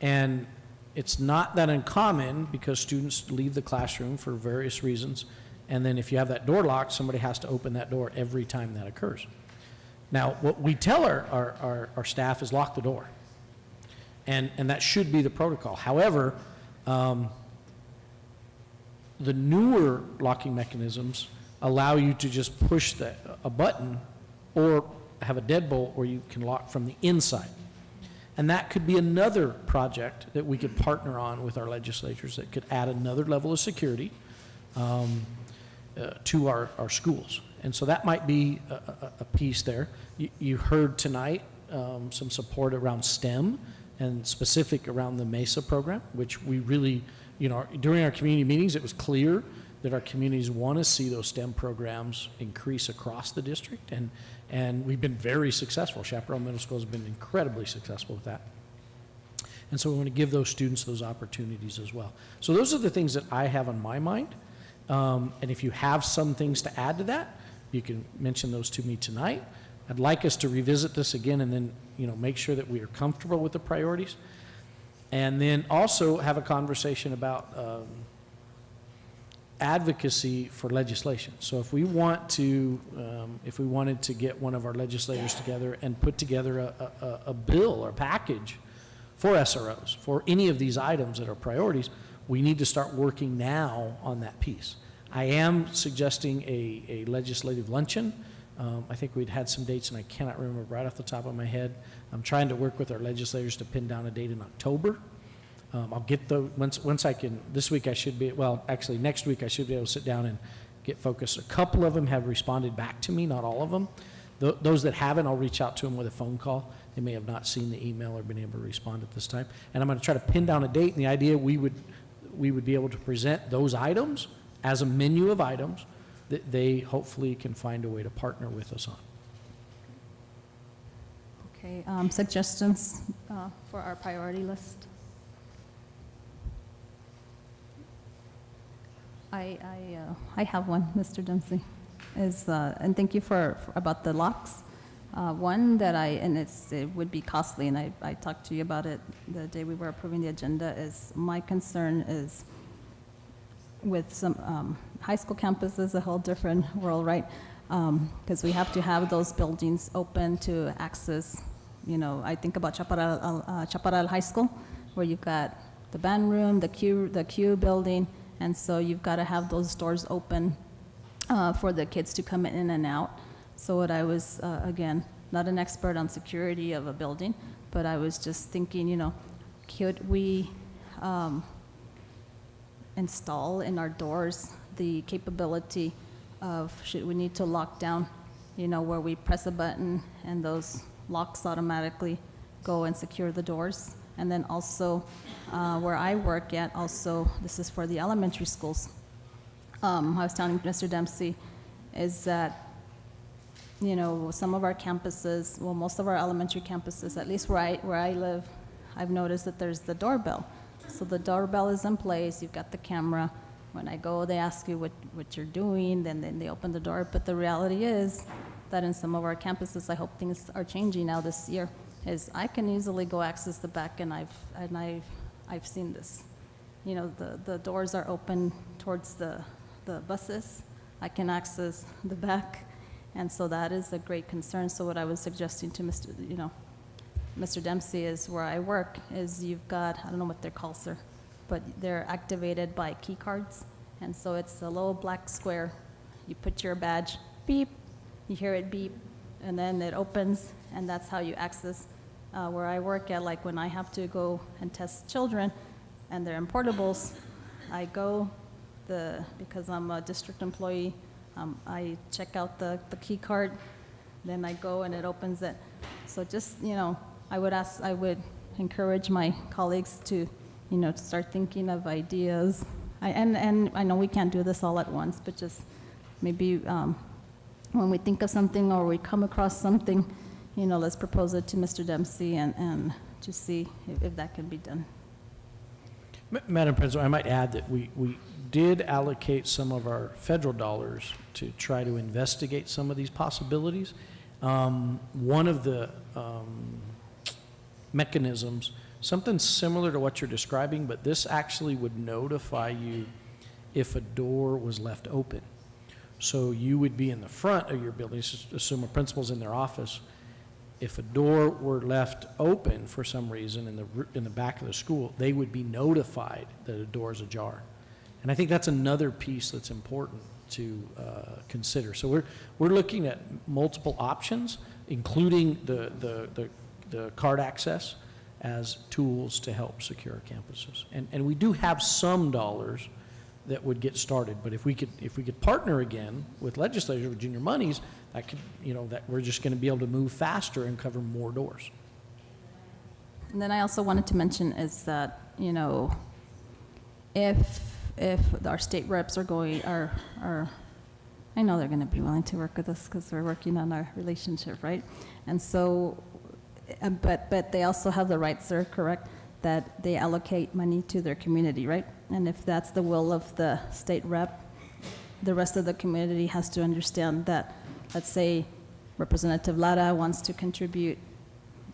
And it's not that uncommon because students leave the classroom for various reasons. And then if you have that door locked, somebody has to open that door every time that occurs. Now, what we tell our staff is lock the door. And that should be the protocol. However, the newer locking mechanisms allow you to just push a button or have a deadbolt where you can lock from the inside. And that could be another project that we could partner on with our legislators that could add another level of security to our schools. And so that might be a piece there. You heard tonight some support around STEM and specific around the MESA program, which we really, during our community meetings, it was clear that our communities want to see those STEM programs increase across the district, and we've been very successful. Chaparral Middle School has been incredibly successful with that. And so we want to give those students those opportunities as well. So those are the things that I have on my mind. And if you have some things to add to that, you can mention those to me tonight. I'd like us to revisit this again and then, make sure that we are comfortable with the priorities. And then also have a conversation about advocacy for legislation. So if we want to, if we wanted to get one of our legislators together and put together a bill or package for SROs, for any of these items that are priorities, we need to start working now on that piece. I am suggesting a legislative luncheon. I think we'd had some dates, and I cannot remember right off the top of my head. I'm trying to work with our legislators to pin down a date in October. I'll get the, once I can, this week I should be, well, actually next week I should be able to sit down and get focused. A couple of them have responded back to me, not all of them. Those that haven't, I'll reach out to them with a phone call. They may have not seen the email or been able to respond at this time. And I'm going to try to pin down a date, and the idea we would be able to present those items as a menu of items that they hopefully can find a way to partner with us on. Okay, suggestions for our priority list? I have one, Mr. Dempsey, and thank you for about the locks. One that it would be costly, and I talked to you about it the day we were approving the agenda, is my concern is with some high school campuses, a whole different world, right? Because we have to have those buildings open to access. I think about Chaparral High School, where you've got the band room, the Q building, and so you've got to have those doors open for the kids to come in and out. So what I was, again, not an expert on security of a building, but I was just thinking, could we install in our doors the capability of, should we need to lock down, where we press a button and those locks automatically go and secure the doors. And then also, where I work at, also, this is for the elementary schools. I was telling Mr. Dempsey, is that, some of our campuses, well, most of our elementary campuses, at least where I live, I've noticed that there's the doorbell. So the doorbell is in place, you've got the camera. When I go, they ask you what you're doing, then they open the door. But the reality is that in some of our campuses, I hope things are changing now this year, is I can easily go access the back, and I've seen this. The doors are open towards the buses. I can access the back, and so that is a great concern. So what I was suggesting to Mr. Dempsey is, where I work, is you've got, I don't know what they're called, sir, but they're activated by key cards. And so it's a little black square. You put your badge, beep, you hear it beep, and then it opens, and that's how you access. Where I work at, like when I have to go and test children and they're in portables, I go, because I'm a district employee, I check out the key card, then I go and it opens it. So just, I would encourage my colleagues to, to start thinking of ideas. And I know we can't do this all at once, but just maybe when we think of something or we come across something, let's propose it to Mr. Dempsey and just see if that can be done. Madam President, I might add that we did allocate some of our federal dollars to try to investigate some of these possibilities. One of the mechanisms, something similar to what you're describing, but this actually would notify you if a door was left open. So you would be in the front of your building, assume a principal's in their office. If a door were left open for some reason in the back of the school, they would be notified that a door is ajar. And I think that's another piece that's important to consider. So we're looking at multiple options, including the card access, as tools to help secure campuses. And we do have some dollars that would get started, but if we could partner again with legislature, with junior monies, that could, that we're just going to be able to move faster and cover more doors. And then I also wanted to mention is that, if our state reps are I know they're going to be willing to work with us because we're working on our relationship, right? And so, but they also have the right, sir, correct, that they allocate money to their community, right? And if that's the will of the state rep, the rest of the community has to understand that, let's say Representative Lara wants to contribute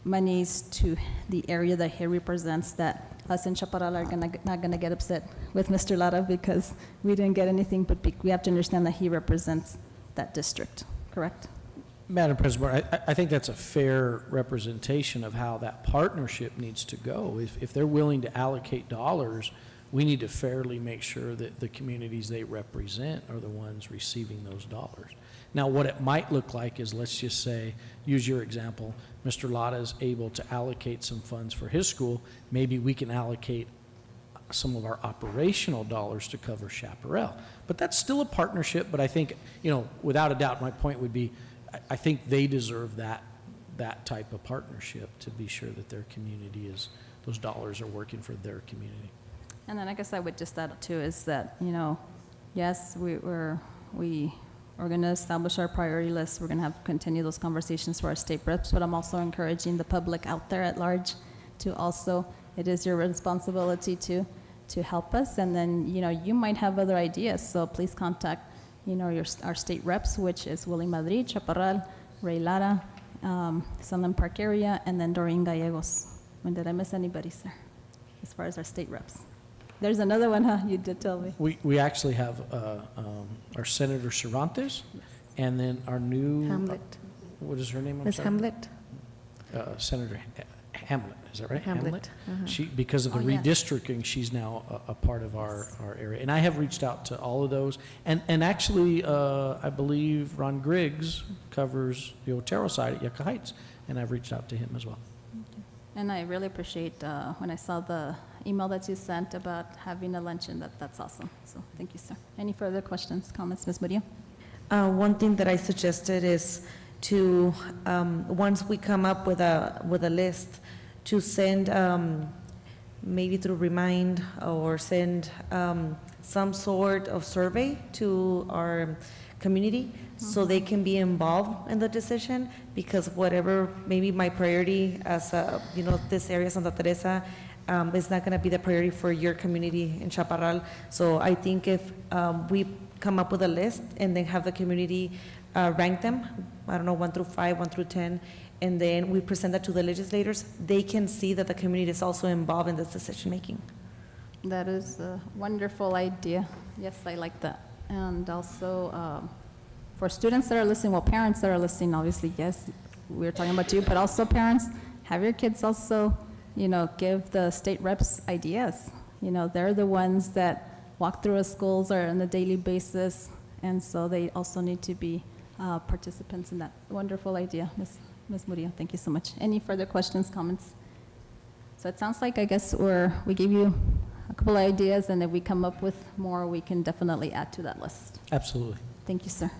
monies to the area that he represents, that us in Chaparral are not gonna get upset with Mr. Lara because we didn't get anything, but we have to understand that he represents that district, correct? Madam President, I think that's a fair representation of how that partnership needs to go. If they're willing to allocate dollars, we need to fairly make sure that the communities they represent are the ones receiving those dollars. Now, what it might look like is, let's just say, use your example, Mr. Lada is able to allocate some funds for his school. Maybe we can allocate some of our operational dollars to cover Chaparral. But that's still a partnership, but I think, without a doubt, my point would be, I think they deserve that type of partnership to be sure that their community those dollars are working for their community. And then I guess I would just add too is that, yes, we're going to establish our priority list. We're going to continue those conversations for our state reps, but I'm also encouraging the public out there at large to also, it is your responsibility to help us. And then, you might have other ideas, so please contact, our state reps, which is Willie Madrid, Chaparral, Ray Lara, Sunland Park area, and then Doreen Gallegos. Did I miss anybody, sir, as far as our state reps? There's another one, huh? You did tell me. We actually have our Senator Cervantes, and then our new Hamlet. What is her name? Ms. Hamlet? Senator Hamlet, is that right? Hamlet. She, because of the redistricting, she's now a part of our area. And I have reached out to all of those. And actually, I believe Ron Griggs covers the Otero side at Yucca Heights, and I've reached out to him as well. And I really appreciate when I saw the email that you sent about having a luncheon. That's awesome. So thank you, sir. Any further questions, comments, Ms. Murillo? One thing that I suggested is to, once we come up with a list, to send, maybe through Remind, or send some sort of survey to our community so they can be involved in the decision, because whatever, maybe my priority as, this area, Santa Teresa, is not going to be the priority for your community in Chaparral. So I think if we come up with a list and then have the community rank them, I don't know, 1 through 5, 1 through 10, and then we present that to the legislators, they can see that the community is also involved in this decision-making. That is a wonderful idea. Yes, I like that. And also, for students that are listening, well, parents that are listening, obviously, yes, we're talking about you, but also parents, have your kids also, give the state reps ideas. They're the ones that walk through our schools or on a daily basis, and so they also need to be participants in that wonderful idea. Ms. Murillo, thank you so much. Any further questions, comments? So it sounds like, I guess, we gave you a couple of ideas, and if we come up with more, we can definitely add to that list. Absolutely. Thank you, sir.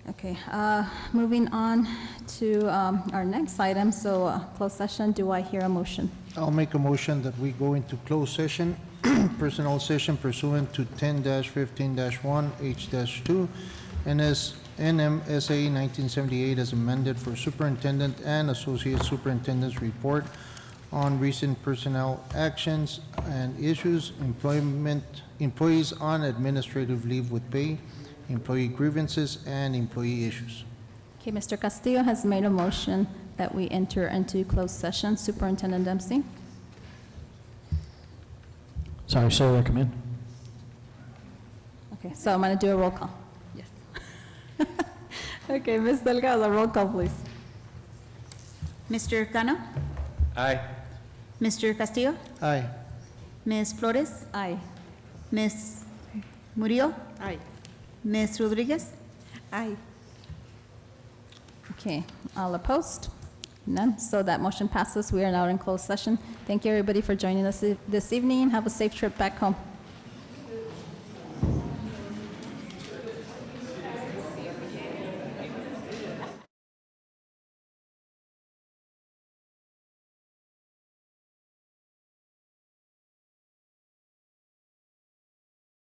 Okay, moving on to our next item, so closed session, do I hear a motion? I'll make a motion that we go into closed session, personnel session pursuant to 10-15-1, H-2, NMSA 1978 as amended for superintendent and associate superintendent's report on recent personnel actions and issues, employees on administrative leave with pay, employee grievances, and employee issues. Okay, Mr. Castillo has made a motion that we enter into closed session. Superintendent Dempsey? Sorry, so recommend. Okay, so I'm going to do a roll call. Yes. Okay, Ms. Delgado, roll call, please. Mr. Cano? Aye. Mr. Castillo? Aye. Ms. Flores? Aye. Ms. Murillo? Aye. Ms. Rodriguez? Aye. Okay, all opposed? None, so that motion passes. We are now in closed session. Thank you, everybody, for joining us this evening. Have a safe trip back home.